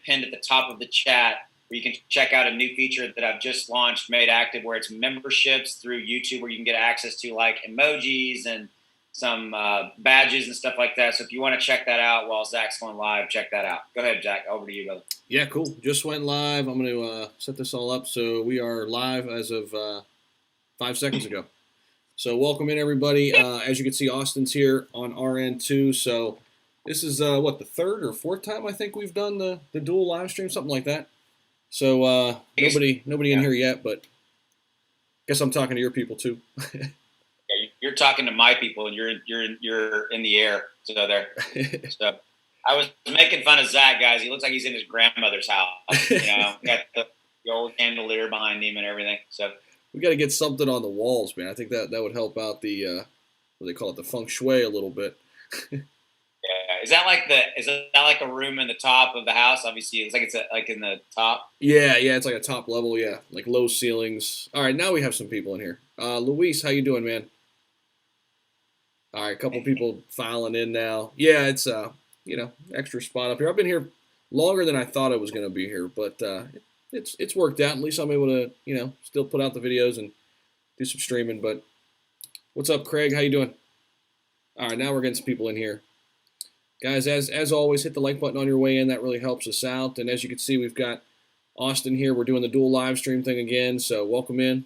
pinned at the top of the chat, where you can check out a new feature that I've just launched, made active, where it's memberships through YouTube, where you can get access to like emojis and some badges and stuff like that. So if you want to check that out while Zach's going live, check that out. Go ahead, Zach. Over to you, brother. Yeah, cool. Just went live. I'm going to set this all up. So we are live as of 5 seconds ago. So welcome in, everybody. As you can see, Austin's here on our end, too. So this is, the third or fourth time I think we've done the dual live stream, something like that. So nobody in here yet, but guess I'm talking to your people, too. Yeah, you're talking to my people, and you're in the air. So there. So I was making fun of Zach, guys. He looks like he's in his grandmother's house. You know, got the old chandelier behind him and everything. So we got to get something on the walls, man. I think that would help out the what do they call it, the feng shui a little bit. Yeah, is that like a room in the top of the house? Obviously, it's like in the top. Yeah, it's like a top level. Yeah, like low ceilings. All right, now we have some people in here. Luis, how you doing, man? All right, a couple people filing in now. Yeah, it's extra spot up here. I've been here longer than I thought I was going to be here, but it's worked out. At least I'm able to still put out the videos and do some streaming. But what's up, Craig? How you doing? All right, now we're getting some people in here. Guys, as always, hit the like button on your way in. That really helps us out. And as you can see, we've got Austin here. We're doing the dual live stream thing again, so welcome in.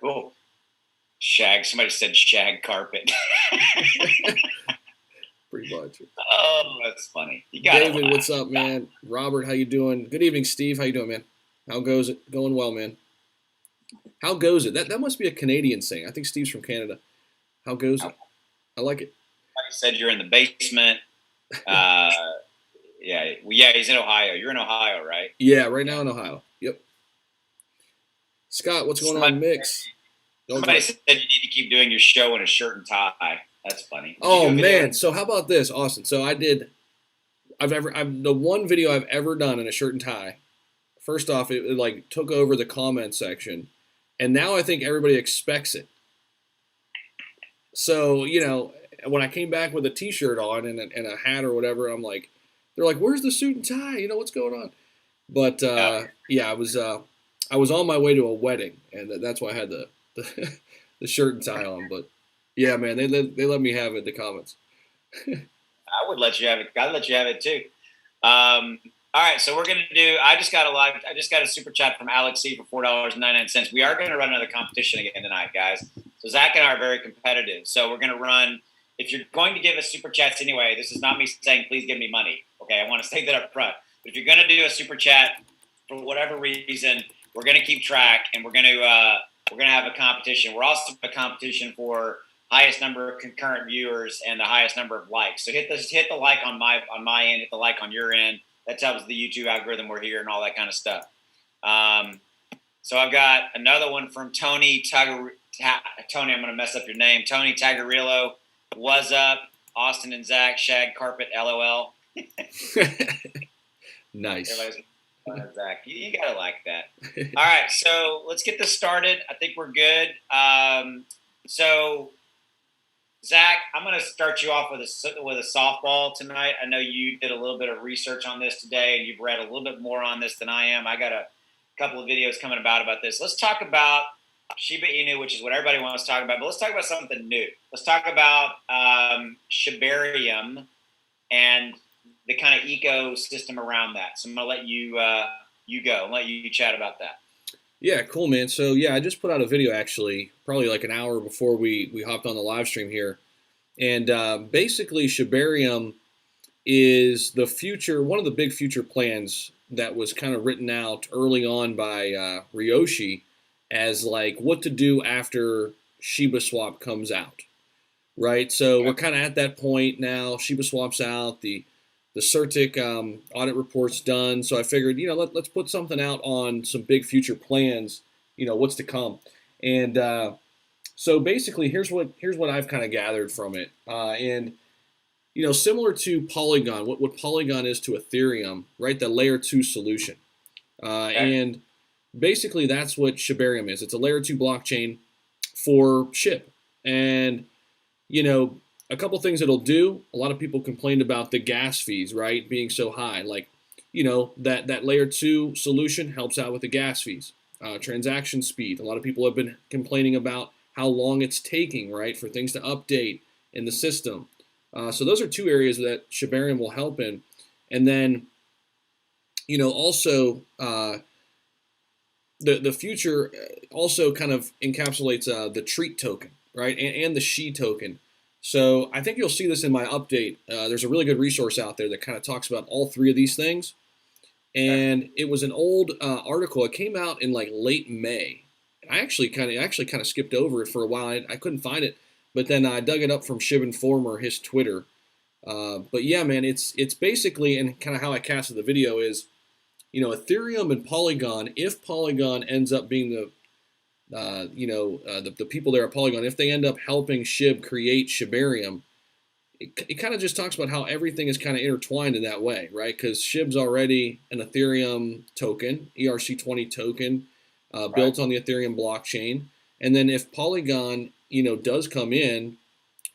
Cool. Shag. Somebody said shag carpet. Pretty much. Oh, that's funny. You got David, what's up, man? Robert, how you doing? Good evening, Steve. How you doing, man? How goes it? Going well, man. How goes it? That must be a Canadian saying. I think Steve's from Canada. How goes it? I like it. Like you said, you're in the basement. Yeah, he's in Ohio. You're in Ohio, right? Yeah, right now in Ohio. Yep. Scott, what's going on, Mix? Somebody said you need to keep doing your show in a shirt and tie. That's funny. Oh man! So how about this, Austin? So the one video I've ever done in a shirt and tie. First off, it like took over the comment section, and now I think everybody expects it. So when I came back with a T-shirt on and a hat or whatever, they're like, "Where's the suit and tie? What's going on?" But yeah, I was on my way to a wedding, and that's why I had the shirt and tie on. But yeah, man, they let me have it in the comments. I would let you have it. I'd let you have it too. All right, so we're gonna do. I just got a super chat from Alex C for $4.99. We are gonna run another competition again tonight, guys. So Zach and I are very competitive. So we're gonna run. If you're going to give us super chats anyway, this is not me saying please give me money. Okay, I want to state that up front. But if you're gonna do a super chat for whatever reason, we're gonna keep track and we're gonna have a competition. We're also a competition for highest number of concurrent viewers and the highest number of likes. So hit the like on my end, hit the like on your end. That tells the YouTube algorithm we're here and all that kind of stuff. So I've got another one from Tony Tony, I'm going to mess up your name. Tony Tagarillo. What's up? Austin and Zach, shag carpet, LOL. Nice. Zach, you got to like that. All right, so let's get this started. I think we're good. So Zach, I'm going to start you off with a softball tonight. I know you did a little bit of research on this today, and you've read a little bit more on this than I am. I got a couple of videos coming about this. Let's talk about Shiba Inu, which is what everybody wants to talk about. But let's talk about something new. Let's talk about Shibarium and the kind of ecosystem around that. So I'm going to let you go and let you chat about that. Yeah, cool, man. So, yeah, I just put out a video, actually, probably like an hour before we hopped on the live stream here. And basically, Shibarium is the future, one of the big future plans that was kind of written out early on by Ryoshi as, like, what to do after Shiba Swap comes out, right? So we're kind of at that point now. Shiba Swap's out. The Certik audit report's done, so I figured, let's put something out on some big future plans, what's to come. And so basically, here's what I've kind of gathered from it. And similar to Polygon, what Polygon is to Ethereum, right? The layer 2 solution. And basically, that's what Shibarium is. It's a layer 2 blockchain for SHIB. And a couple things it'll do. A lot of people complained about the gas fees, right, being so high. Like, that layer 2 solution helps out with the gas fees. Transaction speed. A lot of people have been complaining about how long it's taking, right, for things to update in the system. So those are two areas that Shibarium will help in. And then, also the future also kind of encapsulates the treat token, right, and the she token. So I think you'll see this in my update. There's a really good resource out there that kind of talks about all three of these things. And it was an old article. It came out in like late May. I actually kind of skipped over it for a while. I couldn't find it, but then I dug it up from Shib Informer, his Twitter. But yeah, man, it's basically, and kind of how I casted the video is, Ethereum and Polygon. If Polygon ends up being the people there at Polygon, if they end up helping Shib create Shibarium, it kind of just talks about how everything is kind of intertwined in that way, right? Because Shib's already an Ethereum token, ERC20 token, built on the Ethereum blockchain. And then if Polygon, does come in,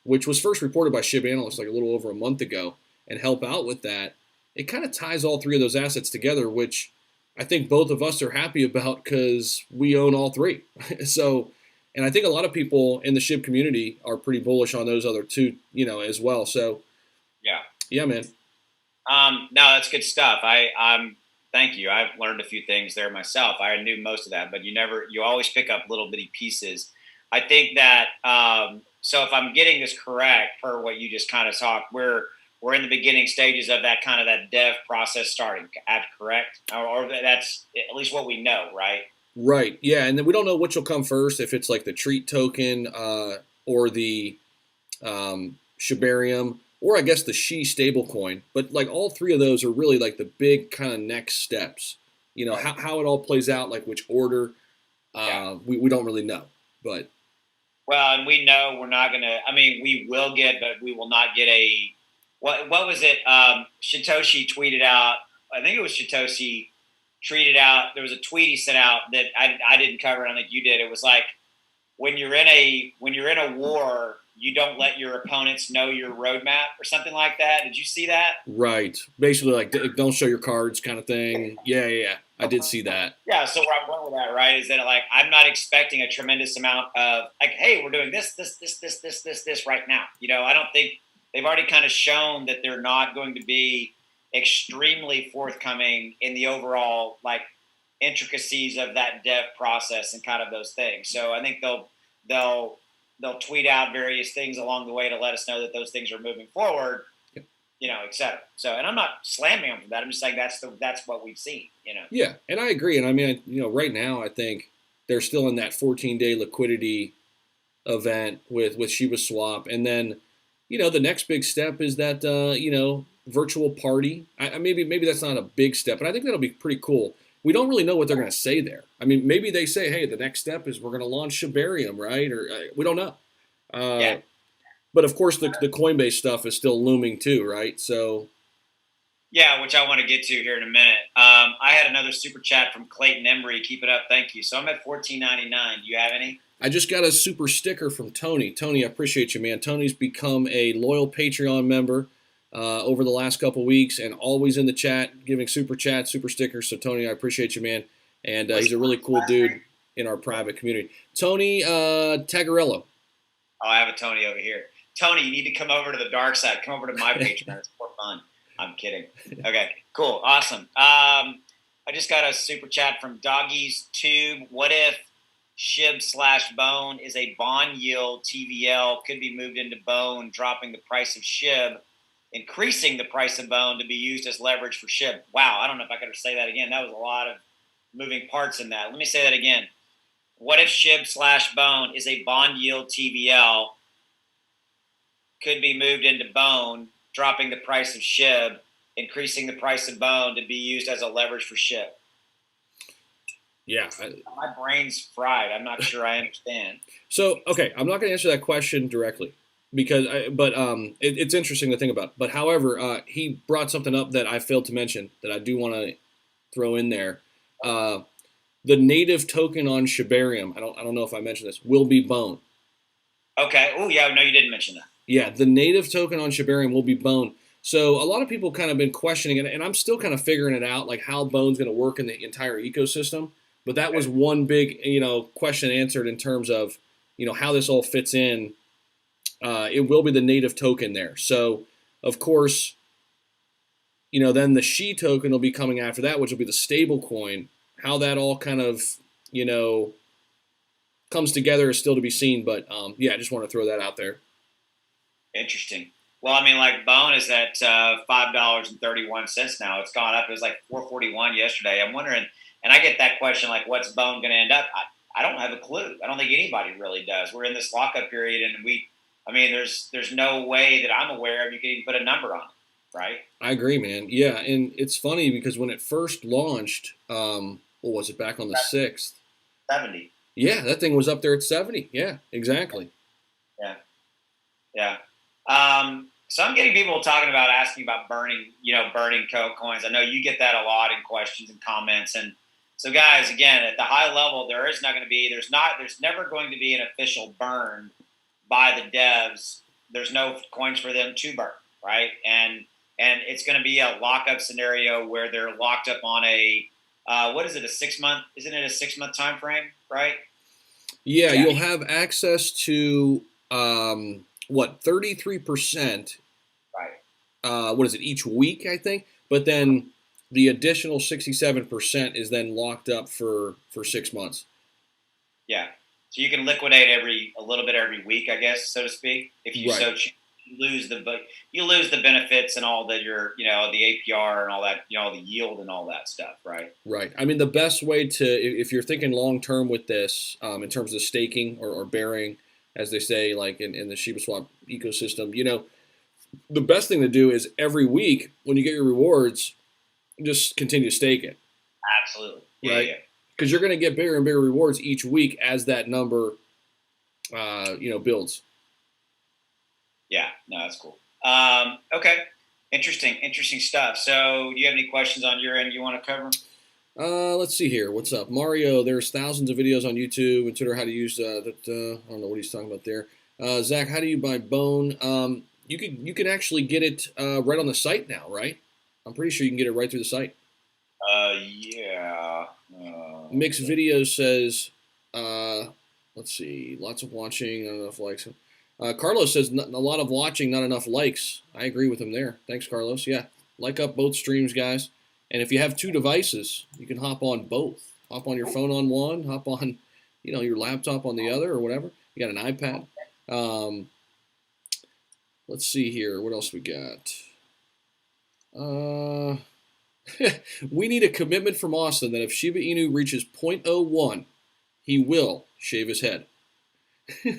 which was first reported by Shib Analyst like a little over a month ago, and help out with that, it kind of ties all three of those assets together, which I think both of us are happy about because we own all three. So, and I think a lot of people in the Shib community are pretty bullish on those other two, as well. So, yeah, man. No, that's good stuff. Thank you. I've learned a few things there myself. I knew most of that, but you always pick up little bitty pieces. I think that, so if I'm getting this correct per what you just kind of talked, we're in the beginning stages of that dev process starting. Correct? Or that's at least what we know, right? Right. Yeah, and then we don't know which will come first. If it's like the treat token, or the Shibarium, or I guess the She stablecoin. But like all three of those are really like the big kind of next steps. How it all plays out, like which order, we don't really know. But well, and we know we're not gonna. I mean, we will get, but we will not get a. What was it? Satoshi tweeted out. I think it was Satoshi tweeted out. There was a tweet he sent out that I didn't cover. I think you did. It was like when you're in a war, you don't let your opponents know your roadmap or something like that. Did you see that? Right. Basically, like don't show your cards, kind of thing. Yeah. I did see that. Yeah. So where I'm going with that, right, is that like I'm not expecting a tremendous amount of like, hey, we're doing this right now. I don't think. They've already kind of shown that they're not going to be extremely forthcoming in the overall like intricacies of that dev process and kind of those things. So I think they'll tweet out various things along the way to let us know that those things are moving forward, et cetera. So, and I'm not slamming them for that. I'm just saying that's what we've seen, Yeah, and I agree. And I mean, right now I think they're still in that 14-day liquidity event with Shiba Swap, and then. The next big step is that, virtual party. Maybe that's not a big step, but I think that'll be pretty cool. We don't really know what they're going to say there. I mean, maybe they say, hey, the next step is we're going to launch Shibarium, right? Or we don't know. But of course, the Coinbase stuff is still looming too, right? So. Yeah, which I want to get to here in a minute. I had another super chat from Clayton Embry. Keep it up. Thank you. So I'm at $14.99. Do you have any? I just got a super sticker from Tony. Tony, I appreciate you, man. Tony's become a loyal Patreon member over the last couple weeks and always in the chat, giving super chats, super stickers. So, Tony, I appreciate you, man. And he's a really cool dude in our private community. Tony Tagarello. Oh, I have a Tony over here. Tony, you need to come over to the dark side. Come over to my Patreon. It's more fun. I'm kidding. Okay, cool. Awesome. I just got a super chat from Doggy's Tube. What if Shib/Bone is a bond yield TVL, could be moved into Bone, dropping the price of Shib, increasing the price of Bone to be used as leverage for Shib? Wow, I don't know if I could say that again. That was a lot of moving parts in that. Let me say that again. What if Shib/Bone is a bond yield TVL, could be moved into Bone, dropping the price of Shib, increasing the price of Bone to be used as a leverage for Shib? Yeah. My brain's fried. I'm not sure I understand. So, okay, I'm not going to answer that question directly it's interesting to think about. But however, he brought something up that I failed to mention that I do want to throw in there. The native token on Shibarium, I don't know if I mentioned this, will be Bone. Okay. Oh, yeah. No, you didn't mention that. Yeah, the native token on Shibarium will be Bone. So a lot of people kind of been questioning it, and I'm still kind of figuring it out, like how Bone's going to work in the entire ecosystem. But that was one big, question answered in terms of, how this all fits in. It will be the native token there. So, of course, then the Shi token will be coming after that, which will be the stable coin. How that all kind of, comes together is still to be seen. But yeah, I just want to throw that out there. Interesting. Well, I mean, like Bone is at $5.31 now. It's gone up. It was like 4.41 yesterday. I'm wondering, and I get that question, like, what's Bone going to end up? I don't have a clue. I don't think anybody really does. We're in this lockup period, and there's no way that I'm aware of you can even put a number on it, right? I agree, man. Yeah, and it's funny because when it first launched, what was it, back on the 6th? 70. Yeah, that thing was up there at 70. Yeah, exactly. Yeah. Yeah. So I'm getting people asking about burning coins. I know you get that a lot in questions and comments. And so, guys, again, at the high level, there's never going to be an official burn by the devs. There's no coins for them to burn, right? And it's going to be a lockup scenario where they're locked up on a what is it, a 6-month? Isn't it a 6-month time frame, right? Yeah, you'll have access to 33%. Right. What is it, each week, I think? But then the additional 67% is then locked up for 6 months. Yeah. So you can liquidate a little bit every week, I guess, so to speak. If you Right. so choose, you lose the benefits and all that the APR and all that, the yield and all that stuff, right? Right. I mean, the best way to, if you're thinking long term with this, in terms of staking or bearing, as they say, like in the Shiba Swap ecosystem, the best thing to do is every week when you get your rewards, just continue to stake it. Absolutely. Yeah, right? Yeah. Because you're going to get bigger and bigger rewards each week as that number, builds. Yeah. No, that's cool. Okay. Interesting stuff. So, do you have any questions on your end you want to cover? Let's see here. What's up, Mario? There's thousands of videos on YouTube and Twitter how to use that. I don't know what he's talking about there. Zach, how do you buy Bone? You can actually get it right on the site now, right? I'm pretty sure you can get it right through the site. Yeah. Mixed Videos says, let's see, lots of watching, not enough likes. Carlos says a lot of watching, not enough likes. I agree with him there. Thanks, Carlos. Yeah, like up both streams, guys. And if you have 2 devices, you can hop on both. Hop on your phone on one, hop on, your laptop on the other, or whatever. You got an iPad. Let's see here. What else we got? We need a commitment from Austin that if Shiba Inu reaches 0.01, he will shave his head. I'm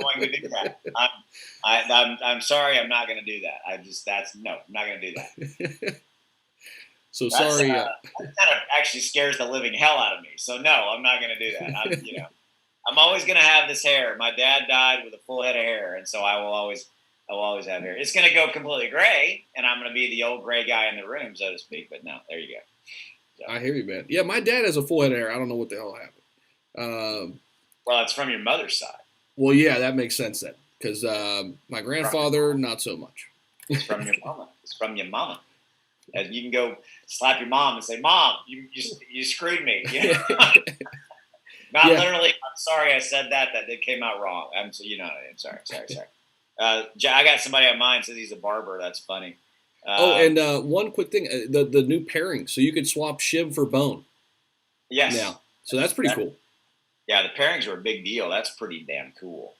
not going to do that. I'm sorry. I'm not going to do that. I'm not going to do that. So sorry. That kind of actually scares the living hell out of me. So no, I'm not going to do that. I'm always going to have this hair. My dad died with a full head of hair, and so I will always have hair. It's going to go completely gray, and I'm going to be the old gray guy in the room, so to speak. But no, there you go. So. I hear you, man. Yeah, my dad has a full head of hair. I don't know what the hell happened. Well, it's from your mother's side. Well, yeah, that makes sense then, because my grandfather, not so much. It's from your mama. It's from your mama. And you can go slap your mom and say, "Mom, you screwed me." Not literally. I'm sorry I said that. That came out wrong. I'm sorry. I got somebody on mine says he's a barber. That's funny. And one quick thing, the new pairing, so you could swap Shib for Bone. Yes. Now, so that's pretty cool. Yeah, the pairings are a big deal. That's pretty damn cool.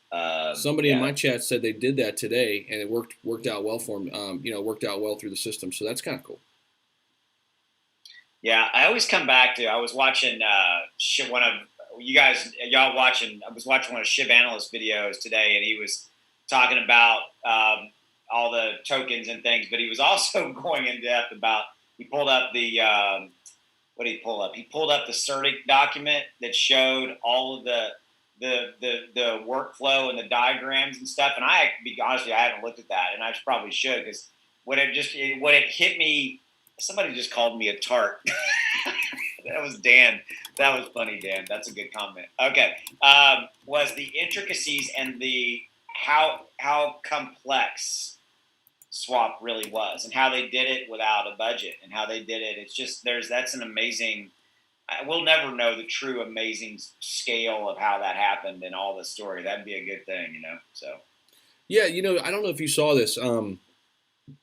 Somebody in my chat said they did that today, and it worked out well for them. Worked out well through the system. So that's kind of cool. Yeah, I always come back to. I was watching one of y'all watching. I was watching one of Shib Analyst videos today, and he was talking about all the tokens and things, but he was also going in depth about. He pulled up the. What did he pull up? He pulled up the Certik document that showed all of the workflow and the diagrams and stuff. And I haven't looked at that, and I probably should, because what it hit me. Somebody just called me a tart. That was Dan. That was funny, Dan. That's a good comment. Okay. Was the intricacies and how complex swap really was, and how they did it without a budget, and how they did it. It's just that's an amazing. We'll never know the true amazing scale of how that happened and all the story. That'd be a good thing, So Yeah, I don't know if you saw this.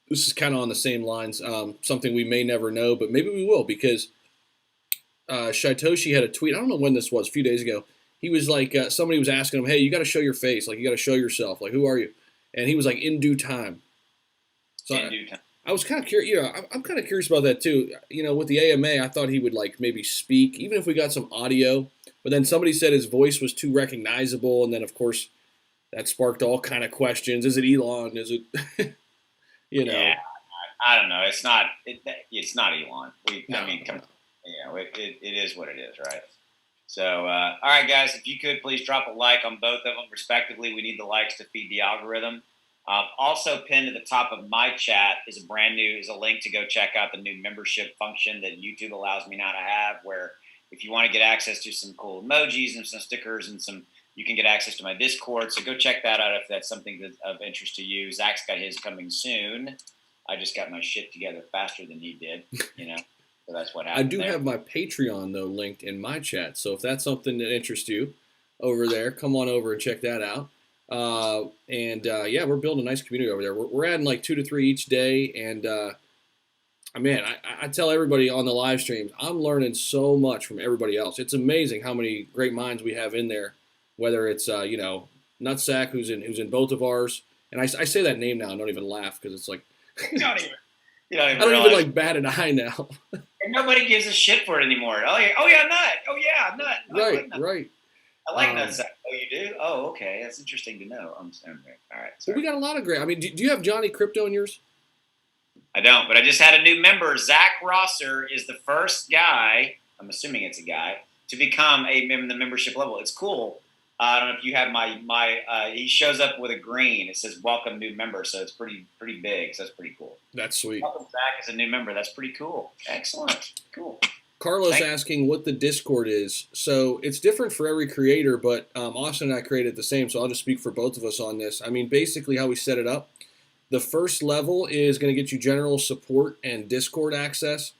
This is kind of on the same lines. Something we may never know, but maybe we will, because Shaitoshi had a tweet. I don't know when this was, a few days ago. He was like, somebody was asking him, "Hey, you got to show your face. Like, you got to show yourself. Like, who are you?" And he was like, "In due time." So in due time. I was kind of curious. I'm kind of curious about that too. With the AMA, I thought he would like maybe speak, even if we got some audio. But then somebody said his voice was too recognizable, and then of course that sparked all kind of questions. Is it Elon? Is it, Yeah, I don't know. It's not. It's not Elon. No, I mean, no. it is what it is, right? So, all right, guys, if you could please drop a like on both of them, respectively. We need the likes to feed the algorithm. Also, pinned to the top of my chat is a link to go check out the new membership function that YouTube allows me now to have, where if you want to get access to some cool emojis and some stickers and you can get access to my Discord. So go check that out if that's something that's of interest to you. Zach's got his coming soon. I just got my shit together faster than he did, So that's what happened. I do have my Patreon though linked in my chat. So if that's something that interests you over there, come on over and check that out. Yeah, we're building a nice community over there. We're adding like 2 to 3 each day, and man, I tell everybody on the live streams, I'm learning so much from everybody else. It's amazing how many great minds we have in there. Whether it's Nutsack, who's in both of ours, and I say that name now and don't even laugh because it's like you don't even I don't even like bat an eye now. And nobody gives a shit for it anymore. Oh yeah, Nut. Oh yeah, Nut. Right. I like Nutsack. Oh, you do? Oh, okay. That's interesting to know. I'm sorry. All right. Well, we got a lot of great. I mean, do you have Johnny Crypto in yours? I don't, but I just had a new member. Zach Rosser is the first guy, I'm assuming it's a guy, to become the membership level. It's cool. I don't know if you have he shows up with a green. It says welcome new member. So it's pretty big. So that's pretty cool. That's sweet. Welcome Zach as a new member. That's pretty cool. Excellent. Cool. Carlos asking what the Discord is. So it's different for every creator, but Austin and I created the same. So I'll just speak for both of us on this. I mean, basically how we set it up. The first level is going to get you general support and Discord access.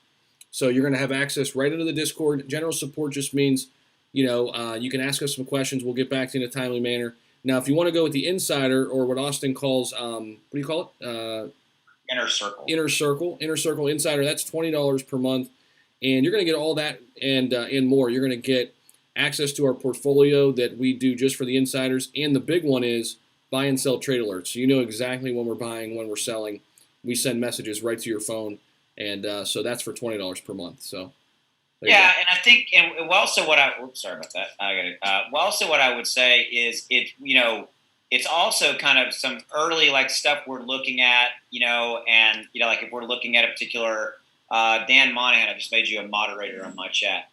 So you're going to have access right into the Discord. General support just means, you can ask us some questions. We'll get back to you in a timely manner. Now, if you want to go with the insider, or what Austin calls, what do you call it? Inner Circle. Inner Circle Insider. That's $20 per month, and you're going to get all that and more. You're going to get access to our portfolio that we do just for the insiders, and the big one is buy and sell trade alerts. So you know exactly when we're buying, when we're selling. We send messages right to your phone, and so that's for $20 per month. So. Yeah, and I think, and also what sorry about that. I got it. Also what I would say is it's also kind of some early stuff we're looking at, and like if we're looking at a particular Dan Monahan, I just made you a moderator on my chat,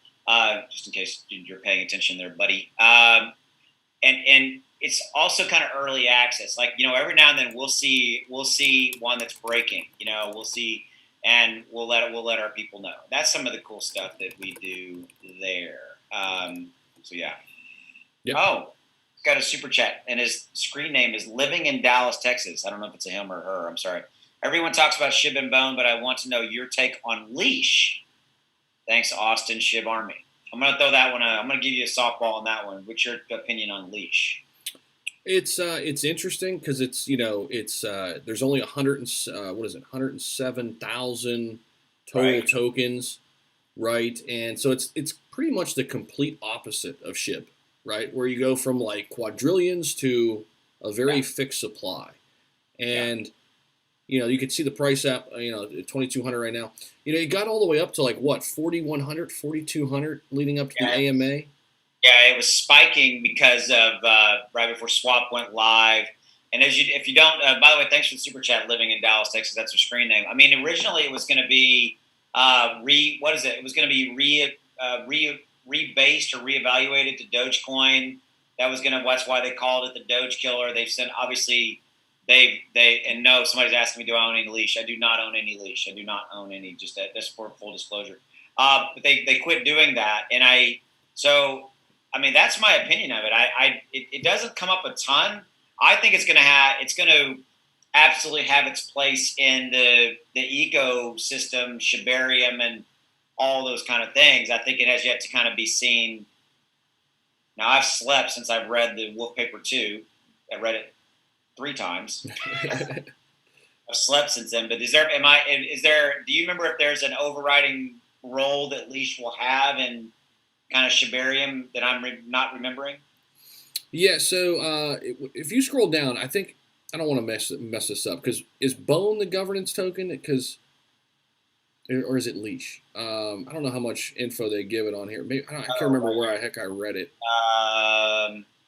just in case you're paying attention there, buddy. And it's also kind of early access. Every now and then we'll see one that's breaking. We'll see. And we'll let our people know. That's some of the cool stuff that we do there. So yeah. Yep. Oh, got a super chat, and his screen name is Living in Dallas, Texas. I don't know if it's a him or her. I'm sorry. Everyone talks about Shib and Bone, but I want to know your take on Leash. Thanks, Austin Shibarmy. I'm gonna throw that one. I'm gonna give you a softball on that one. What's your opinion on Leash? It's interesting because there's only 107,000 total tokens, right? And so it's pretty much the complete opposite of SHIB, right? Where you go from like quadrillions to a very fixed supply, and you could see the price at 2,200 right now. It got all the way up to like what 4,100, 4,200 leading up to the AMA. Yeah, it was spiking because of right before Swap went live. And if you don't, by the way, thanks for the super chat. Living in Dallas, Texas. That's her screen name. I mean, originally it was going to be what is it? It was going to be rebased or reevaluated to Dogecoin. That's why they called it the Doge Killer. They've said obviously and no, somebody's asking me, do I own any Leash? I do not own any Leash. I do not own any. Just for full disclosure. But they quit doing that, and so. I mean, that's my opinion of it. It doesn't come up a ton. I think it's going to absolutely have its place in the ecosystem, Shibarium, and all those kind of things. I think it has yet to kind of be seen. Now, I've slept since I've read the Wolf Paper 2. I read it 3 times. I've slept since then. But do you remember if there's an overriding role that Leash will have in kind of Shibarium that I'm not remembering? Yeah, so if you scroll down, I don't want to mess this up, because is Bone the governance token? Or is it Leash? I don't know how much info they give it on here. Maybe, I can't remember where I read it.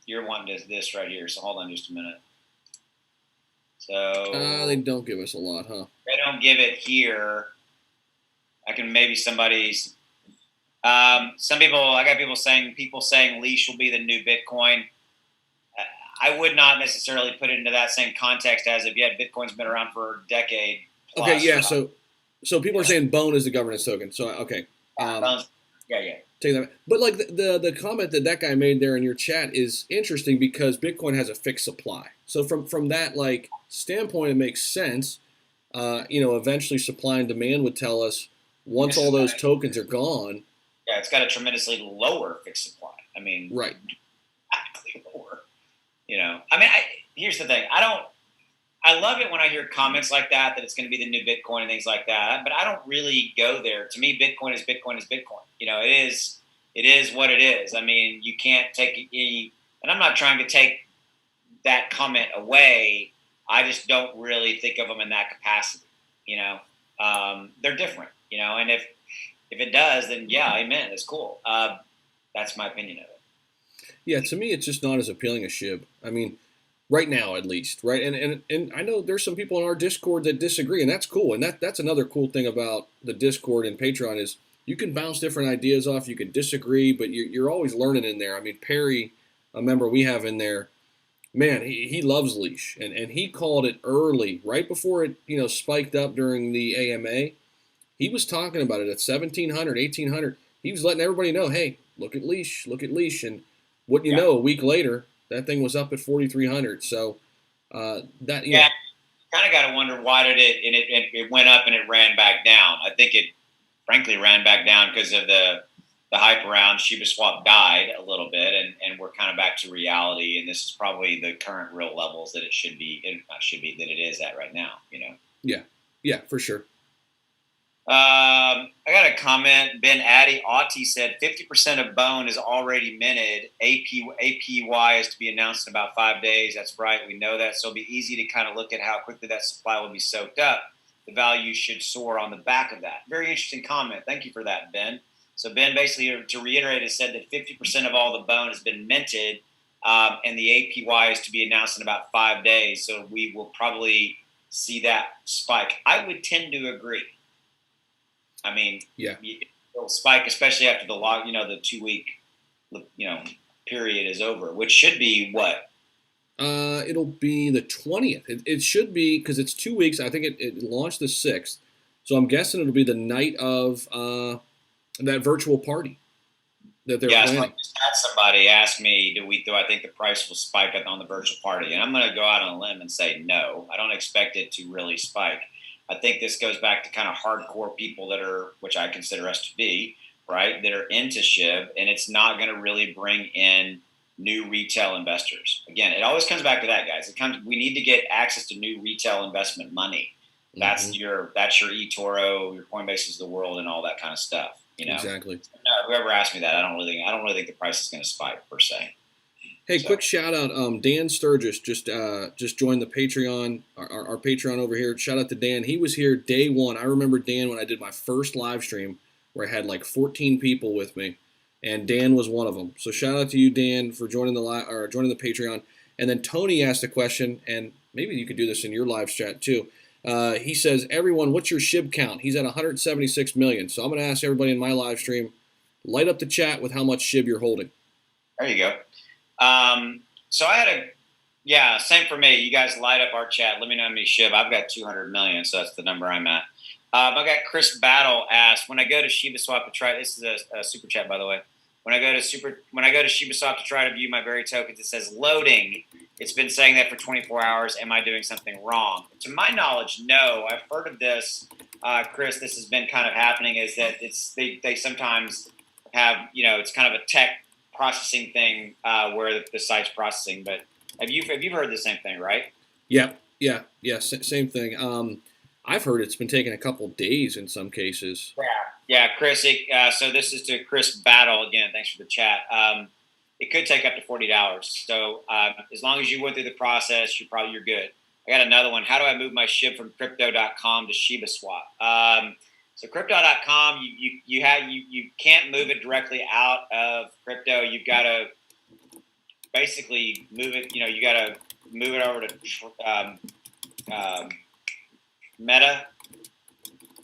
You're wanting this right here, so hold on just a minute. So they don't give us a lot, huh? They don't give it here. I can maybe somebody's. Some people, I got people saying Leash will be the new Bitcoin. I would not necessarily put it into that same context as of yet. Bitcoin's been around for a decade plus. Okay, yeah. So people are saying Bone is the governance token. So okay. Yeah. Take that. But like the comment that guy made there in your chat is interesting, because Bitcoin has a fixed supply. So from that like standpoint, it makes sense. Eventually supply and demand would tell us once all those tokens are gone. Yeah, it's got a tremendously lower fixed supply. I mean, right. Lower. Here's the thing. I love it when I hear comments like that it's going to be the new Bitcoin and things like that, but I don't really go there. To me, Bitcoin is Bitcoin is Bitcoin. It is what it is. I mean, you can't take any, and I'm not trying to take that comment away. I just don't really think of them in that capacity. They're different, and if it does, then yeah, amen. That's cool. That's my opinion of it. Yeah, to me, it's just not as appealing as SHIB. I mean, right now, at least, right? And I know there's some people in our Discord that disagree, and that's cool. And that's another cool thing about the Discord and Patreon is you can bounce different ideas off. You can disagree, but you're always learning in there. I mean, Perry, a member we have in there, man, he loves Leash, and he called it early, right before it spiked up during the AMA. He was talking about it at 1,700, 1,800. He was letting everybody know, hey, look at Leash, and what a week later, that thing was up at 4,300. So kind of got to wonder why did it went up and it ran back down. I think it frankly ran back down because of the hype around Shiba Swap died a little bit, and we're kind of back to reality. And this is probably the current real levels that it should be that it is at right now. Yeah, for sure. I got a comment. Ben Addy Auty said 50% of Bone is already minted. APY is to be announced in about 5 days. That's right. We know that. So it'll be easy to kind of look at how quickly that supply will be soaked up. The value should soar on the back of that. Very interesting comment. Thank you for that, Ben. So Ben basically, to reiterate, has said that 50% of all the Bone has been minted, and the APY is to be announced in about 5 days. So we will probably see that spike. I would tend to agree. I mean, yeah, it'll spike, especially after the 2 week, period is over, which should be what? It'll be the 20th. It should be, because it's 2 weeks. I think it launched the 6th, so I'm guessing it'll be the night of that virtual party that they're planning. So I just had somebody ask me, do I think the price will spike on the virtual party? And I'm going to go out on a limb and say no. I don't expect it to really spike. I think this goes back to kind of hardcore people which I consider us to be, right, that are into SHIB, and it's not going to really bring in new retail investors. Again, it always comes back to that, guys. We need to get access to new retail investment money. That's your eToro, your Coinbases of the world, and all that kind of stuff. Exactly. No, whoever asked me that, I don't really think the price is going to spike per se. Hey, quick shout out, Dan Sturgis just joined the Patreon, our Patreon over here. Shout out to Dan. He was here day one. I remember Dan when I did my first live stream where I had like 14 people with me, and Dan was one of them. So shout out to you, Dan, for joining the Patreon. And then Tony asked a question, and maybe you could do this in your live chat too. He says, everyone, what's your SHIB count? He's at 176 million. So I'm going to ask everybody in my live stream, light up the chat with how much SHIB you're holding. There you go. So I had same for me. You guys light up our chat. Let me know how many SHIB. I've got 200 million, so that's the number I'm at. I got Chris Battle asked, when I go to Shiba Swap to try, this is a super chat, by the way. When I go to Shiba Swap to try to view my very tokens, it says loading. It's been saying that for 24 hours. Am I doing something wrong? To my knowledge, no. I've heard of this, Chris. This has been kind of happening. Is that they sometimes have, it's kind of a tech processing thing where the site's processing. But have you heard the same thing, right? Yeah. Same thing. I've heard it's been taking a couple days in some cases. Yeah, Chris. So this is to Chris Battle again. Thanks for the chat. It could take up to $40. So as long as you went through the process, you're good. I got another one. How do I move my SHIB from Crypto.com to Shiba Swap? So Crypto.com, you can't move it directly out of crypto. You've got to basically move it. You got to move it over to Meta,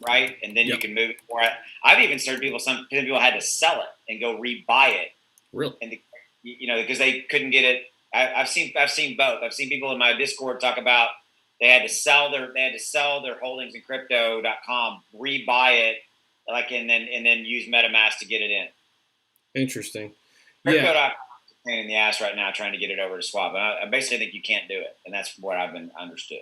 right? And then you can move it for it. I've even heard some people had to sell it and go rebuy it. Really? And because they couldn't get it. I've seen both. I've seen people in my Discord talk about they had to sell their holdings in Crypto.com, rebuy it, and then use MetaMask to get it in. Interesting. Crypto.com is a pain in the ass right now trying to get it over to swap. I basically think you can't do it, and that's what I've been understood.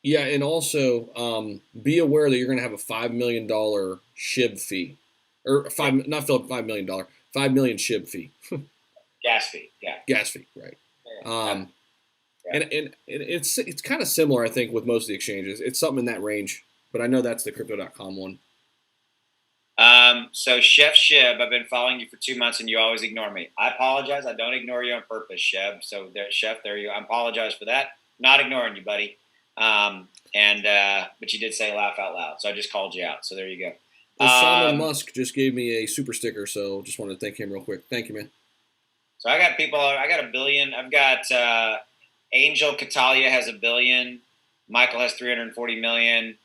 Yeah, and also be aware that you're going to have a $5 million SHIB fee, or not $5 million, $5 million SHIB fee. Gas fee, yeah. Gas fee, right? And it's kind of similar, I think, with most of the exchanges. It's something in that range, but I know that's the Crypto.com one. So Chef Shib, I've been following you for 2 months and you always ignore me. I apologize. I don't ignore you on purpose, Sheb. So Chef, there you go. I apologize for that. Not ignoring you, buddy. But you did say laugh out loud, so I just called you out. So there you go. Well, Musk just gave me a super sticker, so just wanted to thank him real quick. Thank you, man. So I got people. I got $1 billion. I've got Angel Catalia has $1 billion. Michael has 340 million.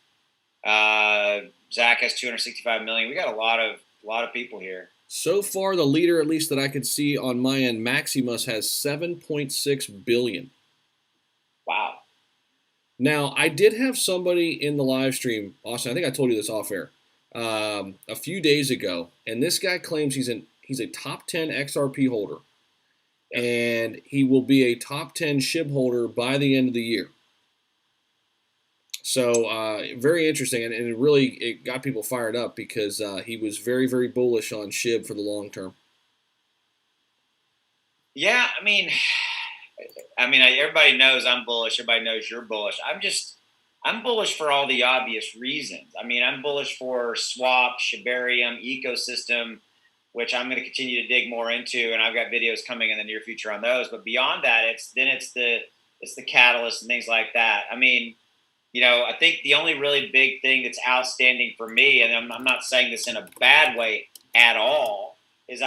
Zach has 265 million. We got a lot of people here. So far, the leader, at least that I could see on my end, Maximus has 7.6 billion. Wow. Now, I did have somebody in the live stream, Austin. I think I told you this off air a few days ago, and this guy claims he's a top 10 XRP holder, and he will be a top 10 SHIB holder by the end of the year. So very interesting, and it got people fired up because he was very, very bullish on SHIB for the long term. Yeah, I mean, everybody knows I'm bullish. Everybody knows you're bullish. I'm bullish for all the obvious reasons. I mean, I'm bullish for Swap, Shibarium, ecosystem, which I'm going to continue to dig more into, and I've got videos coming in the near future on those. But beyond that, it's the catalyst and things like that. I mean, I think the only really big thing that's outstanding for me, and I'm not saying this in a bad way at all, is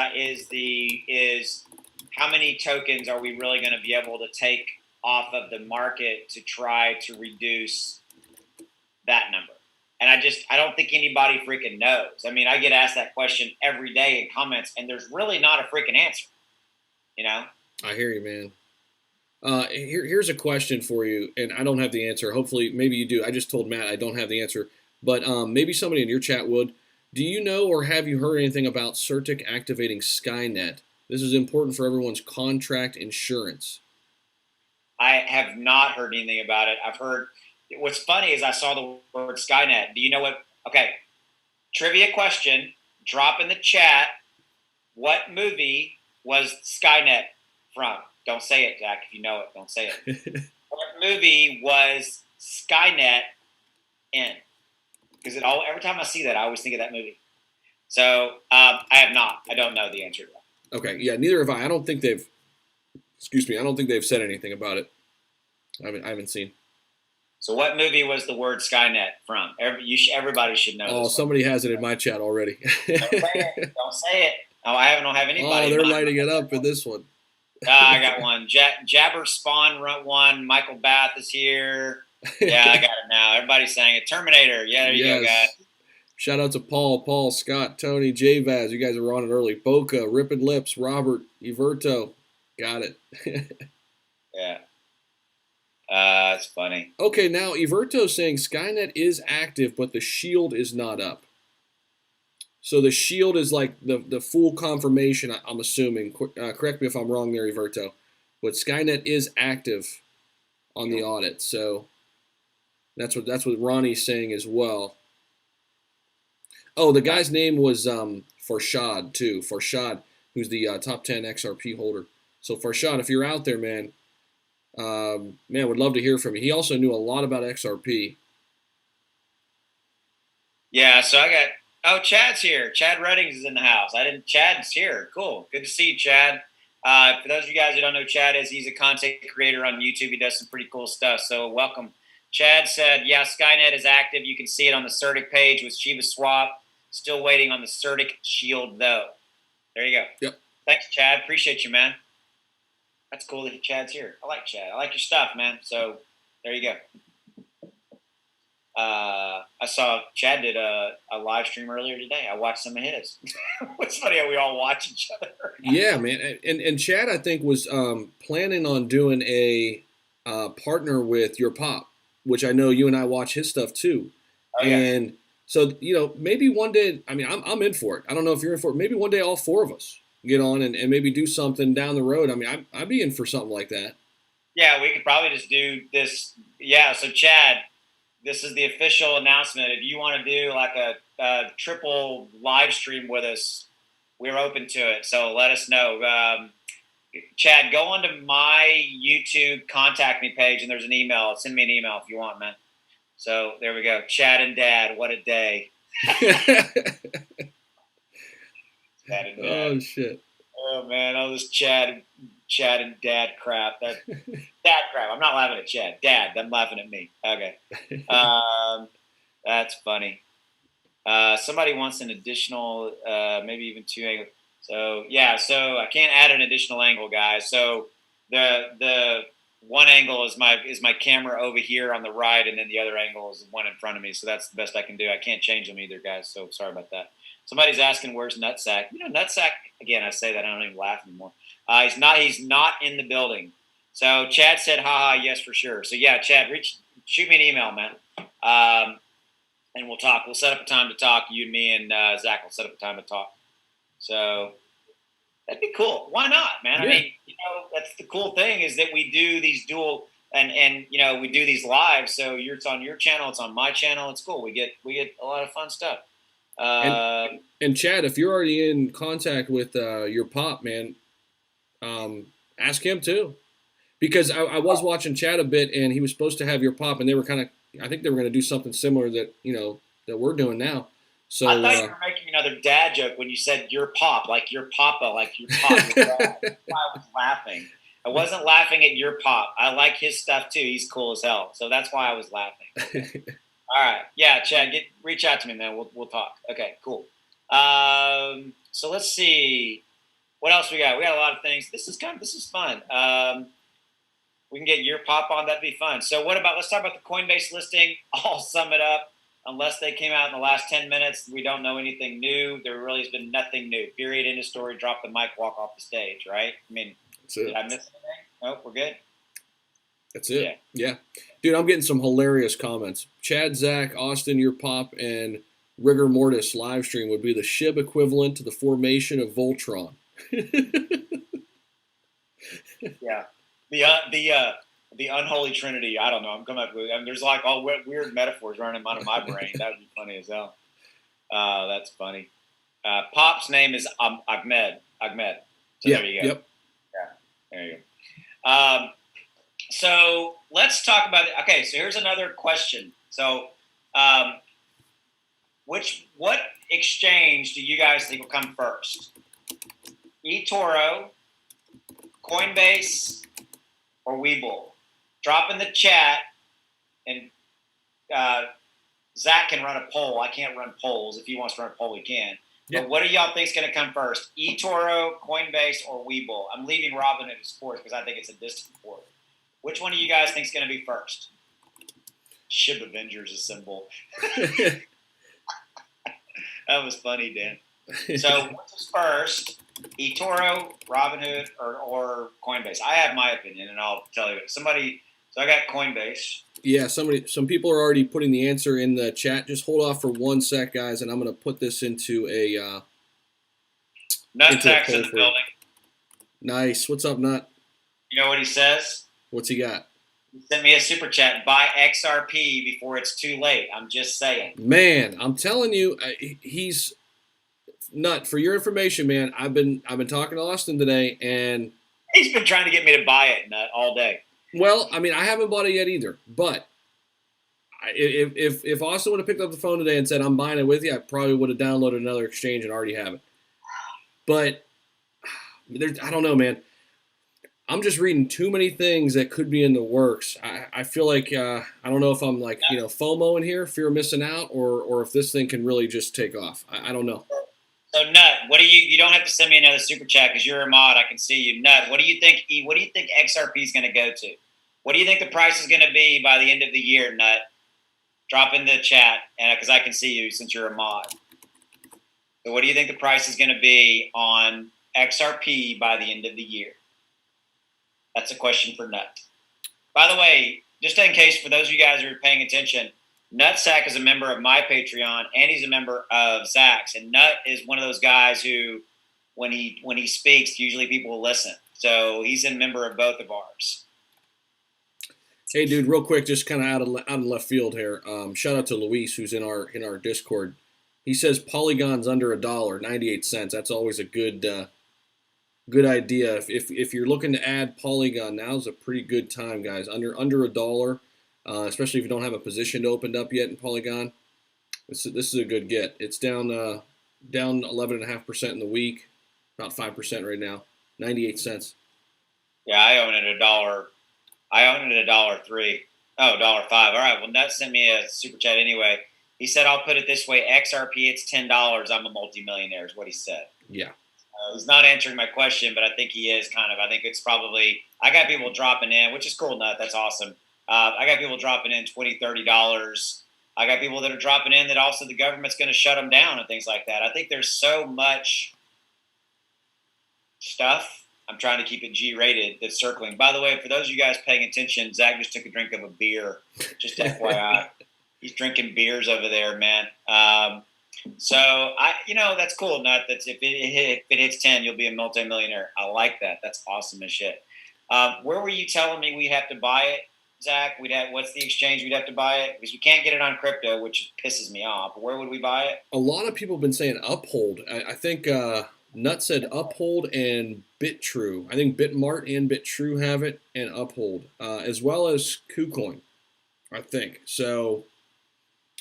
how many tokens are we really going to be able to take off of the market to try to reduce that number? And I don't think anybody freaking knows. I mean, I get asked that question every day in comments, and there's really not a freaking answer. I hear you, man. Here's a question for you, and I don't have the answer. Hopefully, maybe you do. I just told Matt I don't have the answer, but maybe somebody in your chat would. Do you know or have you heard anything about Certik activating Skynet? This is important for everyone's contract insurance. I have not heard anything about it. I've heard. What's funny is I saw the word Skynet. Do you know what? Okay, trivia question. Drop in the chat. What movie was Skynet from? Don't say it, Jack. If you know it, don't say it. What movie was Skynet in? Because every time I see that, I always think of that movie. So I have not. I don't know the answer to that. Okay. Yeah. Neither have I. I don't think they've. Excuse me. I don't think they've said anything about it. I haven't seen. So what movie was the word Skynet from? Everybody should know. Oh, somebody has it in my chat already. Don't say it. Don't say it. Oh, I don't have anybody. Oh, they're lighting it up in this one. I got one. Jabber Spawn wrote one. Michael Bath is here. Yeah, I got it now. Everybody's saying it. Terminator. Yeah, there you go, guys. Shout out to Paul, Scott, Tony, J-Vaz. You guys are on it early. Boca, Rippin' Lips, Robert, Everto. Got it. Yeah. It's funny. Okay, now Everto's saying Skynet is active, but the shield is not up. So the shield is like the full confirmation, I'm assuming. Correct me if I'm wrong there, Everto. but Skynet is active on the audit. So that's what Ronnie's saying as well. Oh, the guy's name was Farshad too. Farshad, who's the top 10 XRP holder. So Farshad, if you're out there, man, man, would love to hear from you. He also knew a lot about XRP. Yeah, so I got. Oh, Chad's here. Chad Reddings is in the house. I didn't. Chad's here. Cool. Good to see you, Chad. For those of you guys who don't know, Chad is he's a content creator on YouTube. He does some pretty cool stuff. So welcome. Chad said, "Yeah, Skynet is active. You can see it on the Certik page with Shiba Swap. Still waiting on the Certik Shield though. There you go. Yep. Thanks, Chad. Appreciate you, man. That's cool that Chad's here. I like Chad. I like your stuff, man. So there you go. I saw Chad did a live stream earlier today. I watched some of his. It's funny how we all watch each other. Yeah, man. And Chad, I think, was planning on doing a partner with your pop, which I know you and I watch his stuff too. Oh, yeah. And so, maybe one day, I mean, I'm in for it. I don't know if you're in for it. Maybe one day all four of us get on and maybe do something down the road. I mean, I'd be in for something like that. Yeah, we could probably just do this. Yeah, so Chad, this is the official announcement. If you want to do like a triple live stream with us, we're open to it. So let us know. Chad, go onto my YouTube contact me page, and there's an email. Send me an email if you want, man. So there we go. Chad and Dad, what a day. Chad and Dad. Oh, shit. Oh, man, all this Chad and Dad crap. Dad crap. I'm not laughing at Chad. Dad, I'm laughing at me. Okay. That's funny. Somebody wants an additional, maybe even two angles. So, yeah, so I can't add an additional angle, guys. So the one angle is my camera over here on the right, and then the other angle is the one in front of me. So that's the best I can do. I can't change them either, guys. So sorry about that. Somebody's asking, where's Nutsack? Nutsack, again, I say that, I don't even laugh anymore. He's not in the building. So Chad said, haha, yes, for sure. So yeah, Chad, shoot me an email, man. And we'll talk. We'll set up a time to talk. You and me and Zach will set up a time to talk. So that'd be cool. Why not, man? Yeah. I mean, that's the cool thing is that we do these dual and we do these live. So it's on your channel, it's on my channel. It's cool. We get a lot of fun stuff. And Chad, if you're already in contact with your pop, man, ask him too, because I was watching Chad a bit, and he was supposed to have your pop, and they were I think they were going to do something similar that that we're doing now. So I thought you were making another dad joke when you said your pop, like your papa, like your pop. Your dad. That's why I was laughing. I wasn't laughing at your pop. I like his stuff too. He's cool as hell. So that's why I was laughing. All right. Yeah, Chad, reach out to me, man. We'll talk. Okay, cool. So let's see. What else we got? We got a lot of things. This is fun. We can get your pop on. That'd be fun. So let's talk about the Coinbase listing. I'll sum it up. Unless they came out in the last 10 minutes, we don't know anything new. There really has been nothing new. Period. End of story. Drop the mic, walk off the stage, right? I mean, did I miss anything? Nope, we're good. That's it. Yeah. Dude, I'm getting some hilarious comments. Chad, Zach, Austin, your pop, and Rigor Mortis live stream would be the SHIB equivalent to the formation of Voltron. Yeah. The unholy trinity. I don't know. I'm coming up with. There's like all weird metaphors running out of my brain. That would be funny as hell. That's funny. Pop's name is Ahmed. So there you go. Yep. Yeah. There you go. So let's talk about it. Okay. So here's another question. So, what exchange do you guys think will come first? eToro, Coinbase, or Webull? Drop in the chat, and Zach can run a poll. I can't run polls. If he wants to run a poll, he can. Yep. But what do y'all think is going to come first? eToro, Coinbase, or Webull? I'm leaving Robin at his fourth because I think it's a distant fourth. Which one do you guys think is going to be first? SHIB Avengers assemble. That was funny, Dan. So which is first? eToro, Robinhood, or Coinbase? I have my opinion, and I'll tell you. So I got Coinbase. Yeah, some people are already putting the answer in the chat. Just hold off for 1 sec, guys, and I'm going to put this into a Nutsack's in the building. Nice. What's up, Nut? You know what he says? What's he got? He sent me a super chat. Buy XRP before it's too late. I'm just saying. Man, I'm telling you, he's nut. For your information, man, I've been talking to Austin today, and He's been trying to get me to buy it all day. well, I mean, I haven't bought it yet either. But if Austin would have picked up the phone today and said I'm buying it with you, I probably would have downloaded another exchange and already have it. But I don't know, man. I'm just reading too many things that could be in the works. I feel like I don't know if I'm like FOMO in here, fear of missing out, or if this thing can really just take off. I don't know. So Nut, what do you don't have to send me another super chat because you're a mod. I can see you. Nut, what do you think? What do you think XRP is going to go to? What do you think the price is going to be by the end of the year, Nut? Drop in the chat, and because I can see you since you're a mod. So what do you think the price is going to be on XRP by the end of the year? That's a question for Nut. By the way, just in case for those of you guys who are paying attention, Nutsack is a member of my Patreon, and he's a member of Zach's. And Nut is one of those guys who, when he speaks, usually people will listen. So he's a member of both of ours. Hey, dude, real quick, just kind of out of left field here. Shout out to Luis, who's in our Discord. He says Polygon's under $1, 98 cents. That's always a good idea. If you're looking to add Polygon, now's a pretty good time, guys. Under $1, especially if you don't have a position opened up yet in Polygon. This is a good get. It's down 11.5% in the week, about 5% right now. 98 cents. Yeah, I own it $1. I own it $1.03. Oh, $1.05. All right. Well, Nut sent me a super chat anyway. He said, "I'll put it this way: XRP, it's $10. I'm a multimillionaire." Is what he said. Yeah. He's not answering my question, but I think he is kind of. I think it's probably. I got people dropping in, which is cool, Nut. That's awesome. I got people dropping in $20, $30. I got people that are dropping in that also the government's going to shut them down and things like that. I think there's so much stuff. I'm trying to keep it G-rated that's circling. By the way, for those of you guys paying attention, Zach just took a drink of a beer. Just FYI. He's drinking beers over there, man. So that's cool. Nut. That's if it hits 10, you'll be a multimillionaire. I like that. That's awesome as shit. Where were you telling me we have to buy it, Zach? What's the exchange we'd have to buy it? Because we can't get it on crypto, which pisses me off. But where would we buy it? A lot of people have been saying Uphold. I think Nut said Uphold and BitTrue. I think Bitmart and BitTrue have it, and Uphold, as well as KuCoin, I think. So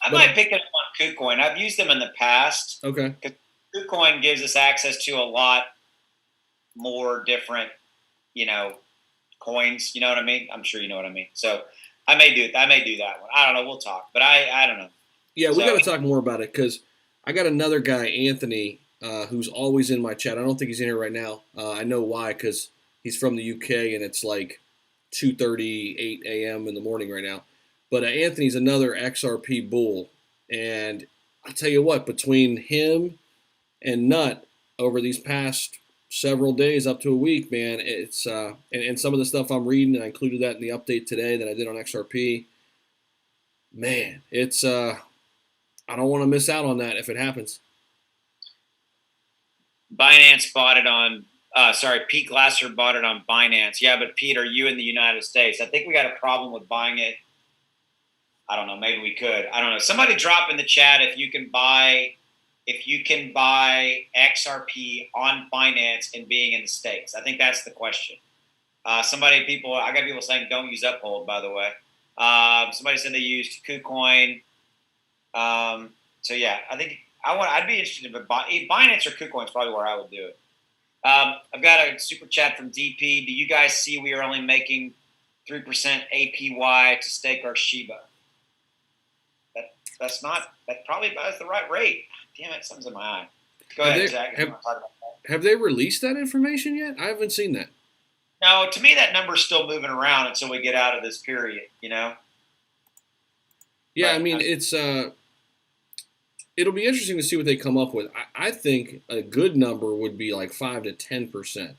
I might pick it up on KuCoin. I've used them in the past. Okay. Because KuCoin gives us access to a lot more different, coins. You know what I mean? I'm sure you know what I mean. So I may do that one. I don't know. We'll talk. But I don't know. Yeah, we got to talk more about it because I got another guy, Anthony, who's always in my chat. I don't think he's in here right now. I know why, because he's from the UK and it's like 2:38 a.m. in the morning right now. But Anthony's another XRP bull. And I'll tell you what, between him and Nut over these past several days up to a week, man, it's and some of the stuff I'm reading, and I included that in the update today that I did on XRP. Man, it's I don't want to miss out on that if it happens. Binance bought it on Pete Glasser bought it on Binance. Yeah, but Pete, are you in the United States? I think we got a problem with buying it. I don't know. Maybe we could. I don't know. Somebody drop in the chat if you can buy XRP on Binance and being in the States. I think that's the question. I got people saying don't use Uphold, by the way. Somebody said they used KuCoin. So yeah, I think I'd be interested in Binance or KuCoin is probably where I would do it. I've got a super chat from DP. Do you guys see we are only making 3% APY to stake our Shiba? That probably is the right rate. Damn it, something's in my eye. Go ahead, Zach. Have they released that information yet? I haven't seen that. No, to me that number's still moving around until we get out of this period, Yeah, but, I mean, it's it'll be interesting to see what they come up with. I think a good number would be like 5 to 10%,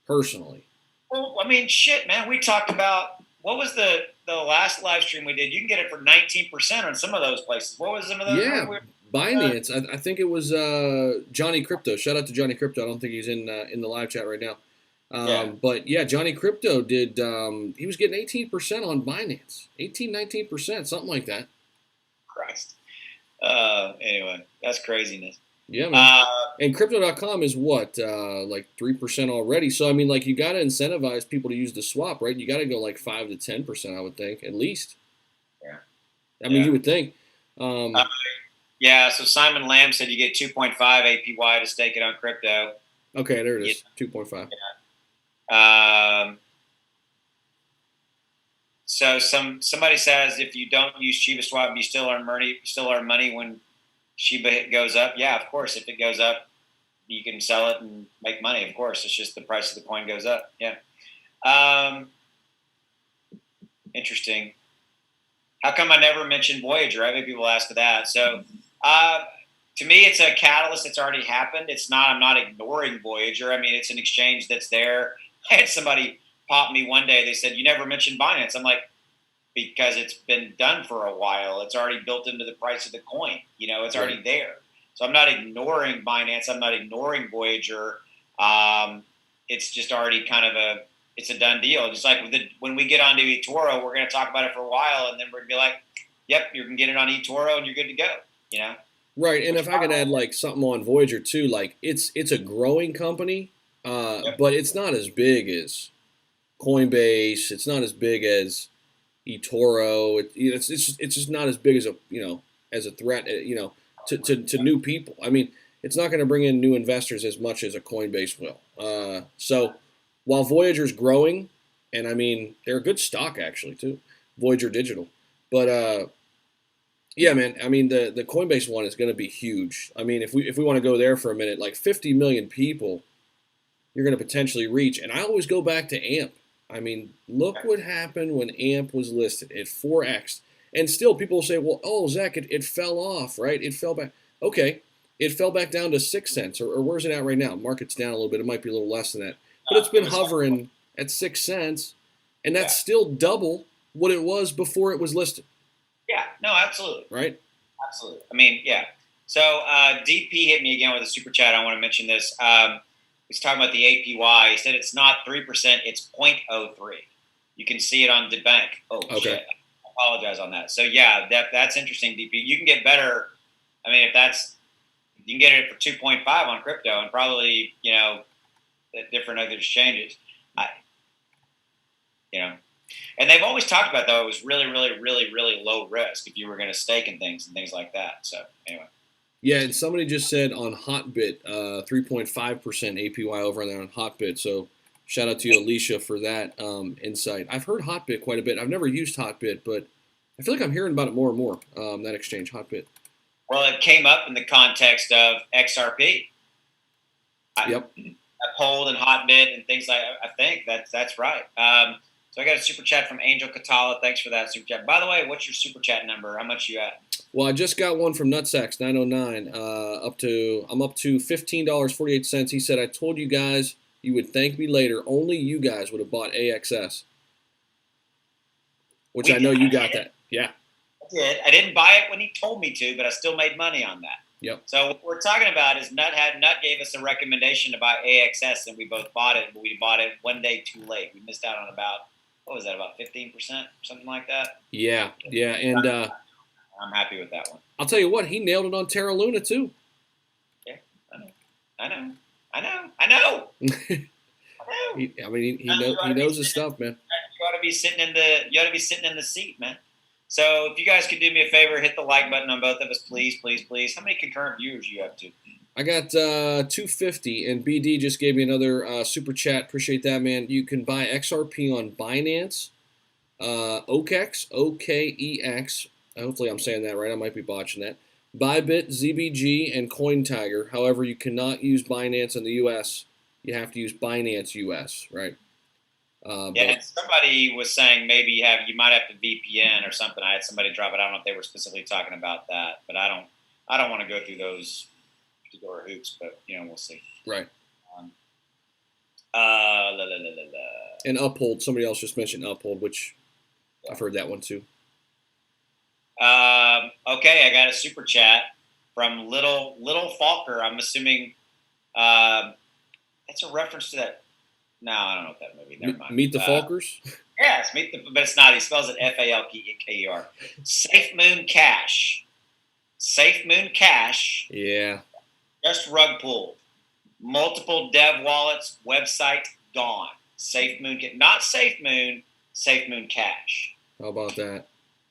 personally. Well, I mean, shit, man. We talked about what was the last live stream we did? You can get it for 19% on some of those places. What was some of those? Yeah, Binance. I think it was Johnny Crypto. Shout out to Johnny Crypto. I don't think he's in the live chat right now. Yeah. But yeah, Johnny Crypto did. He was getting 18% on Binance, 19%, something like that. Christ. Anyway, that's craziness. Yeah, man. Uh, And crypto.com is what, like 3% already. So I mean, like you got to incentivize people to use the swap, right? You got to go like 5 to 10%, I would think, at least. yeah. I mean, Yeah. you would think. Uh, yeah. So Simon Lamb said you get 2.5 APY to stake it on crypto. Okay, there it Yeah. is, 2.5. So somebody says if you don't use Shiba Swap, you still earn money. You still earn money when Shiba goes up. Yeah, of course. If it goes up, you can sell it and make money. Of course, it's just the price of the coin goes up. Yeah. Um, Interesting. How come I never mentioned Voyager? I've had people ask that. So, uh, to me, it's a catalyst that's already happened. It's not. I'm not ignoring Voyager. I mean, it's an exchange that's there. I had somebody pop me one day. They said, "You never mentioned Binance." I'm like, because it's been done for a while. It's already built into the price of the coin. It's already Right. there. So I'm not ignoring Binance. I'm not ignoring Voyager. Um, it's just already kind of it's a done deal. Just like when we get onto eToro, we're going to talk about it for a while, and then we're going to be like, "Yep, you can get it on eToro, and you're good to go." You know, Right, and which if I could add like something on Voyager too, like it's a growing company, yep, but it's not as big as Coinbase. It's not as big as eToro. It's just not as big as a threat. To new people. I mean, it's not going to bring in new investors as much as a Coinbase will. So while Voyager's growing, and I mean they're a good stock actually too, Voyager Digital, but yeah, man. I mean, the Coinbase one is going to be huge. I mean, if we want to go there for a minute, like 50 million people, you're going to potentially reach. And I always go back to AMP. I mean, look what happened when AMP was listed. It 4x, and still people will say, "Well, oh, Zach, it fell off, right? It fell back." Okay, it fell back down to 6 cents, or where's it at right now? Market's down a little bit. It might be a little less than that, but it's it been was hovering at 6 cents, and yeah, that's still double what it was before it was listed, yeah, no, absolutely. right? Absolutely. I mean, yeah. So DP hit me again with a super chat. I want to mention this. He's talking about the APY. He said it's not 3%, it's 0.03. You can see it on the bank. Oh, Okay. shit. I apologize on that. So, yeah, that's interesting, DP. You can get better. I mean, you can get it for 2.5 on crypto and probably, different other exchanges. I, and they've always talked about, though, it was really, really, really, really low risk if you were going to stake and things like that. So, anyway. Yeah, and somebody just said on Hotbit, 3.5% APY over on there on Hotbit. So shout out to you, Alicia, for that insight. I've heard Hotbit quite a bit. I've never used Hotbit, but I feel like I'm hearing about it more and more. That exchange, Hotbit. Well, it came up in the context of XRP. Yep. Uphold and Hotbit and things like that. I think that's right. So I got a super chat from Angel Katala. Thanks for that super chat. By the way, what's your super chat number? How much you at? Well, I just got one from Nutsacks 909. I'm up to $15.48. He said, "I told you guys you would thank me later. Only you guys would have bought AXS." Which I know you got that. Yeah. I did. I didn't buy it when he told me to, but I still made money on that. Yep. So what we're talking about is Nut gave us a recommendation to buy AXS, and we both bought it, but we bought it one day too late. We missed out on about, what was that, about 15%, something like that? Yeah, and I'm happy with that one. I'll tell you what, he nailed it on Terra Luna too. Yeah, I know. He knows his stuff, man. You ought to be sitting in the seat, man. So if you guys could do me a favor, hit the like button on both of us, please, please, please. How many concurrent viewers you up to? I got 250, and BD just gave me another super chat. Appreciate that, man. You can buy XRP on Binance, OKEX, OKEX. Hopefully I'm saying that right. I might be botching that. Bybit, ZBG, and CoinTiger. However, you cannot use Binance in the U.S. You have to use Binance US, right? And somebody was saying maybe you might have to VPN or something. I had somebody drop it. I don't know if they were specifically talking about that, but I don't want to go through those particular hoops. But we'll see. Right. La, la, la, la, la. And Uphold. Somebody else just mentioned Uphold, which I've heard that one too. Okay, I got a super chat from Little Falker. I'm assuming that's a reference to that No, I don't know what that movie. Never mind. Meet the Falkers. Yes, but it's not. He spells it Falker. Safe Moon Cash. Safe Moon Cash. Yeah. Just rug pull. Multiple dev wallets. Website gone. Safe Moon. Not Safe Moon. Safe Moon Cash. How about that?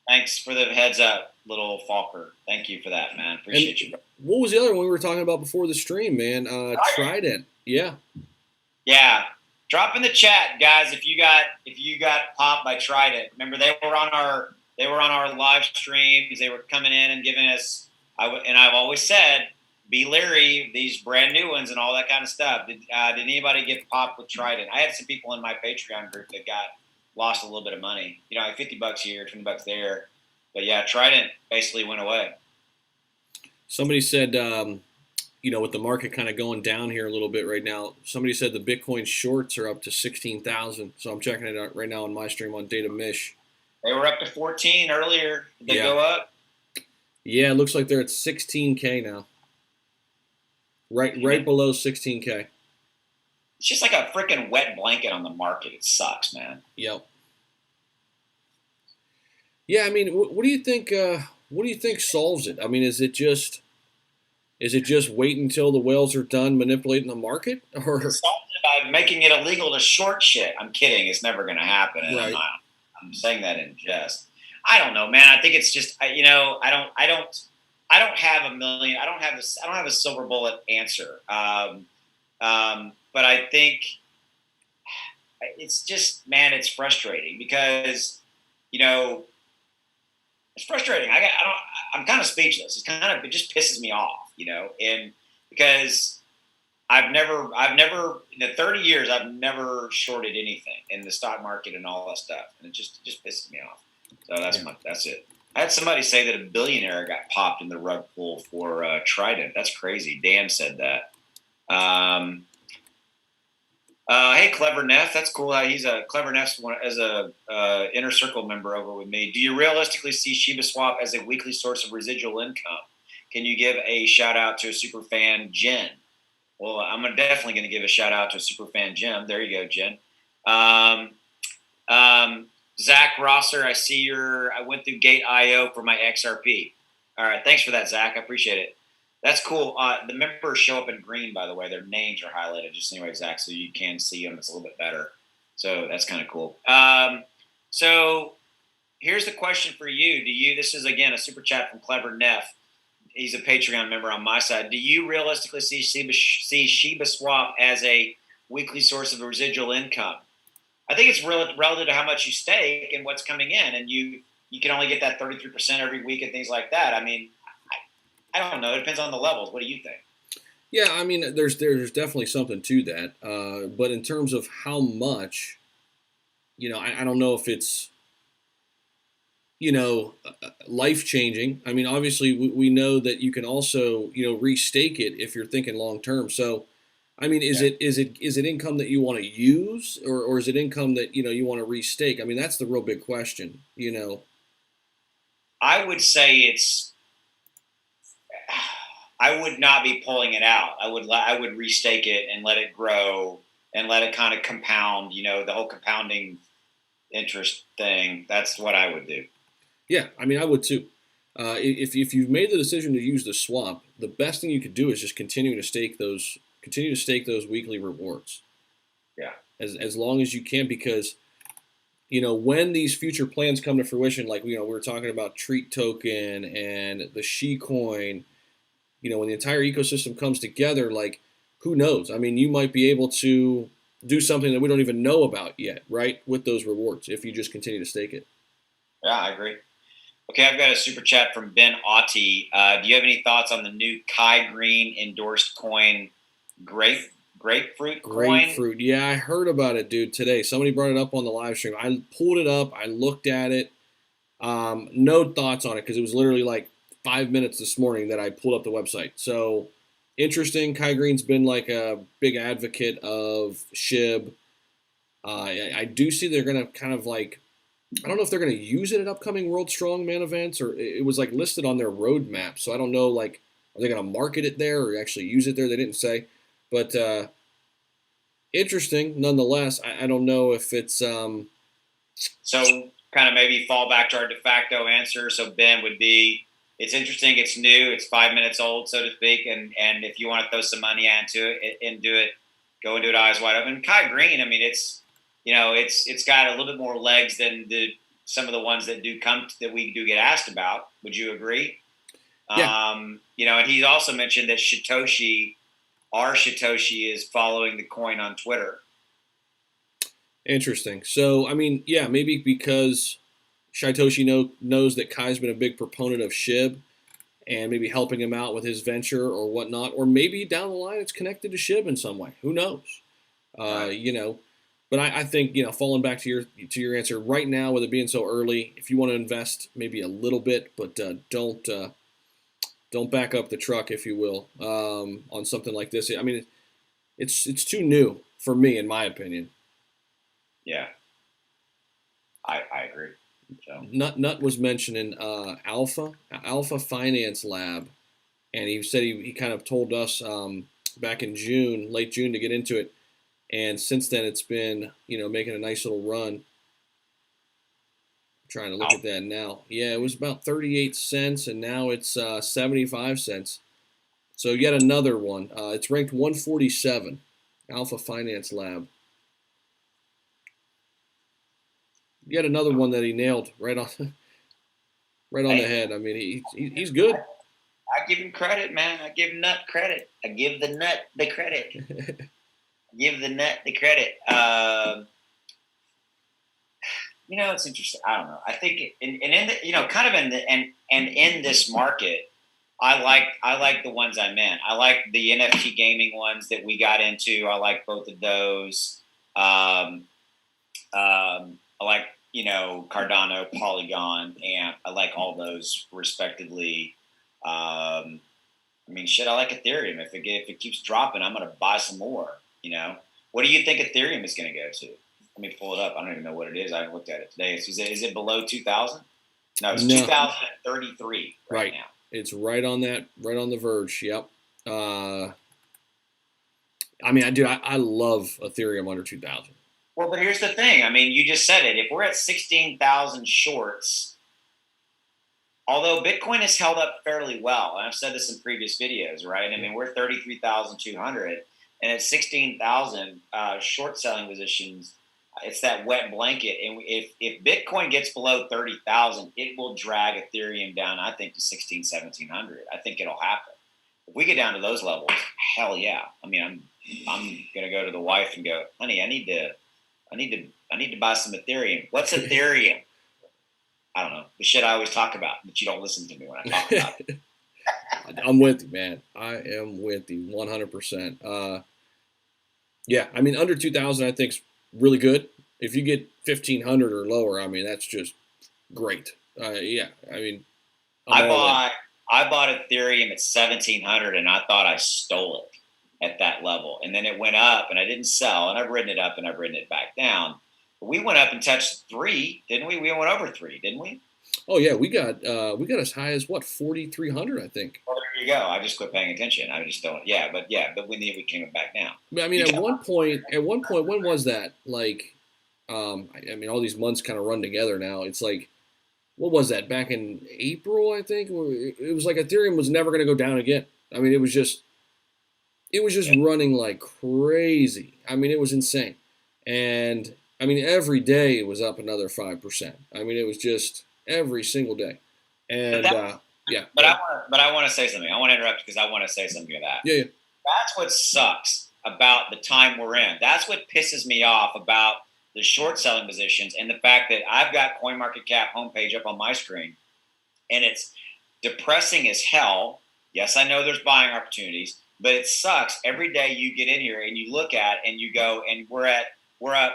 Thanks for the heads up, little Falker. Thank you for that, man. Appreciate you. What was the other one we were talking about before the stream, man? Trident. Yeah. Yeah. Drop in the chat, guys, if you got popped by Trident. Remember, they were on our live streams. They were coming in and giving us. I've always said, be leery these brand new ones and all that kind of stuff. Did anybody get popped with Trident? I had some people in my Patreon group that lost a little bit of money. Like $50 here, $20 there. But yeah, Trident basically went away. Somebody said, with the market kind of going down here a little bit right now, somebody said the Bitcoin shorts are up to 16,000. So I'm checking it out right now on my stream on Data Mish. They were up to 14 earlier. Did they go up? Yeah, it looks like they're at 16K now. Right below 16K. It's just like a freaking wet blanket on the market. It sucks, man. Yep. Yeah, I mean, what do you think? What do you think solves it? I mean, is it just wait until the whales are done manipulating the market, or it solves it by making it illegal to short shit? I'm kidding. It's never going to happen. And right. I'm saying that in jest. I don't know, man. I think it's just I don't have a million. I don't have a silver bullet answer. But I think it's just, man, it's frustrating because, it's frustrating. I'm kind of speechless. It just pisses me off, and because I've never in the 30 years, I've never shorted anything in the stock market and all that stuff. And it just pisses me off. So that's it. I had somebody say that a billionaire got popped in the rug pull for Trident. That's crazy. Dan said that. Hey, Clever Neff. That's cool. He's a Clever Neff as a inner circle member over with me. Do you realistically see Shiba Swap as a weekly source of residual income? Can you give a shout out to a super fan, Jen? Well, I'm definitely going to give a shout out to a super fan, Jim. There you go, Jen. Zach Rosser, I went through Gate.io for my XRP. All right. Thanks for that, Zach. I appreciate it. That's cool. The members show up in green, by the way. Their names are highlighted just anyway, Zach, so you can see them. It's a little bit better. So that's kind of cool. So here's the question for you. This is, again, a super chat from Clever Neff. He's a Patreon member on my side. Do you realistically see Shiba Swap as a weekly source of residual income? I think it's relative to how much you stake and what's coming in, and you can only get that 33% every week and things like that. I mean, I don't know. It depends on the levels. What do you think? Yeah, I mean, there's definitely something to that. But in terms of how much, I don't know if it's, life-changing. I mean, obviously, we know that you can also, restake it if you're thinking long-term. So, I mean, is it income that you want to use, or is it income that, you want to restake? I mean, that's the real big question, I would say I would not be pulling it out. I would restake it and let it grow and let it kind of compound, the whole compounding interest thing. That's what I would do. Yeah, I mean, I would too. If you've made the decision to use the swap, the best thing you could do is just continue to stake those weekly rewards. Yeah. As long as you can, because when these future plans come to fruition, like we were talking about Treat Token and the She Coin, when the entire ecosystem comes together, like, who knows? I mean, you might be able to do something that we don't even know about yet, right? With those rewards, if you just continue to stake it. Yeah, I agree. Okay, I've got a super chat from Ben Auty. Do you have any thoughts on the new Kai Green endorsed coin, grapefruit coin? Grapefruit, yeah, I heard about it, dude, today. Somebody brought it up on the live stream. I pulled it up. I looked at it. No thoughts on it because it was literally like 5 minutes this morning that I pulled up the website. So interesting. Kai Green's been like a big advocate of SHIB. I do see they're going to kind of like, I don't know if they're going to use it at upcoming World Strongman events, or it was like listed on their roadmap. So I don't know, like, are they going to market it there or actually use it there? They didn't say. But Interesting, nonetheless. I don't know if it's So kind of maybe fall back to our de facto answer. So Ben would be, it's interesting, it's new, it's 5 minutes old, so to speak, and if you want to throw some money into it and do it, go and do it eyes wide open. Kai Green, I mean, it's got a little bit more legs than some of the ones that that we do get asked about. Would you agree? yeah. And he also mentioned that our Satoshi is following the coin on Twitter. Interesting. So, I mean, yeah, maybe because Shytoshi knows that Kai's been a big proponent of Shib and maybe helping him out with his venture or whatnot, or maybe down the line it's connected to Shib in some way. Who knows? Right. But I think falling back to your answer right now, with it being so early, if you want to invest maybe a little bit, but don't back up the truck, if you will, on something like this. I mean, it's too new for me, in my opinion. Yeah, I agree. So. Nut was mentioning Alpha Finance Lab, and he said he kind of told us back in June, late June, to get into it, and since then it's been making a nice little run. I'm trying to look at that now. Yeah, it was about 38 cents, and now it's 75 cents. So yet another one. It's ranked 147. Alpha Finance Lab. Yet another one that he nailed right on, right on the head. I mean, he's good. I give him credit, man. I give Nut credit. I give the Nut the credit. Give the Nut the credit. It's interesting. I don't know. I think kind of in this market, I like the ones I'm in. I like the NFT gaming ones that we got into. I like both of those. I like Cardano, Polygon, and I like all those respectively. I mean, shit, I like Ethereum. If it keeps dropping, I'm going to buy some more. What do you think Ethereum is going to go to? Let me pull it up. I don't even know what it is. I haven't looked at it today. Is it below 2,000? No, it's 2,033 right now. It's right on the verge. Yep. I mean, I love Ethereum under 2,000. Well, but here's the thing. I mean, you just said it. If we're at 16,000 shorts, although Bitcoin has held up fairly well, and I've said this in previous videos, right? I mean, we're 33,200, and at 16,000 short selling positions, it's that wet blanket. And if Bitcoin gets below 30,000, it will drag Ethereum down, I think, to 1,700. I think it'll happen. If we get down to those levels, hell yeah. I mean, I'm gonna go to the wife and go, honey, I need to buy some Ethereum. What's Ethereum? I don't know. The shit I always talk about, but you don't listen to me when I talk about it. I'm with you, man. I am with you 100%. Yeah, I mean, under 2,000, I think is really good. If you get 1,500 or lower, I mean, that's just great. Yeah, I mean, I bought Ethereum at 1,700, and I thought I stole it at that level. And then it went up, and I didn't sell, and I've ridden it up, and I've ridden it back down. But we went up and touched 3, didn't we? We went over 3, didn't we? Oh yeah, we got as high as what, 4,300, I think. Well, there you go. I just quit paying attention. I just don't. Yeah, but we came back down. I mean, at one point, when was that? Like, I mean, all these months kind of run together now. It's like, what was that? Back in April, I think. It was like Ethereum was never going to go down again. I mean, it was just running like crazy. I mean, it was insane. And I mean, every day it was up another 5%. I mean, it was just every single day. And yeah. But I want to say something. I want to interrupt because I want to say something to that. Yeah. That's what sucks about the time we're in. That's what pisses me off about the short selling positions and the fact that I've got CoinMarketCap homepage up on my screen, and it's depressing as hell. Yes, I know there's buying opportunities, but it sucks every day you get in here and you look at and you go, and we're up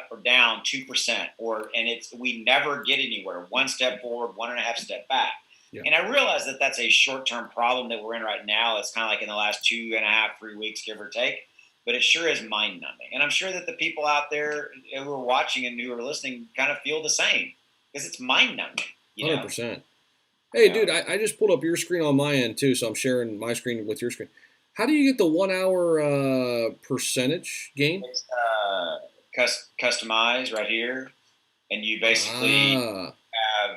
or down 2%, and we never get anywhere. One step forward, 1.5 step back. Yeah. And I realize that that's a short-term problem that we're in right now. It's kind of like in the last 2.5, 3 weeks, give or take. But it sure is mind-numbing. And I'm sure that the people out there who are watching and who are listening kind of feel the same, because it's mind-numbing. 100%. Hey, dude, I just pulled up your screen on my end, too, so I'm sharing my screen with your screen. How do you get the 1 hour percentage gain? customize right here, and you basically Ah,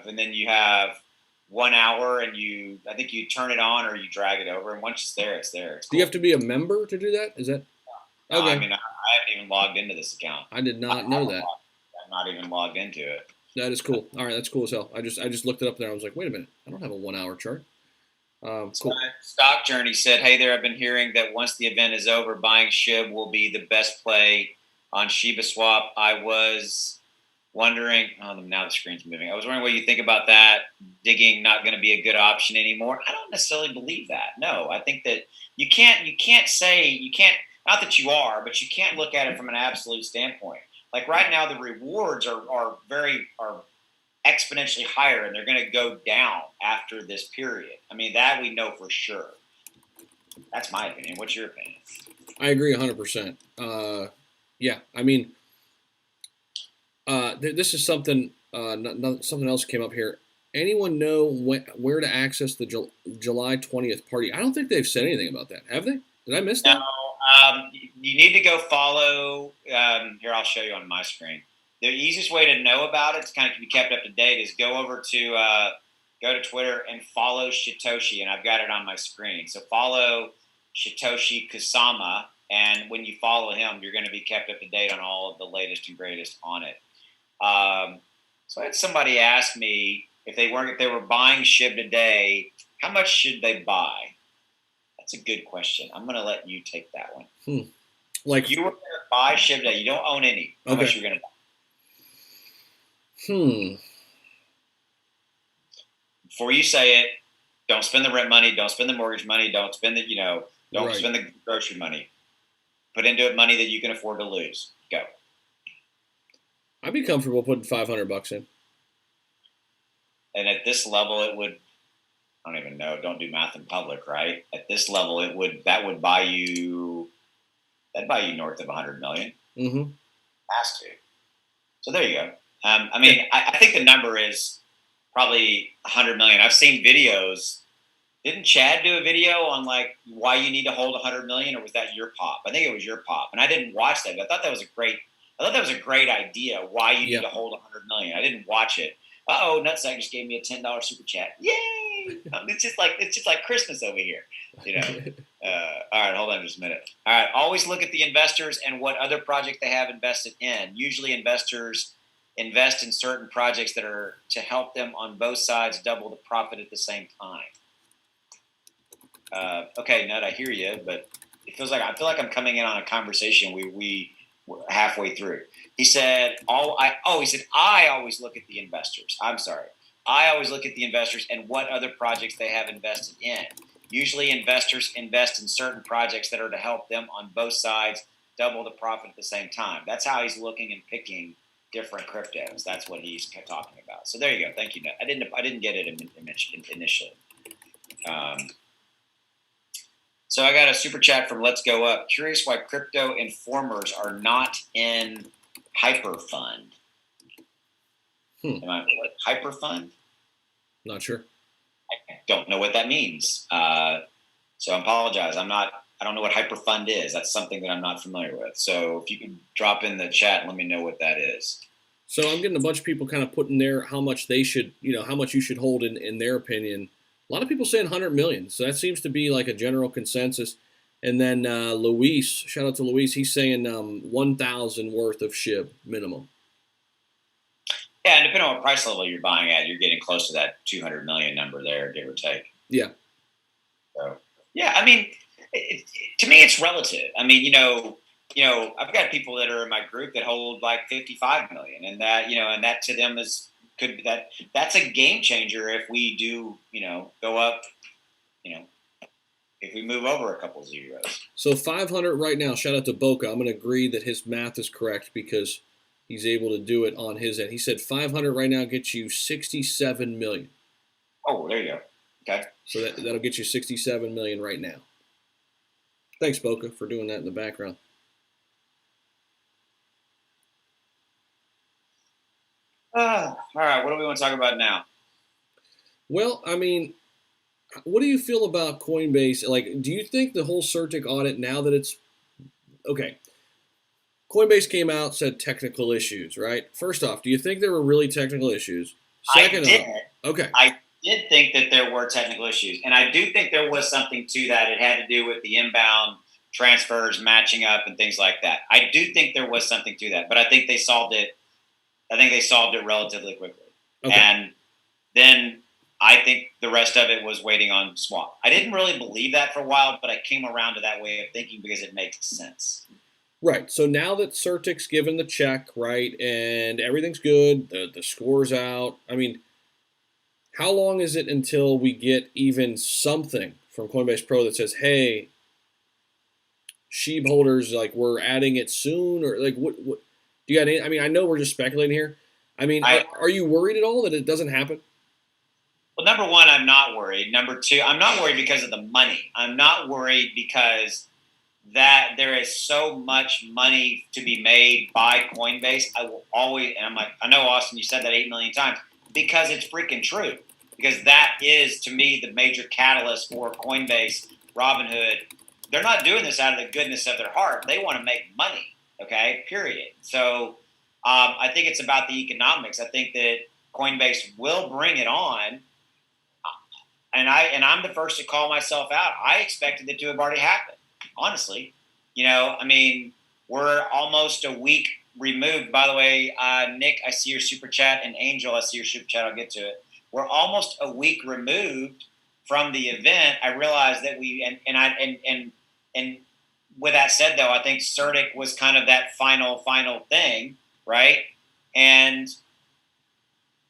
and then you have 1 hour, and I think you turn it on or you drag it over, and once it's there, it's there. It's do you cool. have to be a member to do that? Is that No, I okay? mean, I haven't even logged into this account. I did not know that. I'm not even logged into it. That is cool. All right, that's cool as hell. I just looked it up there. I was like, wait a minute, I don't have a 1 hour chart. Cool. Stock Journey said, "Hey there, I've been hearing that once the event is over, buying SHIB will be the best play on Shiba Swap. I was wondering. Oh, now the screen's moving. I was wondering what you think about that. Digging not going to be a good option anymore. I don't necessarily believe that. No, I think that you can't say you can't. Not that you are, but you can't look at it from an absolute standpoint. Like right now, the rewards are exponentially higher, and they're going to go down after this period. I mean, that we know for sure. That's my opinion. What's your opinion? I agree 100%. Yeah, I mean, this is something. Something else came up here. Anyone know where to access the July 20th party? I don't think they've said anything about that. Have they? Did I miss No, that? you need to go follow. Here, I'll show you on my screen. The easiest way to know about it, to kind of be kept up to date, is go to Twitter and follow Shitoshi, and I've got it on my screen. So follow Shitoshi Kusama, and when you follow him, you're going to be kept up to date on all of the latest and greatest on it. So I had somebody ask me if they were buying SHIB today, how much should they buy? That's a good question. I'm going to let you take that one. Like, You were going to buy SHIB today. You don't own any. How much okay. you're going to buy? Before you say it, don't spend the rent money. Don't spend the mortgage money. Don't spend don't Right. spend the grocery money. Put into it money that you can afford to lose. Go. I'd be comfortable putting $500 in. And at this level, it would. I don't even know. Don't do math in public, right? At this level, that would buy you. That'd buy you north of 100 million. Mm-hmm. Has to. So there you go. I mean, I think the number is probably 100 million. I've seen videos. Didn't Chad do a video on like why you need to hold 100 million, or was that your pop? I think it was your pop, and I didn't watch that. But I thought that was a great idea. Why you need to hold 100 million? I didn't watch it. Nutsack just gave me a $10 super chat. Yay! It's just like Christmas over here, you know. All right, hold on just a minute. All right, always look at the investors and what other project they have invested in. Usually, investors invest in certain projects that are to help them on both sides double the profit at the same time. Okay, Nut, I hear you, but I feel like I'm coming in on a conversation we were halfway through. He said, I always look at the investors. I'm sorry. I always look at the investors and what other projects they have invested in. Usually investors invest in certain projects that are to help them on both sides double the profit at the same time. That's how he's looking and picking different cryptos. That's what he's talking about. So there you go. Thank you, Nut. I didn't get it initially. So I got a super chat from Let's Go Up. Curious why crypto informers are not in Hyperfund. Hyperfund? Not sure. I don't know what that means. So I apologize. I don't know what Hyperfund is. That's something that I'm not familiar with. So if you can drop in the chat and let me know what that is. So I'm getting a bunch of people kind of putting there how much they should, how much you should hold in their opinion. A lot of people saying 100 million. So that seems to be like a general consensus. And then Luis, shout out to Luis, he's saying 1,000 worth of SHIB minimum. Yeah, and depending on what price level you're buying at, you're getting close to that 200 million number there, give or take. Yeah. So, yeah, I mean, to me, it's relative. I mean, I've got people that are in my group that hold like 55 million, and that to them that's a game changer if we do, go up, if we move over a couple zeros. So 500 right now. Shout out to Boca. I'm going to agree that his math is correct because he's able to do it on his end. He said 500 right now gets you 67 million. Oh, there you go. Okay. So that'll get you 67 million right now. Thanks, Boca, for doing that in the background. All right. What do we want to talk about now? Well, I mean, what do you feel about Coinbase? Like, do you think the whole Certik audit, now that it's okay, Coinbase came out, said technical issues, right? First off, do you think there were really technical issues? I Second did. off, okay. I did think that there were technical issues, and I do think there was something to that. It had to do with the inbound transfers matching up and things like that. I do think there was something to that, but I think they solved it. I think they solved it relatively quickly, Okay. and then I think the rest of it was waiting on swap. I didn't really believe that for a while, but I came around to that way of thinking because it makes sense. Right. So now that Certik's given the check, right, and everything's good, the score's out. I mean, how long is it until we get even something from Coinbase Pro that says, "Hey, Sheeb holders, like we're adding it soon," or like what do you got? Any, I mean, I know we're just speculating here. I mean, are you worried at all that it doesn't happen? Well, number one, I'm not worried. Number two, I'm not worried because of the money. I'm not worried because that there is so much money to be made by Coinbase. I will always, and I'm like, I know, Austin, you said that 8 million times because it's freaking true. Because that is, to me, the major catalyst for Coinbase, Robinhood. They're not doing this out of the goodness of their heart. They want to make money, okay, period. So I think it's about the economics. I think that Coinbase will bring it on. And I'm the first to call myself out. I expected it to have already happened. Honestly, I mean, we're almost a week removed. By the way, Nick, I see your super chat, and Angel, I see your super chat. I'll get to it. We're almost a week removed from the event. I realized that and with that said, though, I think Certik was kind of that final thing, right? And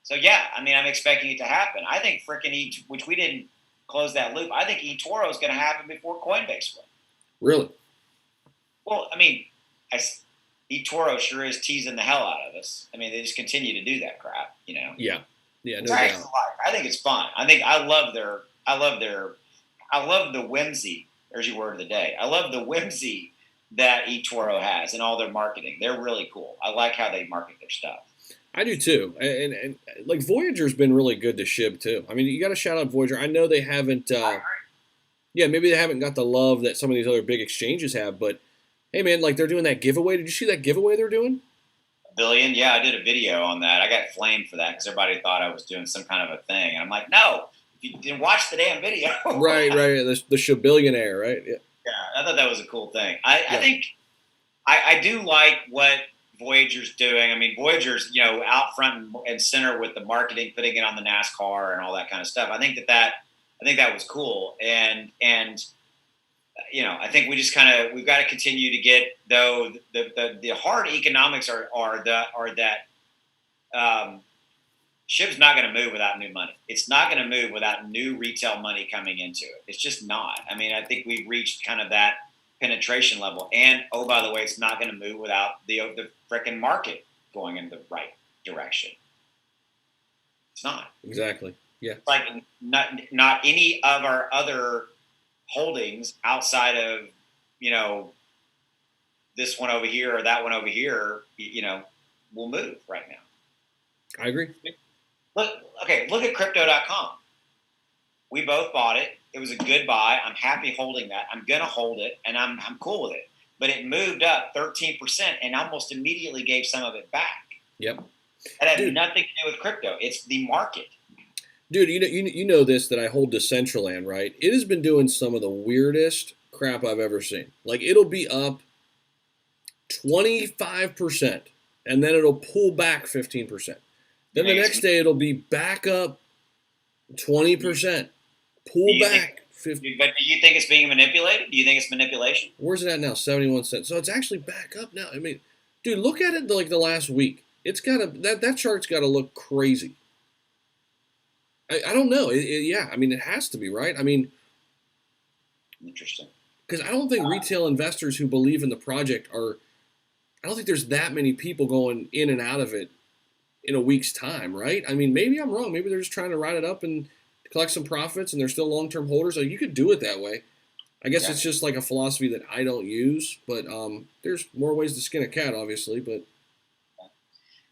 so, yeah, I mean, I'm expecting it to happen. I think freaking which we didn't close that loop. I think eToro is going to happen before Coinbase will. Really? Well, I mean, eToro sure is teasing the hell out of us. I mean, they just continue to do that crap, Yeah, no Right. doubt. I think it's fun. I love the whimsy. There's your word of the day. I love the whimsy that eToro has in all their marketing. They're really cool. I like how they market their stuff. I do too, and like Voyager's been really good to Shib too. I mean, you got to shout out Voyager. I know they haven't. Yeah, maybe they haven't got the love that some of these other big exchanges have, but hey, man, like they're doing that giveaway. Did you see that giveaway they're doing? $1 billion? Yeah, I did a video on that. I got flamed for that because everybody thought I was doing some kind of a thing, and I'm like, no, you didn't watch the damn video. Right. The Shibillionaire, right? Yeah. Yeah, I thought that was a cool thing. I think I do like what Voyager's doing. I mean, Voyager's out front and center with the marketing, putting it on the NASCAR and all that kind of stuff. I think that was cool, and I think we just we've got to continue to get though the hard economics are that Shib's not going to move without new money. It's not going to move without new retail money coming into it. It's just not. I mean, I think we've reached kind of that penetration level. And, oh, by the way, it's not going to move without the frickin' market going in the right direction. It's not. Exactly. Yeah. It's like not any of our other holdings outside of, this one over here or that one over here, will move right now. I agree. Look at crypto.com. We both bought it. It was a good buy. I'm happy holding that. I'm going to hold it, and I'm cool with it. But it moved up 13% and almost immediately gave some of it back. Yep. That had nothing to do with crypto. It's the market. Dude, you know this, that I hold Decentraland, right? It has been doing some of the weirdest crap I've ever seen. Like, it'll be up 25%, and then it'll pull back 15%. Then the next day it'll be back up 20%, pull back 50. But do you think it's being manipulated? Do you think it's manipulation? Where's it at now? 71 cents. So it's actually back up now. I mean, dude, look at it like the last week. It's got that chart's got to look crazy. I don't know. Yeah, I mean, it has to be, right? I mean, interesting. Because I don't think retail investors who believe in the project are. I don't think there's that many people going in and out of it in a week's time, right? I mean, maybe I'm wrong. Maybe they're just trying to ride it up and collect some profits, and they're still long-term holders. Like, you could do it that way. I guess it's just like a philosophy that I don't use, but there's more ways to skin a cat, obviously. But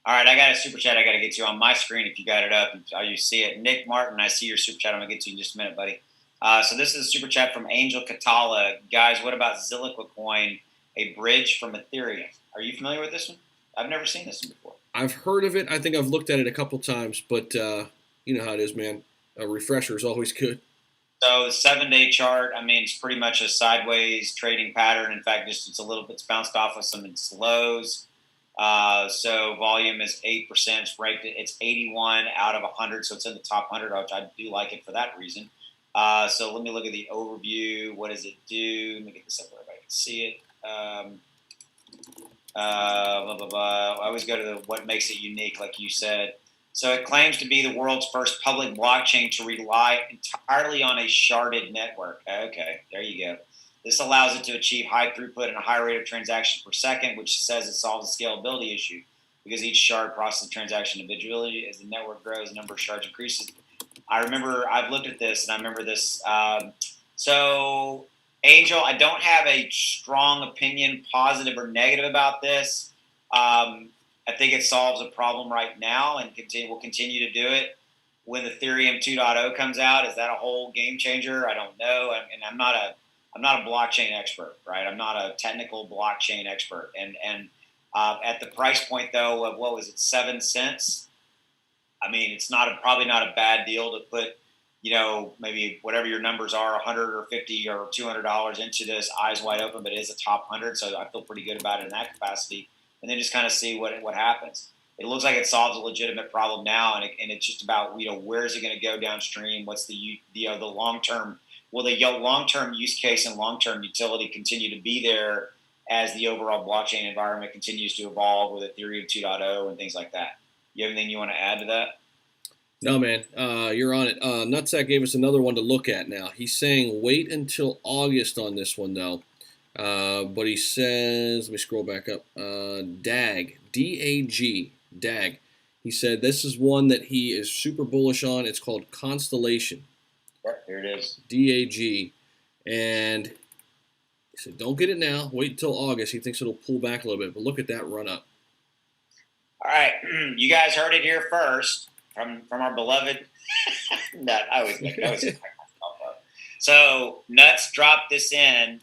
all right, I got a super chat I got to get to on my screen. If you got it up, you see it. Nick Martin, I see your super chat. I'm gonna get to you in just a minute, buddy. So this is a super chat from Angel Katala. Guys, what about Zilliqa Coin, a bridge from Ethereum? Are you familiar with this one? I've never seen this one before. I've heard of it. I think I've looked at it a couple times, but you know how it is, man. A refresher is always good. So the 7-day chart, I mean, it's pretty much a sideways trading pattern. In fact, just it's bounced off of some lows. So volume is 8%. It's 81 out of 100, so it's in the top 100, which I do like it for that reason. So let me look at the overview. What does it do? Let me get this up where everybody can see it. Blah, blah, blah. I always go to what makes it unique, like you said. So it claims to be the world's first public blockchain to rely entirely on a sharded network. Okay, there you go. This allows it to achieve high throughput and a high rate of transactions per second, which says it solves the scalability issue because each shard processes the transaction individually. As the network grows, the number of shards increases. I've looked at this, and I remember this. So, Angel, I don't have a strong opinion, positive or negative about this. I think it solves a problem right now and will continue to do it. When Ethereum 2.0 comes out, is that a whole game changer? I don't know. And I'm not a blockchain expert, right? I'm not a technical blockchain expert. And at the price point though of what was it, 7 cents? I mean, it's probably not a bad deal to put, maybe whatever your numbers are, 100 or 50 or $200 into this eyes wide open, but it is a top 100, so I feel pretty good about it in that capacity. And then just kind of see what happens. It looks like it solves a legitimate problem now, and it's just about where is it going to go downstream? What's the long term? Will the long term use case and long term utility continue to be there as the overall blockchain environment continues to evolve with Ethereum 2.0 and things like that? You have anything you want to add to that? No, man, you're on it. Nutsack gave us another one to look at now. He's saying wait until August on this one, though. But he says, let me scroll back up. DAG, D-A-G, DAG. He said this is one that he is super bullish on. It's called Constellation. Yep, here it is. DAG. And he said, don't get it now. Wait until August. He thinks it'll pull back a little bit. But look at that run up. All right. You guys heard it here first from our beloved Nut. I always So Nuts dropped this in.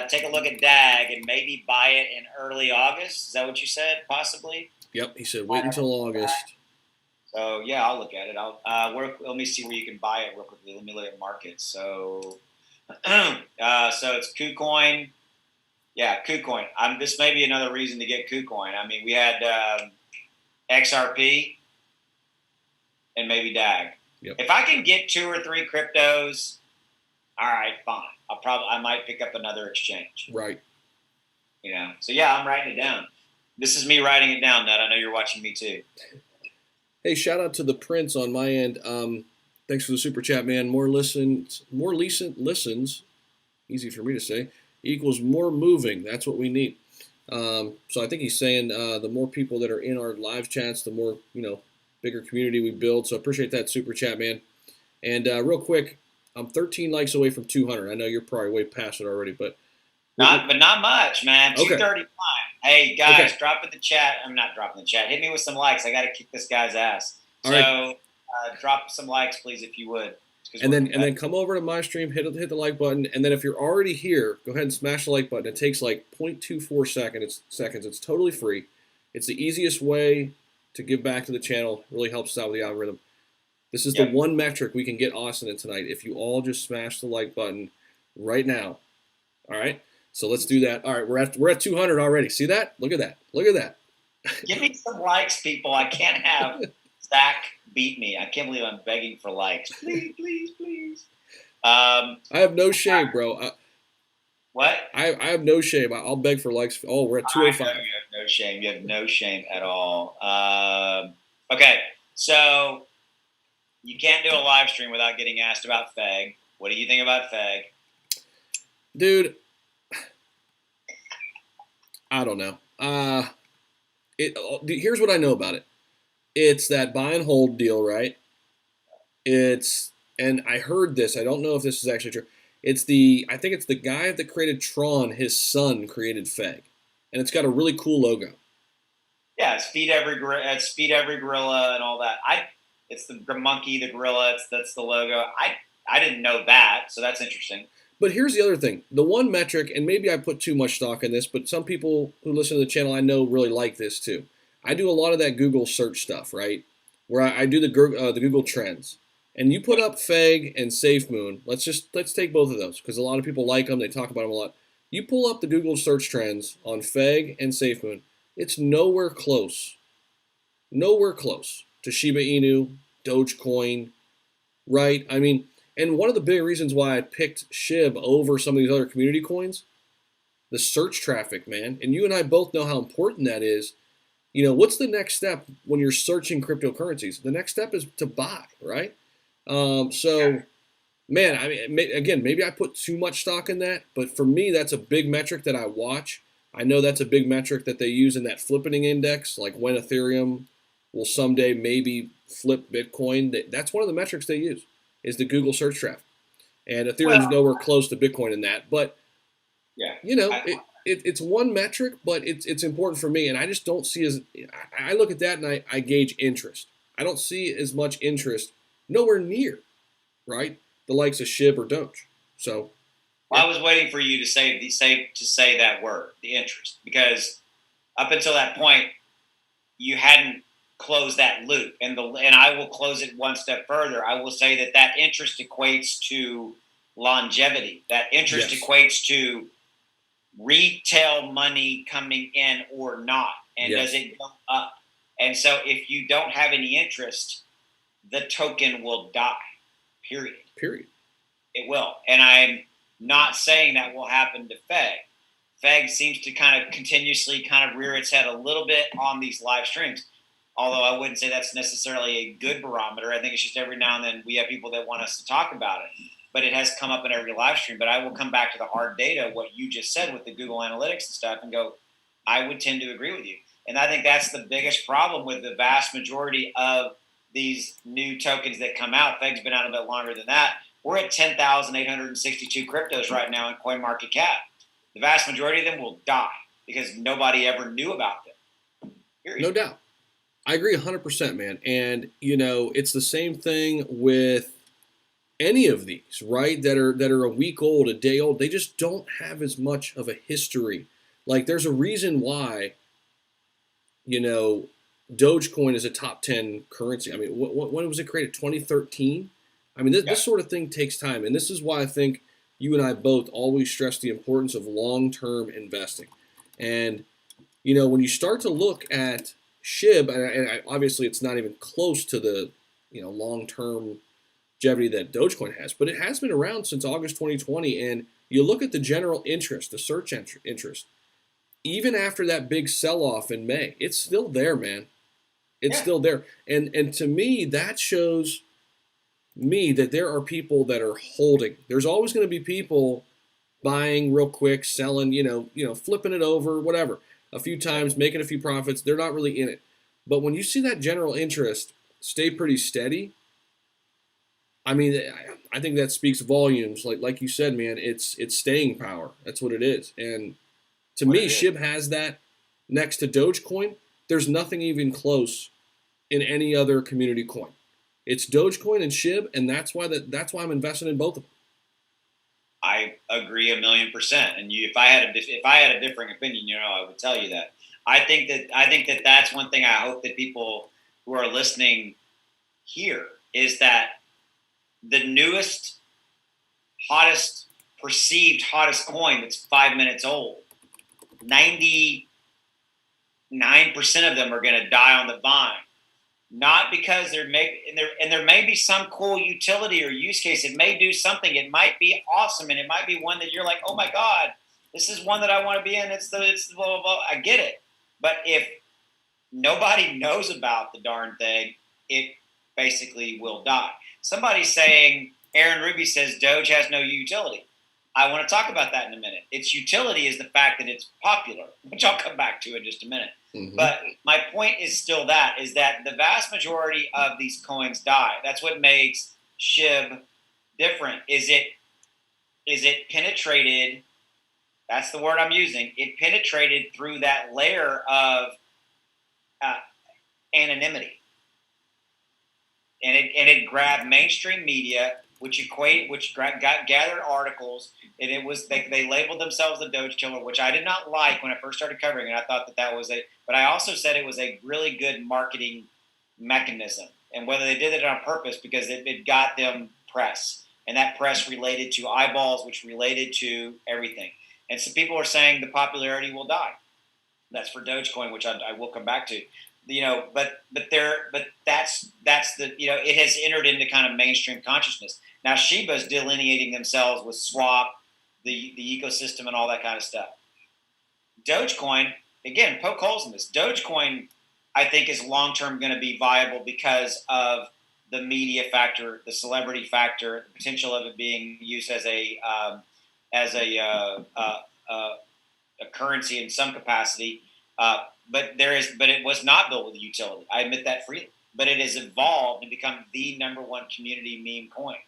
Take a look at DAG and maybe buy it in early August. Is that what you said? Possibly. Yep. He said wait until August. So yeah, I'll look at it. Let me see where you can buy it real quickly. Let me look at markets. So, so it's KuCoin. Yeah, KuCoin. This may be another reason to get KuCoin. I mean, we had XRP and maybe DAG. Yep. If I can get 2 or 3 cryptos, all right, fine. I might pick up another exchange. Right. So yeah, I'm writing it down. This is me writing it down, Ned. I know you're watching me too. Hey, shout out to the Prince on my end. Thanks for the super chat, man. More listens, easy for me to say, equals more moving. That's what we need. So I think he's saying the more people that are in our live chats, the more, bigger community we build. So I appreciate that super chat, man. And real quick, I'm 13 likes away from 200. I know you're probably way past it already, but not much, man. Okay. 235. Hey guys, drop in the chat. I'm not dropping the chat. Hit me with some likes. I got to kick this guy's ass. All so right. Drop some likes, please, if you would. And then come over to my stream, hit the like button, and then if you're already here, go ahead and smash the like button. It takes like 0.24 seconds. It's totally free. It's the easiest way to give back to the channel. It really helps us out with the algorithm. This is the one metric we can get Austin in tonight. If you all just smash the like button right now. All right? So let's do that. All right, we're at 200 already. See that? Look at that. Look at that. Give me some likes, people. I can't have Zach beat me. I can't believe I'm begging for likes. Please, please, please. I have no shame, bro. What? I have no shame. I'll beg for likes. Oh, we're at 205. You have no shame. You have no shame at all. Okay, so you can't do a live stream without getting asked about FEG. What do you think about FEG? Dude, I don't know. Here's what I know about it. It's that buy and hold deal, right? And I heard this. I don't know if this is actually true. I think it's the guy that created Tron. His son created FEG, and it's got a really cool logo. Yeah, it's feed every gorilla and all that. It's the monkey, the gorilla. That's the logo. I didn't know that, so that's interesting. But here's the other thing. The one metric, and maybe I put too much stock in this, but some people who listen to the channel I know really like this too. I do a lot of that Google search stuff, right? Where I do the Google Trends, and you put up Feg and SafeMoon. Let's take both of those because a lot of people like them. They talk about them a lot. You pull up the Google search trends on Feg and SafeMoon. It's nowhere close to Shiba Inu, Dogecoin, right? I mean, and one of the big reasons why I picked SHIB over some of these other community coins, the search traffic, man. And you and I both know how important that is. What's the next step when you're searching cryptocurrencies? The next step is to buy, right? So, man, I mean, again, maybe I put too much stock in that, but for me, that's a big metric that I watch. I know that's a big metric that they use in that flipping index, like when Ethereum will someday maybe flip Bitcoin. That's one of the metrics they use is the Google search traffic. And Ethereum's Well, nowhere close to Bitcoin in that. But, yeah. it's one metric, but it's important for me. And I just don't see I look at that and I gauge interest. I don't see as much interest nowhere near, right? The likes of SHIB or Doge. So, Well, I was waiting for you to say that word, the interest, because up until that point, you hadn't closed that loop, and I will close it one step further. I will say that interest equates to longevity. That interest Yes. equates to retail money coming in or not, and Yes. does it go up? And so, if you don't have any interest, the token will die. Period. Period. It will. And I'm not saying that will happen to Feg. Feg seems to kind of continuously kind of rear its head a little bit on these live streams. Although I wouldn't say that's necessarily a good barometer. I think it's just every now and then we have people that want us to talk about it. But it has come up in every live stream. But I will come back to the hard data, what you just said with the Google Analytics and stuff, and go, I would tend to agree with you. And I think that's the biggest problem with the vast majority of these new tokens that come out. Feg's been out a bit longer than that. We're at 10,862 cryptos right now in CoinMarketCap. The vast majority of them will die because nobody ever knew about them. Period. No doubt. I agree 100%, man. And, it's the same thing with any of these, right? That are a week old, a day old. They just don't have as much of a history. Like there's a reason why, Dogecoin is a top 10 currency. I mean, when was it created? 2013? I mean, this sort of thing takes time. And this is why I think you and I both always stress the importance of long-term investing. And, when you start to look at SHIB, and obviously it's not even close to the, long-term longevity that Dogecoin has, but it has been around since August 2020. And you look at the general interest, the search interest, even after that big sell-off in May, it's still there, man. It's still there. And to me, that shows me that there are people that are holding. There's always going to be people buying real quick, selling, flipping it over, whatever, a few times, making a few profits. They're not really in it. But when you see that general interest stay pretty steady, I mean, I think that speaks volumes. Like you said, man, it's staying power. That's what it is. And to me, SHIB has that next to Dogecoin. There's nothing even close in any other community coin. It's Dogecoin and SHIB, and that's why I'm invested in both of them. I agree 1,000,000%. And if I had a differing opinion, I would tell you that. I think that that's one thing I hope that people who are listening hear is that the newest, perceived hottest coin that's 5 minutes old, 99% of them are going to die on the vine. Not because there may be some cool utility or use case. It may do something. It might be awesome, and it might be one that you're like, oh my god, this is one that I want to be in. It's the blah blah blah. I get it, but if nobody knows about the darn thing, it basically will die. Somebody's saying, Aaron Ruby says Doge has no utility. I want to talk about that in a minute. Its utility is the fact that it's popular, which I'll come back to in just a minute. Mm-hmm. But my point is still is that the vast majority of these coins die. That's what makes SHIB different. Is it penetrated? That's the word I'm using. It penetrated through that layer of anonymity, and it grabbed mainstream media which gathered articles, and it was they labeled themselves the Doge Killer, which I did not like when I first started covering it. I thought that was but I also said it was a really good marketing mechanism, and whether they did it on purpose because it got them press, and that press related to eyeballs, which related to everything. And some people are saying the popularity will die. That's for Dogecoin, which I will come back to. But that's the it has entered into kind of mainstream consciousness. Now Shiba is delineating themselves with Swap, the ecosystem, and all that kind of stuff. Dogecoin, again, poke holes in this. Dogecoin, I think, is long term going to be viable because of the media factor, the celebrity factor, the potential of it being used as a currency in some capacity. But it was not built with a utility. I admit that freely. But it has evolved and become the number one community meme coin,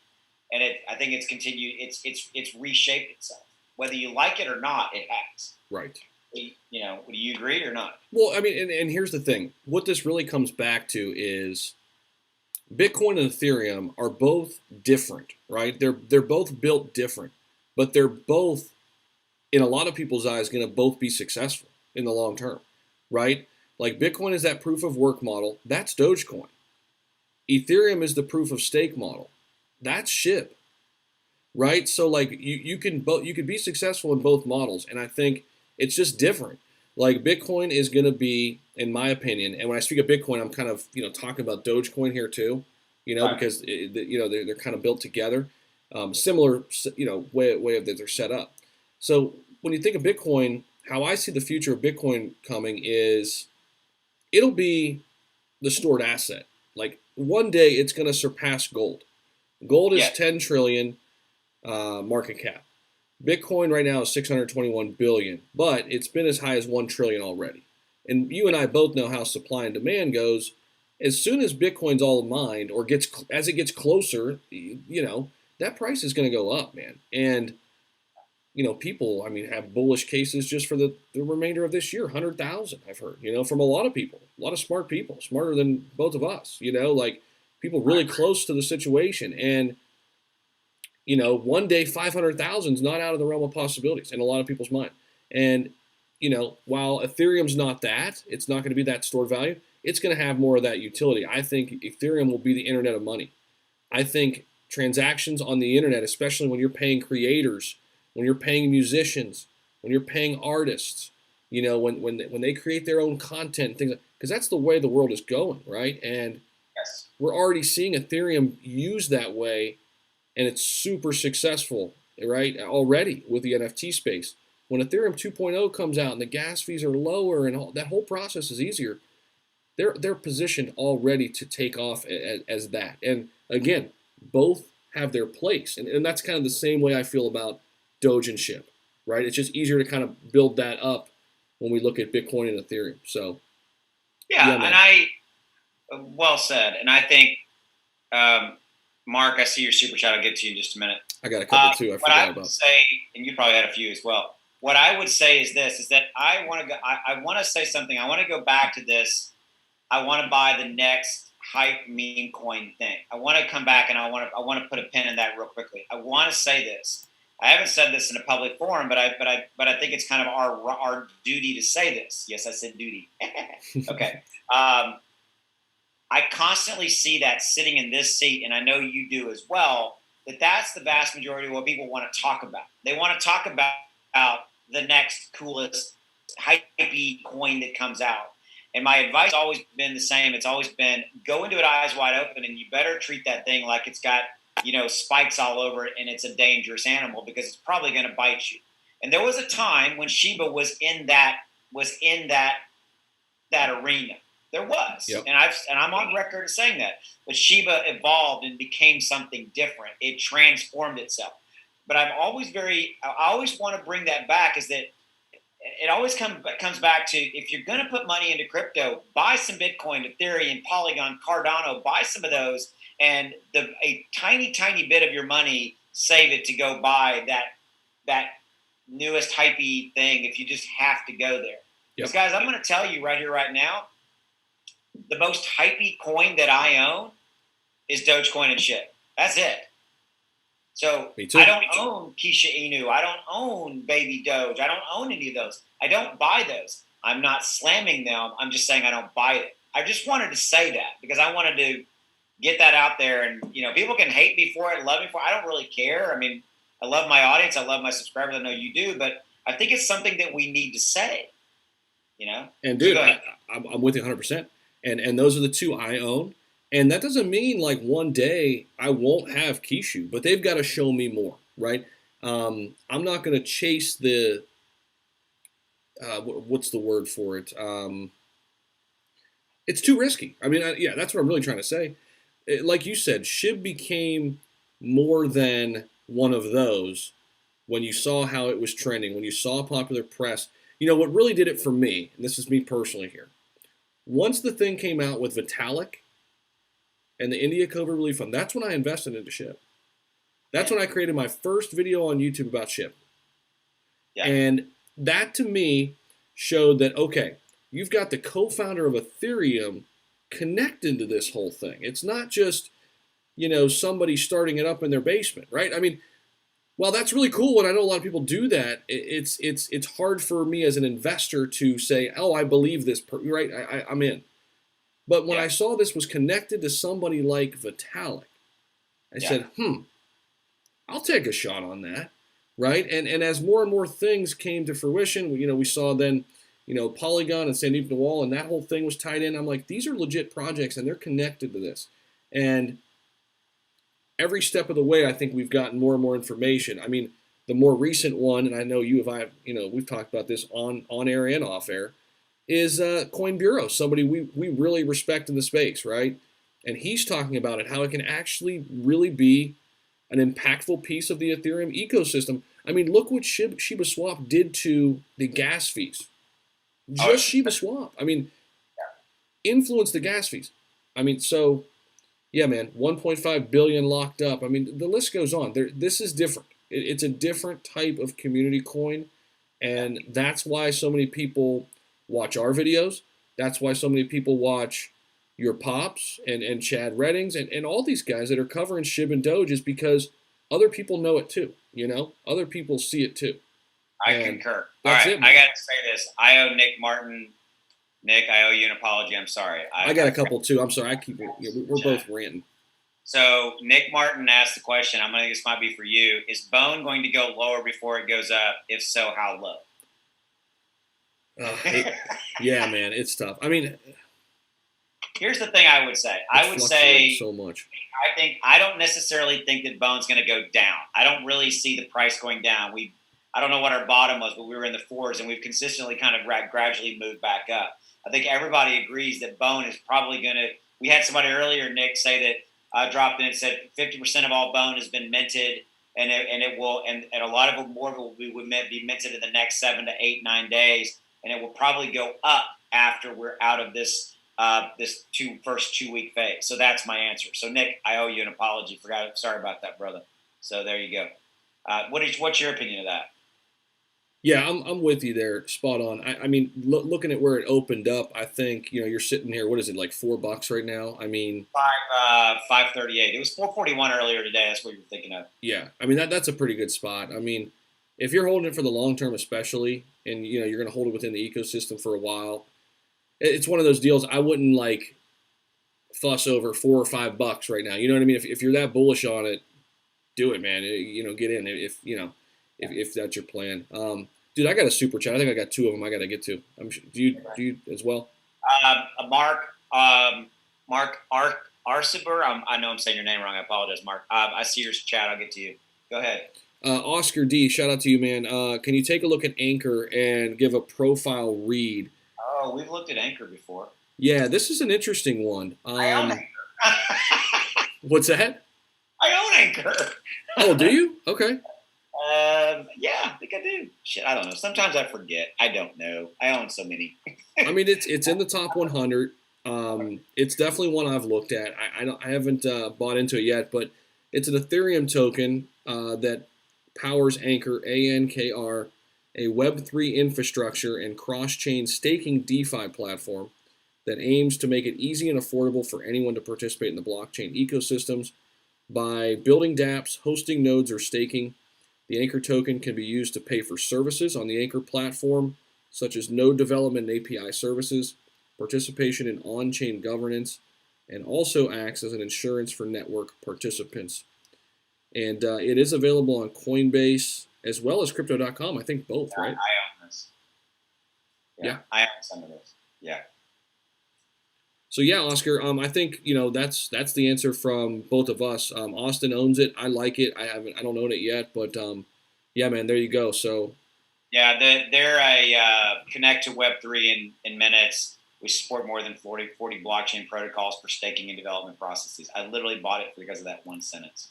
and I think it's continued. It's reshaped itself. Whether you like it or not, it has. Right. Do you agree or not? Well, I mean, and here's the thing. What this really comes back to is Bitcoin and Ethereum are both different, right? They're both built different, but they're both, in a lot of people's eyes, going to both be successful in the long term, right? Like Bitcoin is that proof of work model. That's Dogecoin. Ethereum is the proof of stake model. That's SHIB, right? So like you can be successful in both models, and I think it's just different. Like Bitcoin is going to be, in my opinion, and when I speak of Bitcoin, I'm kind of talking about Dogecoin here too, Right. because they're kind of built together, similar way of that they're set up. So when you think of Bitcoin, how I see the future of Bitcoin coming is it'll be the stored asset. Like one day it's going to surpass gold. Gold is 10 trillion market cap. Bitcoin right now is 621 billion, but it's been as high as 1 trillion already. And you and I both know how supply and demand goes. As soon as Bitcoin's all mined, or as it gets closer, that price is going to go up, man. And people, I mean, have bullish cases just for the remainder of this year. 100,000, I've heard, from a lot of people, a lot of smart people, smarter than both of us. Like people really close to the situation, and one day 500,000 is not out of the realm of possibilities in a lot of people's mind. And while Ethereum's not that, it's not going to be that stored value. It's going to have more of that utility. I think Ethereum will be the internet of money. I think transactions on the internet, especially when you're paying creators, when you're paying musicians, when you're paying artists, when they create their own content, things, because that's the way the world is going, right? And we're already seeing Ethereum used that way, and it's super successful, right? Already with the NFT space. When Ethereum 2.0 comes out and the gas fees are lower and that whole process is easier, they're positioned already to take off as that. And again, both have their place, and that's kind of the same way I feel about Doge and SHIB, right? It's just easier to kind of build that up when we look at Bitcoin and Ethereum. So, and well said. And I think, Mark, I see your super chat. I'll get to you in just a minute. I got a couple too. What I would say, and you probably had a few as well. What I would say is this: is that I want to go. I want to say something. I want to go back to this. I want to buy the next hype meme coin thing. I want to come back and I want to put a pin in that real quickly. I want to say this. I haven't said this in a public forum, but I think it's kind of our duty to say this. Yes, I said duty. Okay. I constantly see that sitting in this seat, and I know you do as well, that's the vast majority of what people want to talk about. They want to talk about the next coolest hypey coin that comes out. And my advice has always been the same. It's always been go into it eyes wide open, and you better treat that thing like it's got spikes all over it and it's a dangerous animal, because it's probably going to bite you. And there was a time when Shiba was in that arena. There was, yep. and I'm on record saying that. But Shiba evolved and became something different. It transformed itself. But I always want to bring that back, is that it always comes back to, if you're going to put money into crypto, buy some Bitcoin, Ethereum, Polygon, Cardano, buy some of those, and a tiny bit of your money, save it to go buy that newest hypey thing if you just have to go there. Yep. Because guys, I'm going to tell you right here, right now, the most hypey coin that I own is Dogecoin and SHIB. That's it. So Me too. I don't own Kisha Inu. I don't own Baby Doge. I don't own any of those. I don't buy those. I'm not slamming them. I'm just saying I don't buy it. I just wanted to say that because I wanted to get that out there. And, people can hate me for it, love me for it. I don't really care. I mean, I love my audience. I love my subscribers. I know you do. But I think it's something that we need to say, And So dude, go ahead. I'm with you 100%. And those are the two I own. And that doesn't mean like one day I won't have Kishu, but they've got to show me more, right? I'm not going to chase the what's the word for it? It's too risky. I mean, yeah, that's what I'm really trying to say. Like you said, Shib became more than one of those when you saw how it was trending, when you saw popular press. What really did it for me, and this is me personally here. Once the thing came out with Vitalik and the India COVID Relief Fund, that's when I invested into Shib. That's when I created my first video on YouTube about Shib. Yeah. And that to me showed that, okay, you've got the co-founder of Ethereum connected to this whole thing. It's not just, somebody starting it up in their basement, right? I mean, while that's really cool, and I know a lot of people do that, it's hard for me as an investor to say, oh, I believe this, right? I'm in. But when I saw this was connected to somebody like Vitalik, I said, I'll take a shot on that, right? And as more and more things came to fruition, we saw then, Polygon and Sandeep Nawal, and that whole thing was tied in. I'm like, these are legit projects, and they're connected to this. And every step of the way, I think we've gotten more and more information. I mean, the more recent one, and I know we've talked about this on air and off air, is Coin Bureau, somebody we really respect in the space, right? And he's talking about it, how it can actually really be an impactful piece of the Ethereum ecosystem. I mean, look what Shiba Swap did to the gas fees. Just Shiba Swap. I mean, influenced the gas fees. I mean, so yeah, man, 1.5 billion locked up. I mean, the list goes on. This is different. It's a different type of community coin, and that's why so many people watch our videos. That's why so many people watch your Pops and Chad Reddings and all these guys that are covering Shib and Doge, is because other people know it too. Other people see it too. I concur. All right, I got to say this. I owe Nick Martin. Nick, I owe you an apology. I'm sorry. I got a couple too. I'm sorry. We're both ranting. So Nick Martin asked the question. I'm going to. This might be for you. Is Bone going to go lower before it goes up? If so, how low? Yeah, man, it's tough. I mean, here's the thing. I would say. I would say so much. I don't necessarily think that Bone's going to go down. I don't really see the price going down. I don't know what our bottom was, but we were in the fours, and we've consistently kind of gradually moved back up. I think everybody agrees that Bone is probably going to. We had somebody earlier, Nick, say that dropped in and said 50% of all Bone has been minted, and it will, and a lot of it, more of it will be minted in the next 7 to 8, 9 days, and it will probably go up after we're out of this first 2 week phase. So that's my answer. So Nick, I owe you an apology. Sorry about that, brother. So there you go. What's your opinion of that? Yeah, I'm with you there, spot on. I mean, looking at where it opened up, I think you're sitting here. What is it, like $4 right now? I mean, 538. It was 441 earlier today. That's what you're thinking of. Yeah, I mean that's a pretty good spot. I mean, if you're holding it for the long term, especially, and you're going to hold it within the ecosystem for a while, it's one of those deals I wouldn't like fuss over $4 or $5 right now. You know what I mean? If you're that bullish on it, do it, man. Get in if that's your plan. Dude, I got a super chat. I think I got 2 of them I got to get to. Do you as well? Mark Arciber. I know I'm saying your name wrong. I apologize, Mark. I see your chat. I'll get to you. Go ahead. Oscar D, shout out to you, man. Can you take a look at Anchor and give a profile read? Oh, we've looked at Anchor before. Yeah, this is an interesting one. I own Anchor. What's that? I own Anchor. Oh, do you? Okay. Yeah, I think I do. Shit, I don't know. Sometimes I forget. I don't know. I own so many. I mean, it's in the top 100. It's definitely one I've looked at. I haven't bought into it yet, but it's an Ethereum token that powers Anchor, ANKR, a Web3 infrastructure and cross-chain staking DeFi platform that aims to make it easy and affordable for anyone to participate in the blockchain ecosystems. By building dApps, hosting nodes, or staking, the Anchor token can be used to pay for services on the Anchor platform, such as node development and API services, participation in on-chain governance, and also acts as an insurance for network participants. And it is available on Coinbase as well as Crypto.com. I think both, right? I own this. Yeah. I own some of this. Yeah. So yeah, Oscar, I think that's the answer from both of us. Austin owns it. I like it. I don't own it yet, but yeah, man, there you go. So yeah, they're a connect to Web3 in minutes. We support more than 40 blockchain protocols for staking and development processes. I literally bought it because of that one sentence.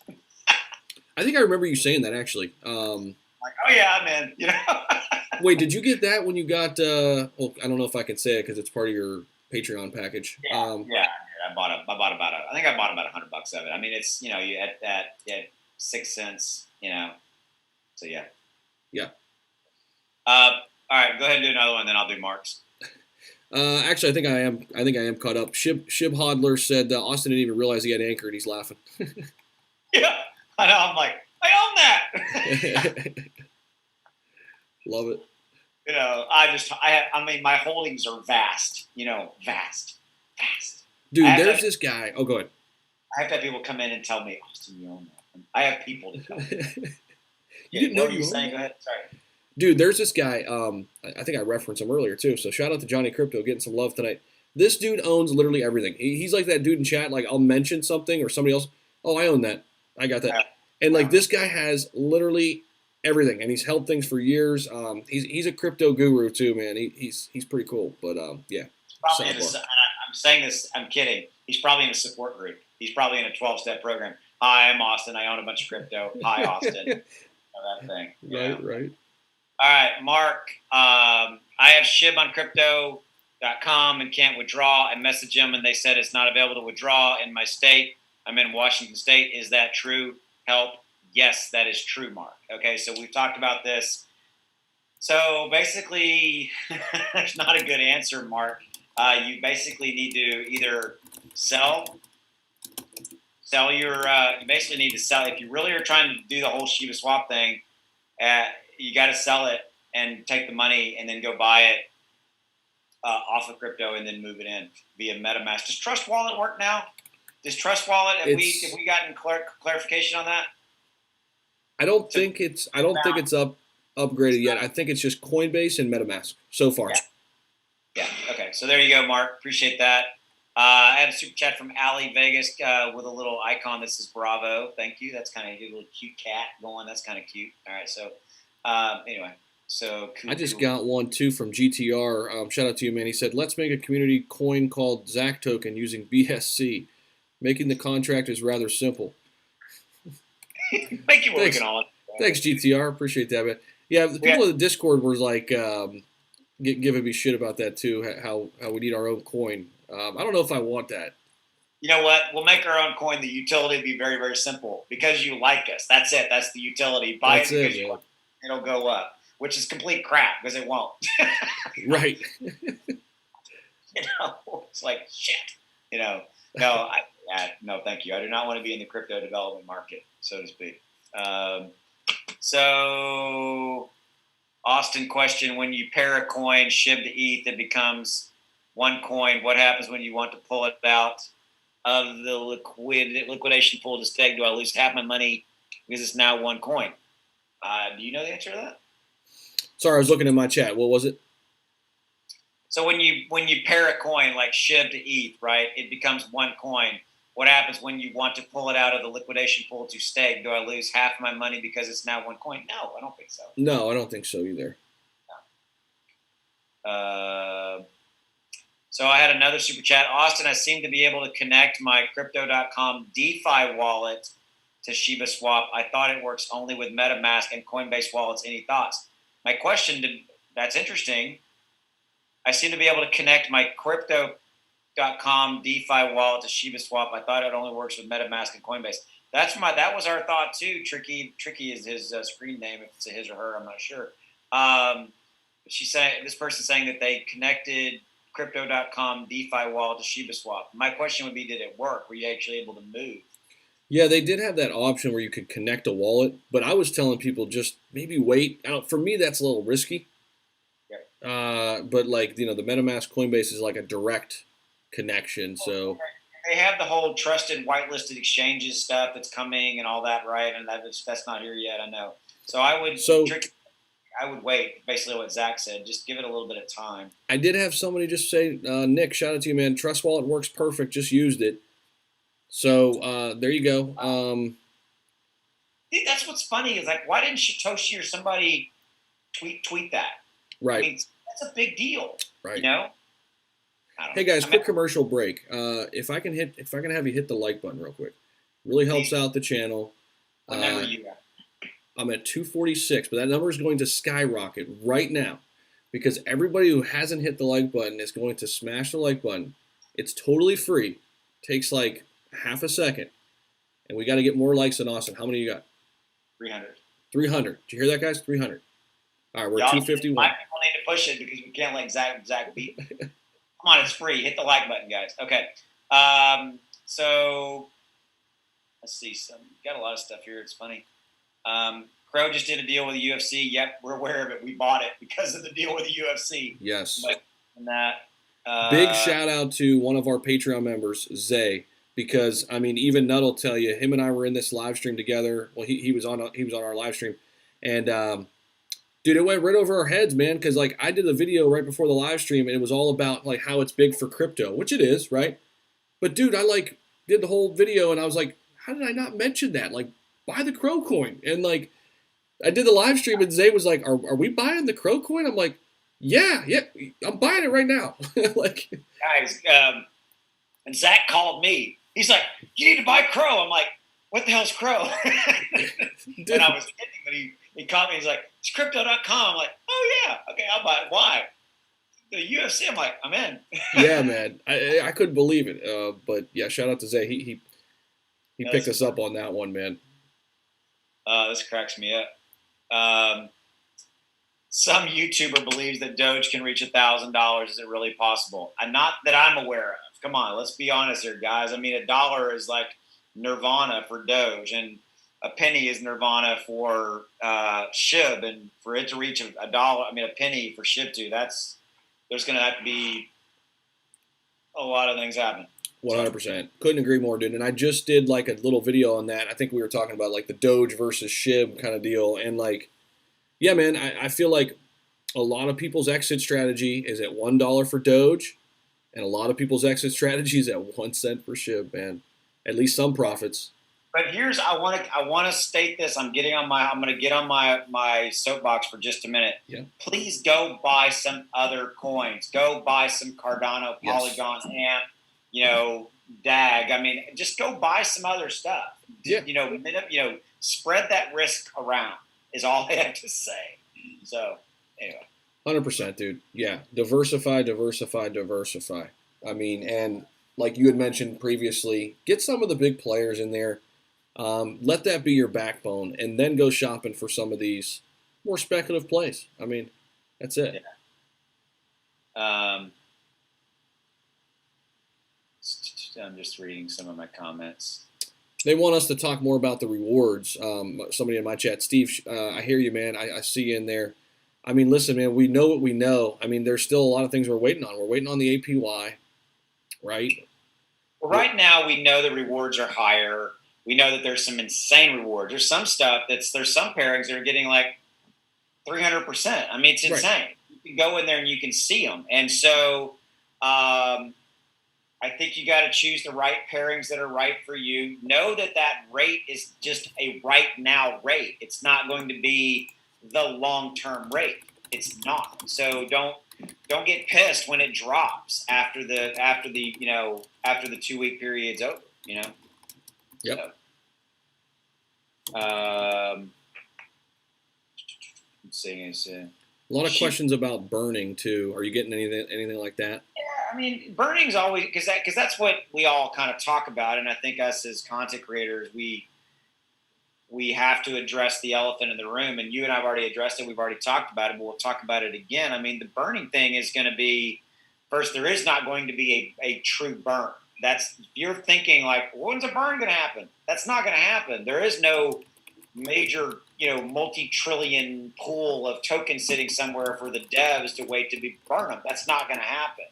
I think I remember you saying that actually. Like, oh yeah, I'm in. Wait, did you get that when you got? Well, I don't know if I can say it because it's part of your Patreon package. Yeah. I bought about I think I bought about $100 of it. I mean, it's you at 6 cents. So yeah. Yeah. All right, go ahead and do another one, then I'll do Mark's. Actually, I think I am caught up. Shib Hodler said Austin didn't even realize he had Anchor, and he's laughing. Yeah, I know. I'm like, I own that. Love it. I mean, my holdings are vast. Vast. Dude, there's this guy. Oh, go ahead. I have to have people come in and tell me, Austin, you own that. I have people to tell me. You didn't know you were owned saying? that? Go ahead. Sorry. Dude, there's this guy. I think I referenced him earlier too. So shout out to Johnny Crypto getting some love tonight. This dude owns literally everything. He's like that dude in chat. Like I'll mention something or somebody else. Oh, I own that. I got that. And like this guy has literally everything, and he's held things for years. He's a crypto guru too, man. He's pretty cool. But yeah. Probably I'm saying this. I'm kidding. He's probably in a support group. He's probably in a 12-step program. Hi, I'm Austin. I own a bunch of crypto. Hi, Austin. That thing. Right. All right, Mark. I have Shib on crypto.com and can't withdraw. I messaged them and they said it's not available to withdraw in my state. I'm in Washington State. Is that true? Help. Yes, that is true, Mark. Okay, so we've talked about this. So basically, there's not a good answer, Mark. You basically need to either sell your. You basically need to sell if you really are trying to do the whole Shiba swap thing. You got to sell it and take the money and then go buy it off of crypto and then move it in via MetaMask. Does Trust Wallet work now? Does Trust Wallet? Have we gotten clarification on that? I don't think it's upgraded yet. I think it's just Coinbase and MetaMask so far. Yeah. Okay. So there you go, Mark. Appreciate that. I had a super chat from Ali Vegas with a little icon that says Bravo. Thank you. That's kind of a little cute cat going. That's kind of cute. All right. So anyway, so cool, I just got one too from GTR. Shout out to you, man. He said, "Let's make a community coin called Zach Token using BSC. Making the contract is rather simple." Thank you for working on it. Thanks, GTR. Appreciate that, man. Yeah, the people in the Discord were like giving me shit about that too. How we need our own coin. I don't know if I want that. You know what? We'll make our own coin. The utility will be very, very simple. Because you like us. That's it. That's the utility. Buy it because you want it. It'll go up, which is complete crap because it won't. Right. It's like shit. No, thank you. I do not want to be in the crypto development market, so to speak. So, Austin question: when you pair a coin, SHIB to ETH, it becomes one coin. What happens when you want to pull it out of the liquidation pool to stake? Do I lose half my money because it's now one coin? Do you know the answer to that? Sorry, I was looking at my chat. What was it? So when you pair a coin like SHIB to ETH, right, it becomes one coin. What happens when you want to pull it out of the liquidation pool to stake? Do I lose half my money because it's now one coin? No, I don't think so. No, I don't think so either. No. So I had another super chat. Austin, I seem to be able to connect my crypto.com DeFi wallet to Shiba Swap. I thought it works only with MetaMask and Coinbase wallets. Any thoughts? My question, that's interesting. I seem to be able to connect my crypto.com DeFi wallet to Shiba Swap. I thought it only works with MetaMask and Coinbase. That was our thought too. Tricky is his screen name. If it's his or her, I'm not sure. This person saying that they connected crypto.com DeFi wallet to Shiba Swap. My question would be, did it work? Were you actually able to move? Yeah, they did have that option where you could connect a wallet, but I was telling people just maybe wait. I don't, for me, that's a little risky. Yep. But like the MetaMask Coinbase is like a direct connection. So They have the whole trusted whitelisted exchanges stuff that's coming and all that, right? And that's not here yet. I know. So so I would wait. Basically, what Zach said. Just give it a little bit of time. I did have somebody just say, Nick, shout out to you, man. Trust Wallet works perfect. Just used it. So there you go. That's what's funny is like, why didn't Satoshi or somebody tweet that? Right. I mean, that's a big deal. Right. You know. Hey guys, quick commercial break. If I can have you hit the like button real quick, really helps out the channel. What number you got? I'm at 246, but that number is going to skyrocket right now because everybody who hasn't hit the like button is going to smash the like button. It's totally free. Takes like half a second, and we got to get more likes than Austin. How many you got? 300. 300. Did you hear that, guys? 300. All right, we're at 251. My people need to push it because we can't let Zach beat. Come on, it's free. Hit the like button, guys. Okay. So let's see. Got a lot of stuff here. It's funny. Crow just did a deal with the UFC. Yep, we're aware of it. We bought it because of the deal with the UFC. Yes. But that. Big shout out to one of our Patreon members, Zay, because I mean, even Nut will tell you. Him and I were in this live stream together. Well, he was on our live stream, and dude, it went right over our heads, man. Because like I did a video right before the live stream, and it was all about like how it's big for crypto, which it is, right? But dude, I like did the whole video, and I was like, how did I not mention that? Like, buy the Crow coin, and like I did the live stream, and Zay was like, are we buying the Crow coin? I'm like, yeah, I'm buying it right now. Like, guys, and Zach called me. He's like, you need to buy Crow. I'm like, what the hell's Crow? And I was kidding, but he called me. He's like, it's crypto.com. I'm like, oh, yeah. Okay, I'll buy it. Why? The UFC. I'm like, I'm in. Yeah, man. I couldn't believe it. But, yeah, shout out to Zay. He picked us up on that one, man. This cracks me up. Some YouTuber believes that Doge can reach $1,000. Is it really possible? Not that I'm aware of. Come on, let's be honest here, guys. I mean, $1 is like nirvana for Doge, and a penny is nirvana for Shib, and for it to reach a dollar, I mean, a penny for Shib too. There's going to have to be a lot of things happening. 100%. Couldn't agree more, dude. And I just did like a little video on that. I think we were talking about like the Doge versus Shib kind of deal, and like. Yeah, man, I feel like a lot of people's exit strategy is at $1 for Doge, and a lot of people's exit strategy is at 1 cent for Shib, man. At least some profits. But I want to state this. I'm going to get on my soapbox for just a minute. Yeah. Please go buy some other coins. Go buy some Cardano, Polygon, AMP, DAG. I mean, just go buy some other stuff. Yeah. Spread that risk around. Is all I have to say. So, anyway. 100%, dude. Yeah. Diversify. I mean, and like you had mentioned previously, get some of the big players in there. Let that be your backbone, and then go shopping for some of these more speculative plays. I mean, that's it. Yeah. I'm just reading some of my comments. They want us to talk more about the rewards. Somebody in my chat, Steve, I hear you, man. I see you in there. I mean, listen, man, we know what we know. I mean, there's still a lot of things we're waiting on. We're waiting on the APY, right? Well, right now we know the rewards are higher. We know that there's some insane rewards. There's some stuff there's some pairings that are getting like 300%. I mean, it's insane. Right. You can go in there and you can see them. And so I think you got to choose the right pairings that are right for you. Know that rate is just a right now rate. It's not going to be the long-term rate. It's not. So don't get pissed when it drops after the 2-week period's over. Yep. So, let's see. A lot of questions about burning too. Are you getting anything like that? Yeah, I mean, burning's always because that's what we all kind of talk about, and I think us as content creators, we have to address the elephant in the room. And you and I've already addressed it. We've already talked about it, but we'll talk about it again. I mean, the burning thing is going to be first. There is not going to be a true burn. That's you're thinking like, when's a burn going to happen? That's not going to happen. There is no major, multi-trillion pool of tokens sitting somewhere for the devs to wait to be burn them. That's not going to happen.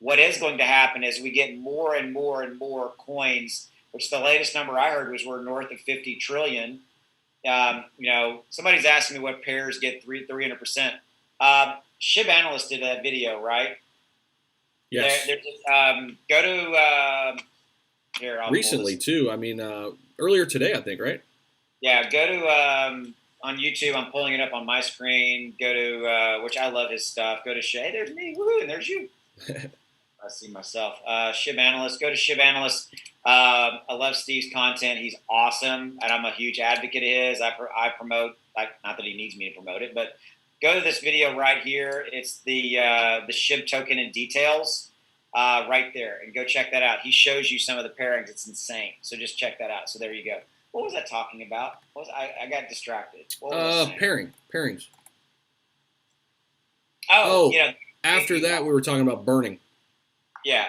What is going to happen is we get more and more and more coins, which the latest number I heard was we're north of 50 trillion. Somebody's asking me what pairs get 300%. Shib Analyst did that video, right? Yes. Go to here. Recently too. I mean, earlier today, I think, right? Yeah, go to on YouTube. I'm pulling it up on my screen. Go to which I love his stuff. Go to Shay. There's me. Woo, and there's you. I see myself. Shib Analyst. Go to Shib Analyst. I love Steve's content. He's awesome, and I'm a huge advocate of his. I promote. Not that he needs me to promote it, but go to this video right here. It's the Shib token in details right there, and go check that out. He shows you some of the pairings. It's insane. So just check that out. So there you go. What was I talking about? I got distracted. Pairings. Oh, after that, we were talking about burning. Yeah,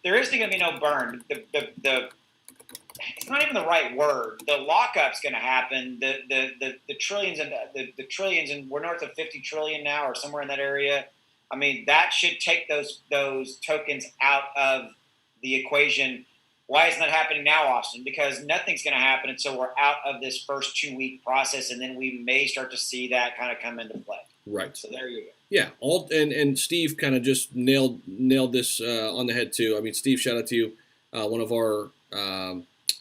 there isn't going to be no burn. It's not even the right word. The lockup's going to happen. The trillions and the trillions, and we're north of 50 trillion now, or somewhere in that area. I mean, that should take those tokens out of the equation. Why isn't that happening now, Austin? Because nothing's going to happen until we're out of this first 2-week process, and then we may start to see that kind of come into play. Right. So there you go. Yeah, and Steve kind of just nailed this on the head too. I mean, Steve, shout out to you, one of our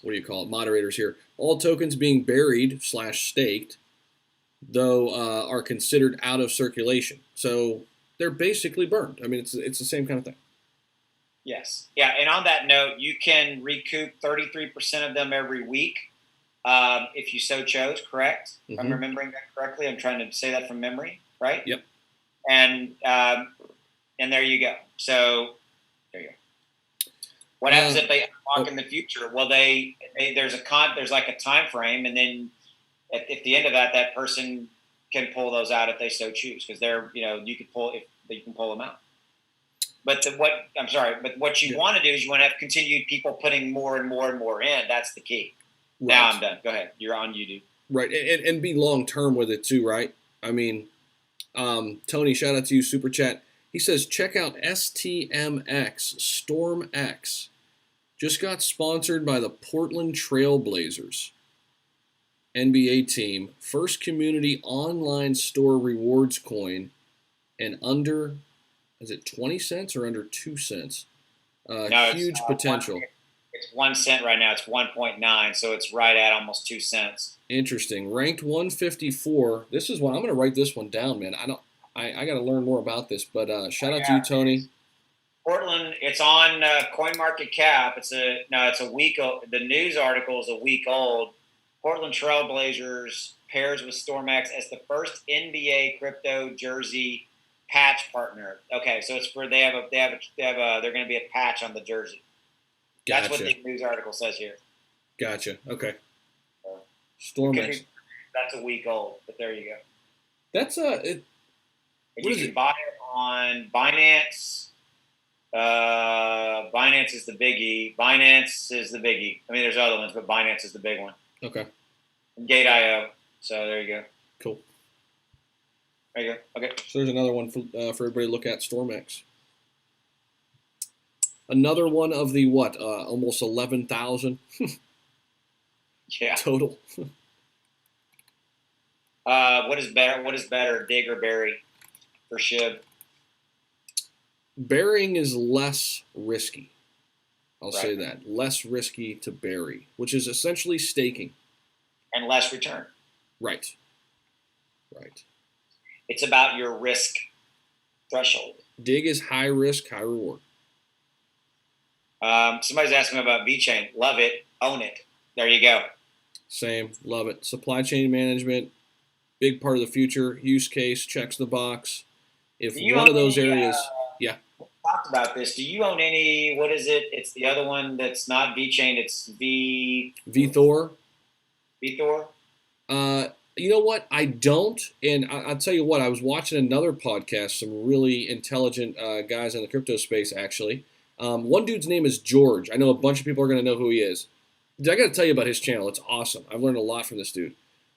moderators here. All tokens being buried / staked, though, are considered out of circulation, so they're basically burned. I mean, it's the same kind of thing. Yes, yeah, and on that note, you can recoup 33% of them every week if you so chose. Correct? Mm-hmm. If I'm remembering that correctly. I'm trying to say that from memory, right? Yep. And there you go. So there you go. What happens if they unlock in the future? Well, there's like a time frame, and then at the end of that person can pull those out if they so choose, because you can pull them out. But what you want to do is you want to have continued people putting more and more and more in. That's the key. Right. Now I'm done. Go ahead. You're on YouTube. Right, and be long term with it too, right? I mean. Tony, shout out to you, Super Chat. He says, check out STMX, Storm X. Just got sponsored by the Portland Trailblazers NBA team. First community online store rewards coin, and under, is it 20 cents or under 2 cents? Huge potential. It's 1 cent right now. It's 1.9, so it's right at almost 2 cents. Interesting. Ranked 154. This is one I'm going to write this one down, man. I got to learn more about this, but shout out to you, Tony. Portland. It's on CoinMarketCap. It's a week old. The news article is a week old. Portland Trailblazers pairs with StormX as the first NBA crypto jersey patch partner. Okay, so it's for they're going to be a patch on the jersey. Gotcha. That's what the news article says here. Gotcha. Okay. StormX. That's a week old, but there you go. That's you can buy it on Binance. Binance is the biggie. I mean, there's other ones, but Binance is the big one. Okay. And Gate.io. So there you go. Cool. There you go. Okay. So there's another one for everybody to look at, StormX. Another one of the almost 11,000. Yeah. Total. What is better, dig or bury for Shib? Burying is less risky. I'll say that. Less risky to bury, which is essentially staking. And less return. Right. It's about your risk threshold. Dig is high risk, high reward. Somebody's asking about VeChain. Love it. Own it. There you go. Same. Love it. Supply chain management, big part of the future. Use case, checks the box. If one of those areas, yeah. We talked about this. Do you own any, what is it? It's the other one that's not VeChain. It's VeThor. VeThor? You know what? I don't. And I'll tell you what, I was watching another podcast, some really intelligent guys in the crypto space, actually. One dude's name is George. I know a bunch of people are going to know who he is. I got to tell you about his channel. It's awesome. I've learned a lot from this dude.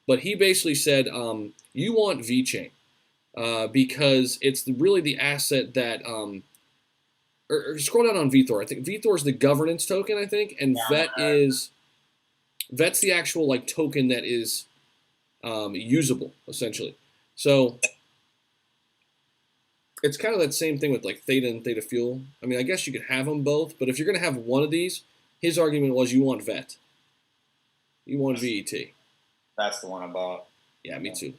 But he basically said, you want VeChain because it's really the asset that, or scroll down on VeThor. I think VeThor is the governance token, I think, and Vet's the actual like token that is usable, essentially. So it's kind of that same thing with like Theta and Theta Fuel. I mean, I guess you could have them both, but if you're going to have one of these, his argument was you want VET. You want VET. That's the one I bought. Yeah, me too.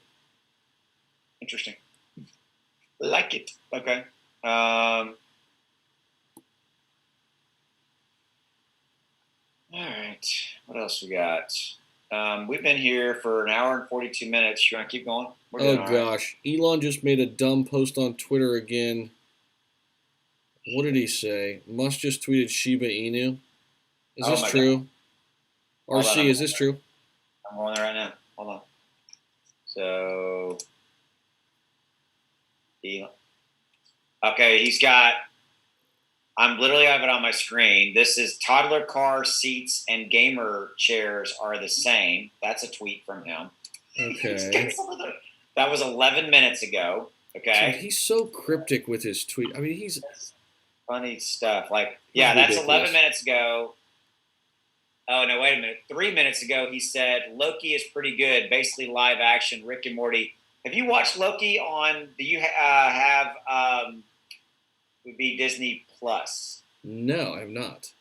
Interesting. Like it. Okay. All right. What else we got? We've been here for an hour and 42 minutes. You want to keep going? Oh, gosh. Right. Elon just made a dumb post on Twitter again. What did he say? Musk just tweeted Shiba Inu. Is this true? God. RC, is this true? I'm going there right now. Hold on. So, okay, he's got, I'm literally have it on my screen. This is toddler car seats and gamer chairs are the same. That's a tweet from him. Okay. That was 11 minutes ago. Okay. Dude, he's so cryptic with his tweet. I mean, he's funny stuff. Like, yeah, that's 11 minutes ago. Oh, no, wait a minute. 3 minutes ago, he said, Loki is pretty good. Basically live action, Rick and Morty. Have you watched Loki on, do you have, would be Disney Plus? No, I have not.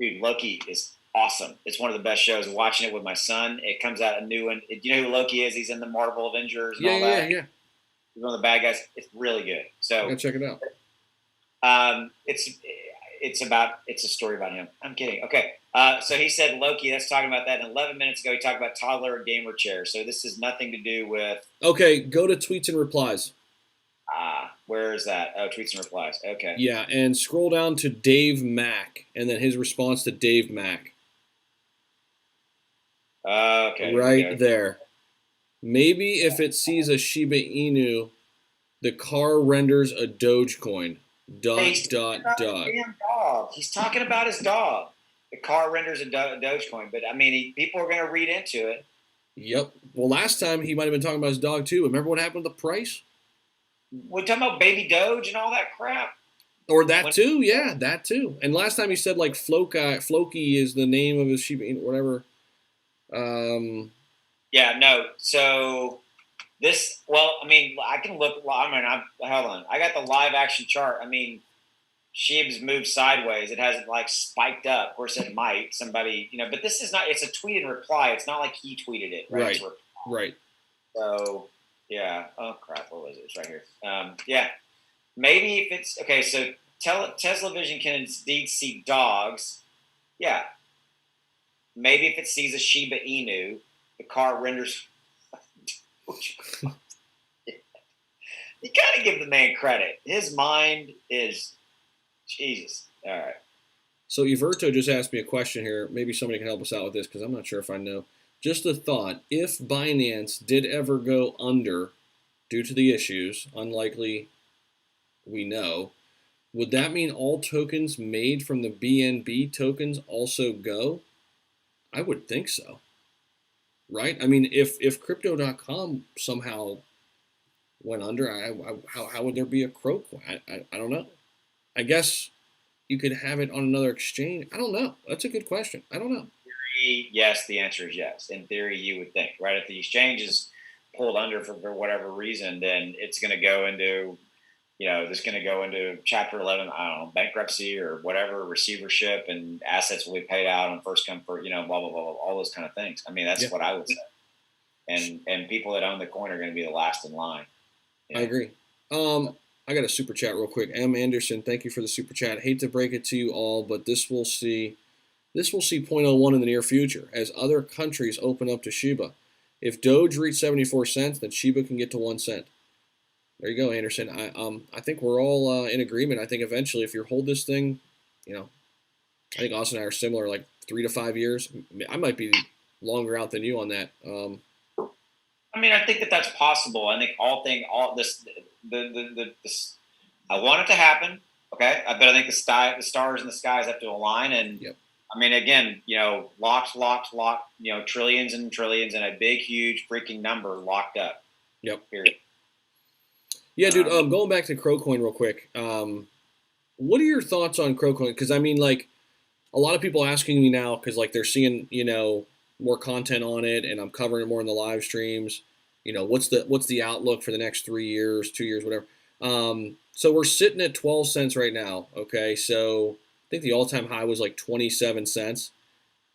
Dude, Loki is awesome. It's one of the best shows. Watching it with my son. It comes out a new one. You know who Loki is? He's in the Marvel Avengers and all that. Yeah. He's one of the bad guys. It's really good. So gotta check it out. It's a story about him. I'm kidding. Okay. So he said Loki. That's talking about that. And 11 minutes ago, he talked about toddler gamer chair. So this has nothing to do with. Okay, go to tweets and replies. Where is that? Oh, tweets and replies. Okay. Yeah, and scroll down to Dave Mack, and then his response to Dave Mack. Okay. Right there. Maybe if it sees a Shiba Inu, the car renders a Dogecoin. Damn dog. He's talking about his dog. The car renders a Dogecoin, but I mean, people are going to read into it. Yep. Well, last time he might have been talking about his dog too. Remember what happened with the price? We're talking about Baby Doge and all that crap. Or that too, yeah, that too. And last time he said like Floki is the name of his Shiba Inu, whatever. Yeah, no. So this, well, I mean, I can look. I mean, hold on. I got the live action chart. I mean, Shib's moved sideways. It hasn't like spiked up. Of course, it might. Somebody, but this is not. It's a tweet and reply. It's not like he tweeted it, right? Right. So. Yeah. Oh crap! What was it? It's right here. Yeah. Maybe if it's okay. So Tesla Vision can indeed see dogs. Yeah. Maybe if it sees a Shiba Inu, the car renders. You gotta give the man credit. His mind is Jesus. All right. So Everto just asked me a question here. Maybe somebody can help us out with this because I'm not sure if I know. Just a thought, if Binance did ever go under due to the issues, unlikely we know, would that mean all tokens made from the BNB tokens also go? I would think so. Right? I mean, if Crypto.com somehow went under, how would there be a Crow coin? I don't know. I guess you could have it on another exchange. I don't know. That's a good question. I don't know. Yes, the answer is yes. In theory, you would think, right? If the exchange is pulled under for whatever reason, then it's going to go into, this going to go into Chapter 11, I don't know, bankruptcy or whatever, receivership, and assets will be paid out on first come, blah, blah, blah, blah, all those kind of things. I mean, that's what I would say. And people that own the coin are going to be the last in line. I agree. I got a super chat real quick. M. Anderson, thank you for the super chat. Hate to break it to you all, but this will see 0.01 in the near future as other countries open up to Shiba. If Doge reached 74 cents, then Shiba can get to 1 cent. There you go, Anderson. I think we're all in agreement. I think eventually, if you hold this thing, I think Austin and I are similar, like 3 to 5 years. I might be longer out than you on that. I mean, I think that's possible. I think all this, I want it to happen. Okay, but I think the stars and the skies have to align, and Yep. I mean, again, locked, trillions and trillions, and a big, huge, freaking number locked up. Yep. Period. Yeah, dude. Going back to Crowcoin real quick. What are your thoughts on Crowcoin? Because I mean, like, a lot of people asking me now because like they're seeing more content on it, and I'm covering it more in the live streams. What's the outlook for the next 3 years, 2 years, whatever. So we're sitting at 12 cents right now. Okay, so I think the all-time high was like 27 cents.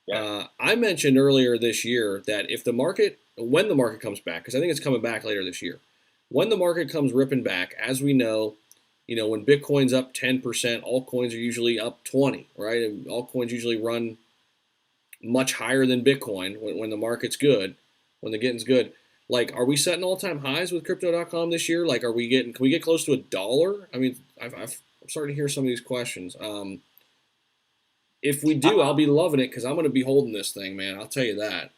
Yeah. I mentioned earlier this year that when the market comes back, because I think it's coming back later this year, when the market comes ripping back, as we know, when Bitcoin's up 10%, altcoins are usually up 20, right? And altcoins usually run much higher than Bitcoin when the market's good, when the getting's good. Like, are we setting all-time highs with Crypto.com this year? Like, can we get close to $1? I mean, I'm starting to hear some of these questions. If we do, I'll be loving it because I'm going to be holding this thing, man. I'll tell you that.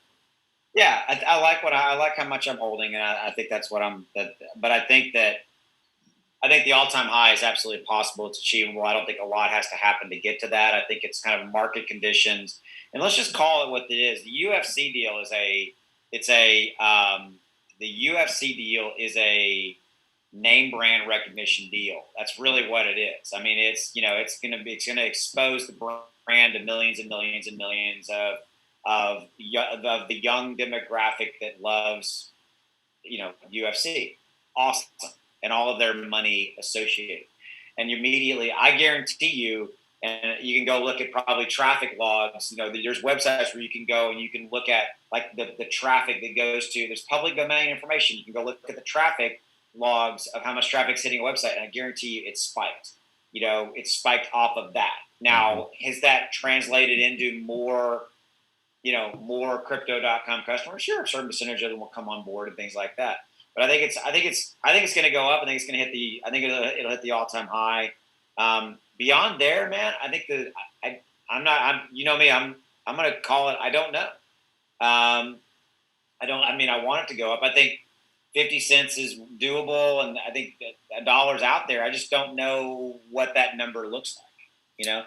Yeah, I like how much I'm holding, and I think that's what I'm. But I think the all-time high is absolutely possible. It's achievable. I don't think a lot has to happen to get to that. I think it's kind of market conditions, and let's just call it what it is. The UFC deal is the UFC deal is a name brand recognition deal. That's really what it is. I mean, it's going to expose the brand to millions and millions and millions of the young demographic that loves UFC. Awesome. And all of their money associated. And immediately, I guarantee you, and you can go look at probably traffic logs. There's websites where you can go and you can look at like the traffic that goes to. There's public domain information. You can go look at the traffic logs of how much traffic's hitting a website, and I guarantee you, it's spiked. It's spiked off of that. Now, has that translated into more crypto.com customers? Sure, a certain percentage of them will come on board and things like that. But I think it's going to go up. I think it's going to it'll hit the all time high. Beyond there, man, I think I'm going to call it. I don't know. I want it to go up. I think 50 cents is doable, and I think that $1's out there. I just don't know what that number looks like. Yeah.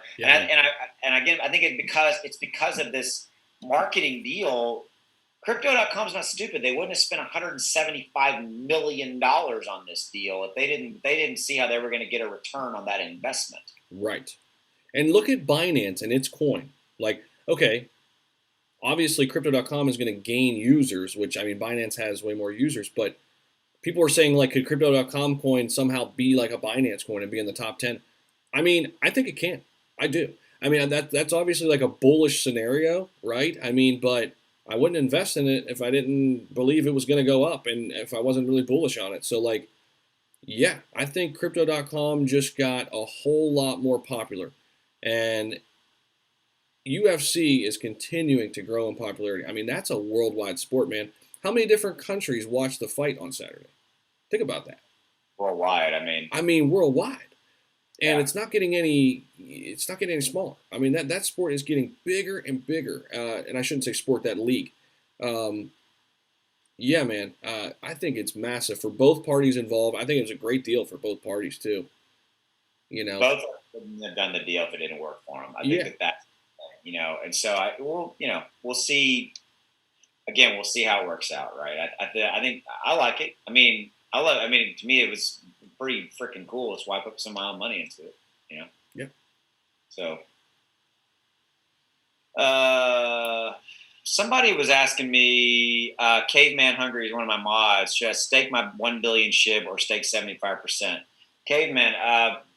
And again, I think it's because of this marketing deal. Crypto.com is not stupid. They wouldn't have spent $175 million on this deal if they didn't see how they were going to get a return on that investment. Right. And look at Binance and its coin. Like, okay, obviously Crypto.com is going to gain users, which, I mean, Binance has way more users, but people are saying, like, could Crypto.com coin somehow be like a Binance coin and be in the top 10? I mean, I think it can. I do. I mean, that's obviously like a bullish scenario, right? I mean, but I wouldn't invest in it if I didn't believe it was going to go up and if I wasn't really bullish on it. So, like, yeah, I think Crypto.com just got a whole lot more popular. And UFC is continuing to grow in popularity. I mean, that's a worldwide sport, man. How many different countries watch the fight on Saturday? Think about that. Worldwide, I mean, worldwide. And Yeah. it's not getting any smaller. I mean, that sport is getting bigger and bigger. And I shouldn't say sport, that league. Yeah, man. I think it's massive for both parties involved. I think it was a great deal for both parties too. Both wouldn't have done the deal if it didn't work for them. I think that's and so we'll see. Again, we'll see how it works out, right? I think I like it. I mean, to me, it was pretty freaking cool. That's why I put some of my own money into it. Yeah. So, somebody was asking me, Caveman Hungry is one of my mods. Should I stake my 1 billion SHIB or stake 75%? Caveman,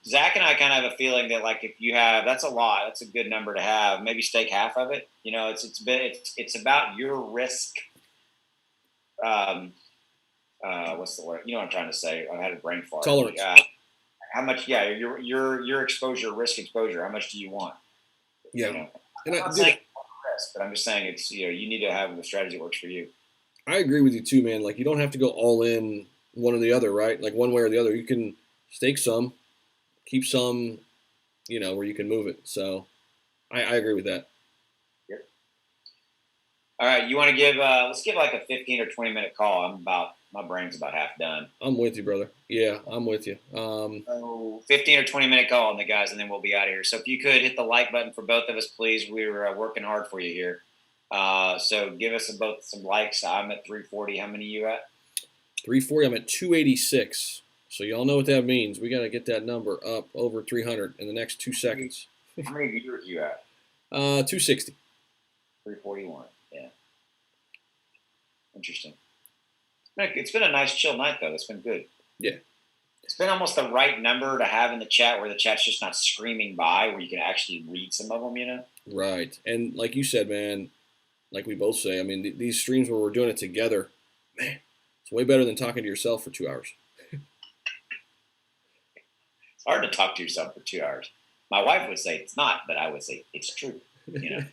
Zach and I kind of have a feeling that, like, if you have, that's a lot. That's a good number to have. Maybe stake half of it. It's about your risk. What's the word? You know what I'm trying to say? I had a brain fart. Tolerance. How much? Yeah, your exposure, risk exposure. How much do you want? Yeah. I'm not saying risk, but I'm just saying it's you need to have the strategy that works for you. I agree with you too, man. Like, you don't have to go all in one or the other, right? Like, one way or the other. You can stake some, keep some, where you can move it. So I agree with that. Yep. All right, you want to give? Let's give like a 15 or 20 minute call. I'm about My brain's about half done. I'm with you, brother. Yeah, I'm with you. So 15 or 20-minute call on the guys, and then we'll be out of here. So if you could hit the like button for both of us, please. We're working hard for you here. So give us both some likes. I'm at 340. How many you at? 340. I'm at 286. So y'all know what that means. We got to get that number up over 300 in the next 2 seconds. How many viewers you at? 260. 341. Yeah. Interesting. It's been a nice chill night, though. It's been good. Yeah. It's been almost the right number to have in the chat where the chat's just not screaming by, where you can actually read some of them, you know? Right. And like you said, man, like we both say, I mean, these streams where we're doing it together, man, it's way better than talking to yourself for 2 hours. It's hard to talk to yourself for 2 hours. My wife would say it's not, but I would say it's true, you know?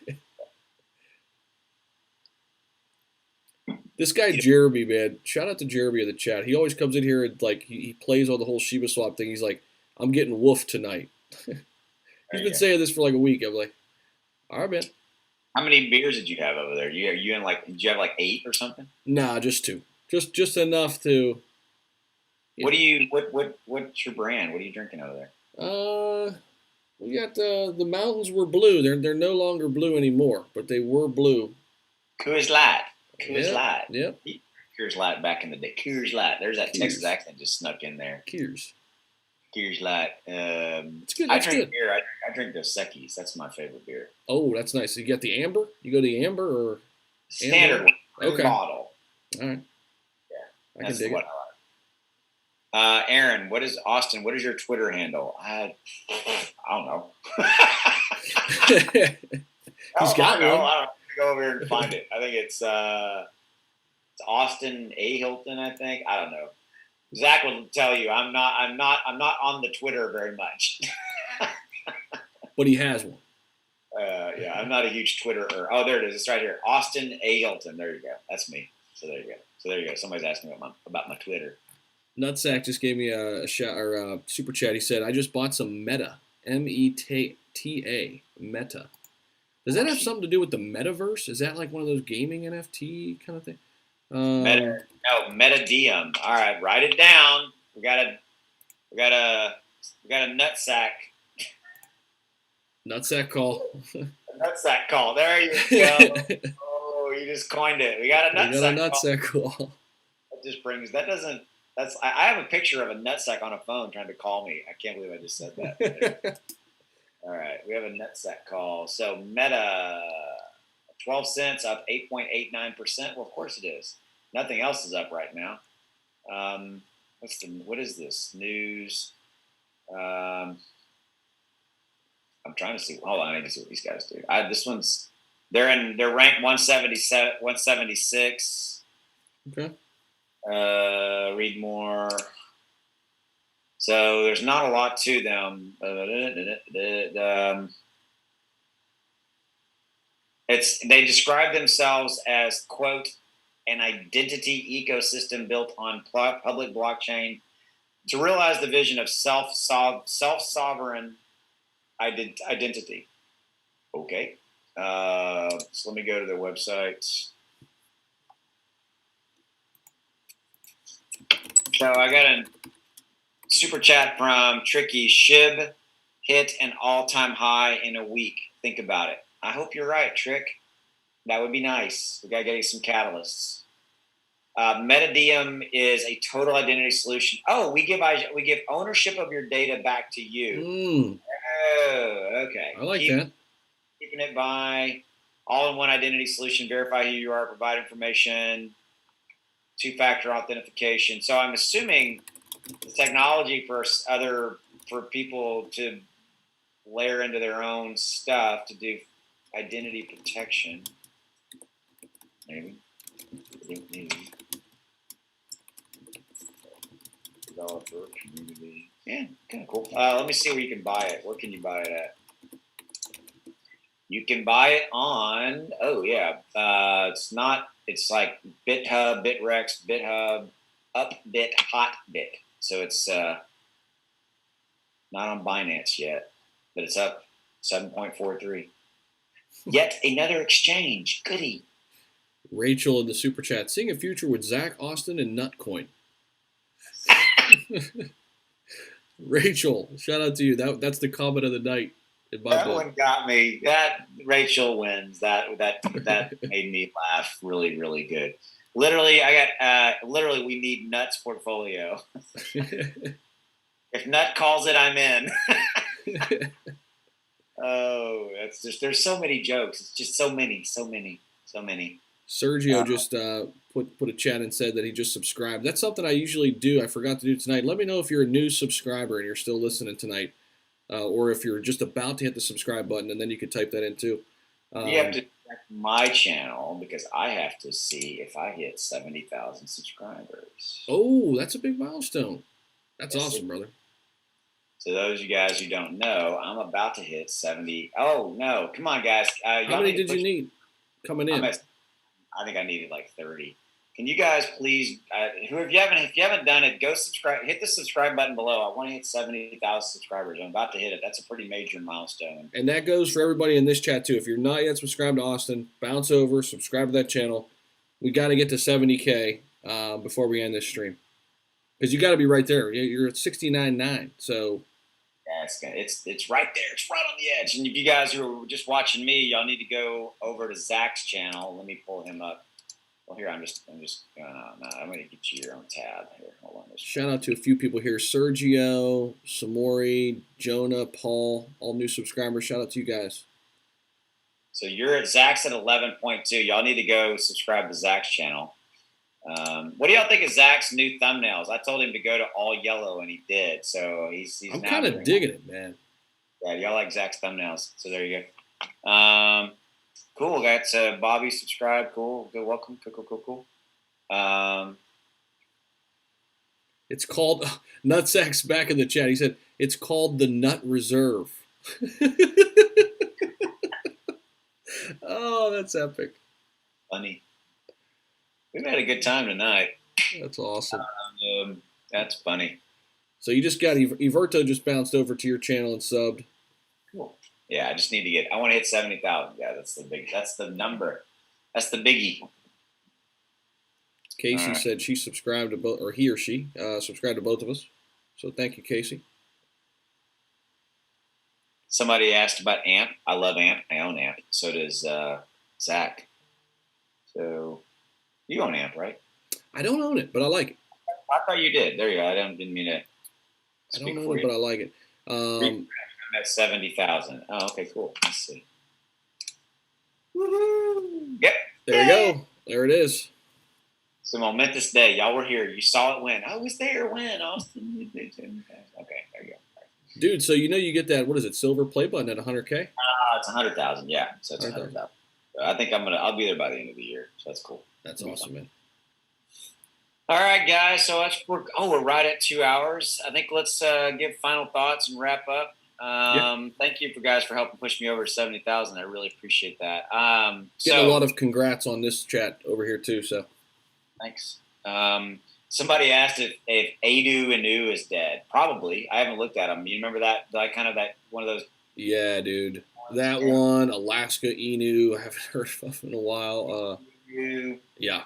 This guy Jeremy, man, shout out to Jeremy in the chat. He always comes in here and like he plays on the whole Shiba swap thing. He's like, I'm getting woofed tonight. He's been saying this for like a week. I'm like, all right, man. How many beers did you have over there? You in like? Did you have like 8 or something? Nah, just 2. Just enough to. What do you? What's your brand? What are you drinking over there? We got the mountains were blue. They're no longer blue anymore, but they were blue. Coors Light. Coors Light. Yep. Coors Light back in the day. Coors Light. There's that Texas accent just snuck in there. Coors Light. It's good. I drink beer. I drink Dos Equis. That's my favorite beer. Oh, that's nice. You got the amber? You go to the amber or standard one? Okay. Bottle. All right. Yeah, I can dig it. I like. Aaron, what is Austin? What is your Twitter handle? I don't know. He's got one. I don't go over here and find it. I think it's Austin A. Hilton. I think I don't know. Zach will tell you I'm not on the Twitter very much. But he has one. Yeah, I'm not a huge Twitterer. Oh, there it is. It's right here. Austin A. Hilton. There you go. That's me. So there you go. Somebody's asking about my Twitter. Nutsack just gave me a shout or a super chat. He said, "I just bought some Meta, META, Meta. Does that have something to do with the metaverse? Is that like one of those gaming NFT kind of thing?" Metadiem. All right, write it down. We got a nutsack. Nutsack call. Nutsack call. There you go. Oh, you just coined it. We got a nutsack call. That just brings. That doesn't. That's. I have a picture of a nutsack on a phone trying to call me. I can't believe I just said that. All right, we have a nutsack call. So Meta, 12 cents up 8.89%. Well, of course it is. Nothing else is up right now. What is this? News. I'm trying to see. Hold on, I need to see what these guys do. They're ranked 177, 176. Okay. Read more. So there's not a lot to them. They describe themselves as, quote, an identity ecosystem built on public blockchain to realize the vision of self-sovereign identity. Okay. So let me go to their website. So I got a super chat from Tricky. Shib hit an all-time high in a week. Think about it. I hope you're right, Trick. That would be nice. We got to get you some catalysts. Metadiem is a total identity solution. Oh, we give ownership of your data back to you. Oh, okay. I like that. Keeping it by all-in-one identity solution. Verify who you are. Provide information. Two-factor authentication. So I'm assuming the technology for people to layer into their own stuff to do identity protection. Maybe. Developer community. Yeah, kind of cool. Let me see where you can buy it. Where can you buy it at? You can buy it on. Oh yeah. It's not. It's like BitHub, BitRex, BitHub, Upbit, Hotbit. So it's not on Binance yet, but it's up 7.43. Yet another exchange. Goody. Rachel in the super chat, seeing a future with Zach, Austin, and Nutcoin. Rachel, shout out to you. That's the comment of the night in my That book. one got me. That Rachel wins. That made me laugh really, really good. Literally, I got literally we need Nut's portfolio. If Nut calls it, I'm in. Oh, that's just there's so many jokes. It's just so many. Sergio just put a chat and said that he just subscribed. That's something I usually do. I forgot to do tonight. Let me know if you're a new subscriber and you're still listening tonight, or if you're just about to hit the subscribe button, and then you could type that in too. You have to check my channel because I have to see if I hit 70,000 subscribers. Oh, that's a big milestone. That's awesome, brother. So those of you guys who don't know, I'm about to hit 70. Oh no, come on, guys! How many did you need coming in? I think I needed like 30. Can you guys please, if you haven't done it, go subscribe. Hit the subscribe button below. I want to hit 70,000 subscribers. I'm about to hit it. That's a pretty major milestone. And that goes for everybody in this chat too. If you're not yet subscribed to Austin, bounce over, subscribe to that channel. We got to get to 70K before we end this stream, because you got to be right there. You're at 69.9. So yeah, it's right there. It's right on the edge. And if you guys who are just watching me, y'all need to go over to Zach's channel. Let me pull him up. Well, here I'm just going on. I'm going to get you your own tab here. Hold on. Shout out to a few people here: Sergio, Samori, Jonah, Paul, all new subscribers. Shout out to you guys. So you're at Zach's at 11.2. Y'all need to go subscribe to Zach's channel. What do y'all think of Zach's new thumbnails? I told him to go to all yellow, and he did. So he's I'm kind of digging it, man. Yeah, y'all like Zach's thumbnails. So there you go. Cool. Got Bobby subscribed. Cool. Good. Welcome. Cool. It's called Nutsack's back in the chat. He said it's called the Nut Reserve. Oh, that's epic. Funny. We've had a good time tonight. That's awesome. That's funny. So you just got Everto just bounced over to your channel and subbed. Cool. Yeah, I just need to I want to hit 70,000. Yeah, that's the number. That's the biggie. Casey said she subscribed to both, or he or she subscribed to both of us. So thank you, Casey. Somebody asked about AMP. I love AMP. I own AMP. So does Zach. So you own AMP, right? I don't own it, but I like it. I thought you did. There you go. I didn't mean to. I don't own it, but I like it. I'm at 70,000. Oh, okay, cool. Let's see. Woohoo! Yep. There you go. There it is. It's a momentous day. Y'all were here. You saw it win. I was there when Austin. Okay, there you go. Dude, so you get that, what is it, silver play button at 100K? It's 100,000, yeah. So it's 100,000. I think I'll be there by the end of the year. So that's cool. That's awesome, man. All right, guys. So we're right at 2 hours. I think let's give final thoughts and wrap up. Thank you guys for helping push me over to 70,000. I really appreciate that. Getting a lot of congrats on this chat over here too. So thanks. Somebody asked if Inu is dead. Probably. I haven't looked at him. You remember that one of those? Yeah, dude. That one, Alaska Inu. I haven't heard of in a while. Yeah.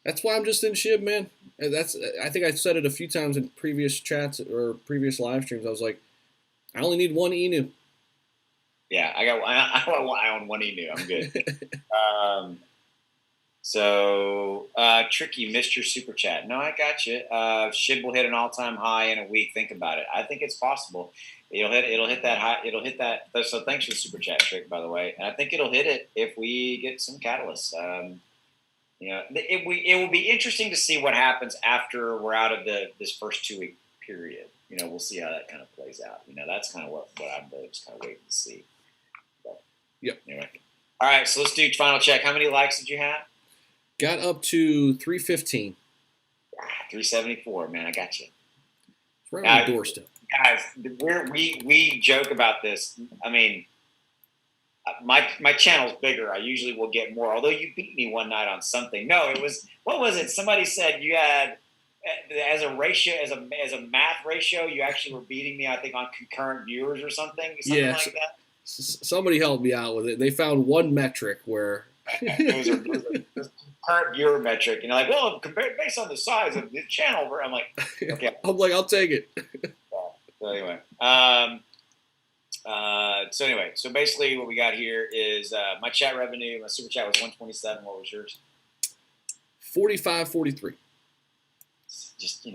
That's why I'm just in Shib, man. I think I said it a few times in previous chats or previous live streams. I was like, I only need one Inu. Yeah, I own one Inu. I'm good. So Tricky, missed your super chat. No, I got you. Shib will hit an all-time high in a week. Think about it. I think it's possible. It'll hit that high. It'll hit that. So thanks for the super chat, Trick, by the way. And I think it'll hit it if we get some catalysts. It will be interesting to see what happens after we're out of this first 2 week period. We'll see how that kind of plays out. That's kind of what I'm really just kind of waiting to see. But, yep. Anyway. All right, so let's do final check. How many likes did you have? Got up to 315. 374, man. I got you. It's right on the doorstep. Guys, we joke about this. I mean, my channel's bigger. I usually will get more. Although you beat me one night on something. No, it was, what was it? Somebody said you had, as a math ratio, you actually were beating me, I think, on concurrent viewers or something like that. Somebody helped me out with it. They found one metric where it was a current viewer metric. You know, like, well, compared based on the size of the channel, I'm like, okay. I'm like, I'll take it. So anyway, so basically what we got here is my chat revenue. My super chat was 127. What was yours? 45.43. Just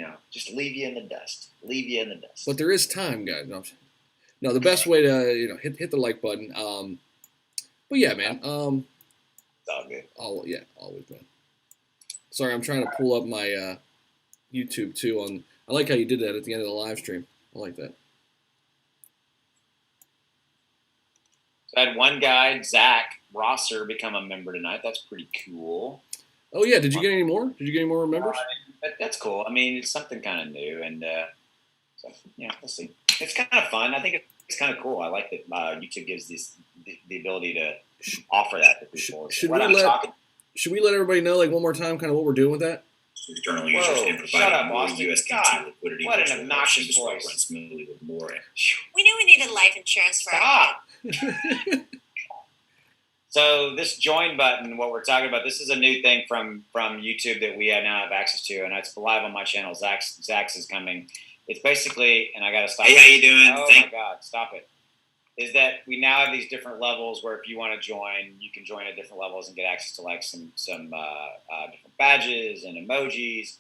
leave you in the dust. Leave you in the dust. But there is time, guys. No, the best way to hit the like button. But yeah, man. It's all good. Always, man. Sorry, I'm trying to pull up my YouTube too. I like how you did that at the end of the live stream. I like that. So I had one guy, Zach Rosser, become a member tonight. That's pretty cool. Oh yeah, did you get any more? Did you get any more members? That's cool. I mean, it's something kind of new, and so yeah, we'll see. It's kind of fun. I think it's kind of cool. I like that YouTube gives the ability to offer that to people. Should we let everybody know like one more time kind of what we're doing with that? External users can provide more USDT liquidity. What an obnoxious voice! Run smoothly with more. We knew we needed life insurance for our So this join button, what we're talking about, this is a new thing from YouTube that we now have access to, and it's live on my channel. Zach's is coming. It's basically, and I got to stop. Hey, how you doing? Oh my God, stop it. Is that we now have these different levels where if you want to join, you can join at different levels and get access to like some different badges and emojis.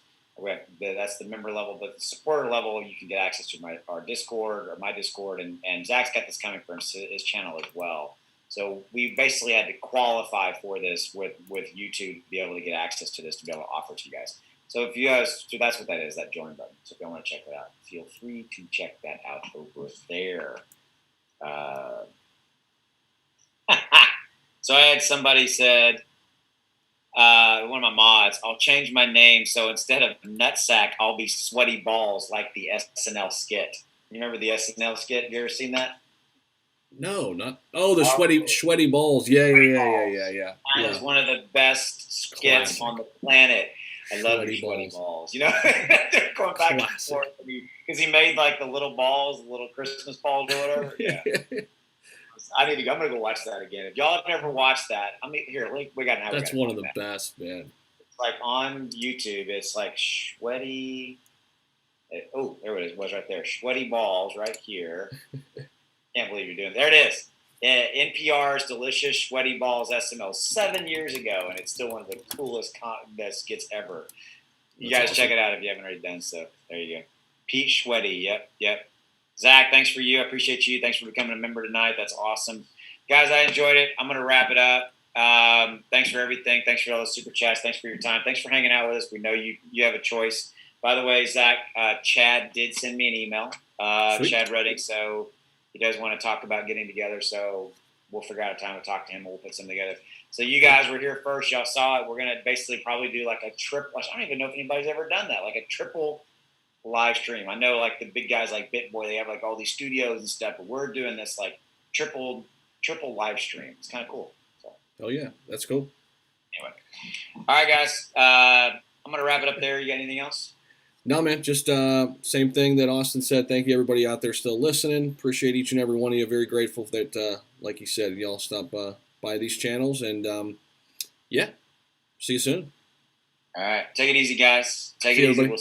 That's the member level, but the supporter level, you can get access to my Discord, and Zach's got this coming from his channel as well. So we basically had to qualify for this with YouTube to be able to get access to this to be able to offer to you guys. So if you guys, so that's what that is, that join button. So if you want to check that out, feel free to check that out over there. So I had somebody said, one of my mods, I'll change my name so instead of Nutsack, I'll be Sweaty Balls like the SNL skit. You remember the SNL skit? Have you ever seen that? No, not. Oh, the sweaty balls. Yeah. That was one of the best skits on the planet. I love sweaty balls. You know, they're going back and forth because he made like the little balls, the little Christmas balls or whatever. Yeah. I'm gonna go watch that again. If y'all have never watched that, we got. That's one of the best, man. It's like on YouTube. It's like sweaty. Oh, there it is. Was right there. Sweaty balls right here. Can't believe you're doing it. There it is. NPR's Delicious Sweaty Balls SML 7 years ago, and it's still one of the coolest skits ever. You guys awesome. Check it out if you haven't already done so. There you go. Pete Sweaty. Yep. Zach, thanks for you. I appreciate you. Thanks for becoming a member tonight. That's awesome. Guys, I enjoyed it. I'm going to wrap it up. Thanks for everything. Thanks for all the super chats. Thanks for your time. Thanks for hanging out with us. We know you have a choice. By the way, Zach, Chad did send me an email. Chad Reddick, so he does want to talk about getting together, so we'll figure out a time to talk to him. We'll put something together. So you guys were here first. Y'all saw it. We're going to basically probably do like a triple. I don't even know if anybody's ever done that, like a triple live stream. I know like the big guys like BitBoy, they have like all these studios and stuff, but we're doing this like triple live stream. It's kind of cool. So. Oh, yeah. That's cool. Anyway. All right, guys. I'm going to wrap it up there. You got anything else? No, man, just same thing that Austin said. Thank you, everybody out there still listening. Appreciate each and every one of you. Very grateful that, like you said, y'all stop by these channels. And, yeah, see you soon. All right. Take it easy, guys. Take it easy.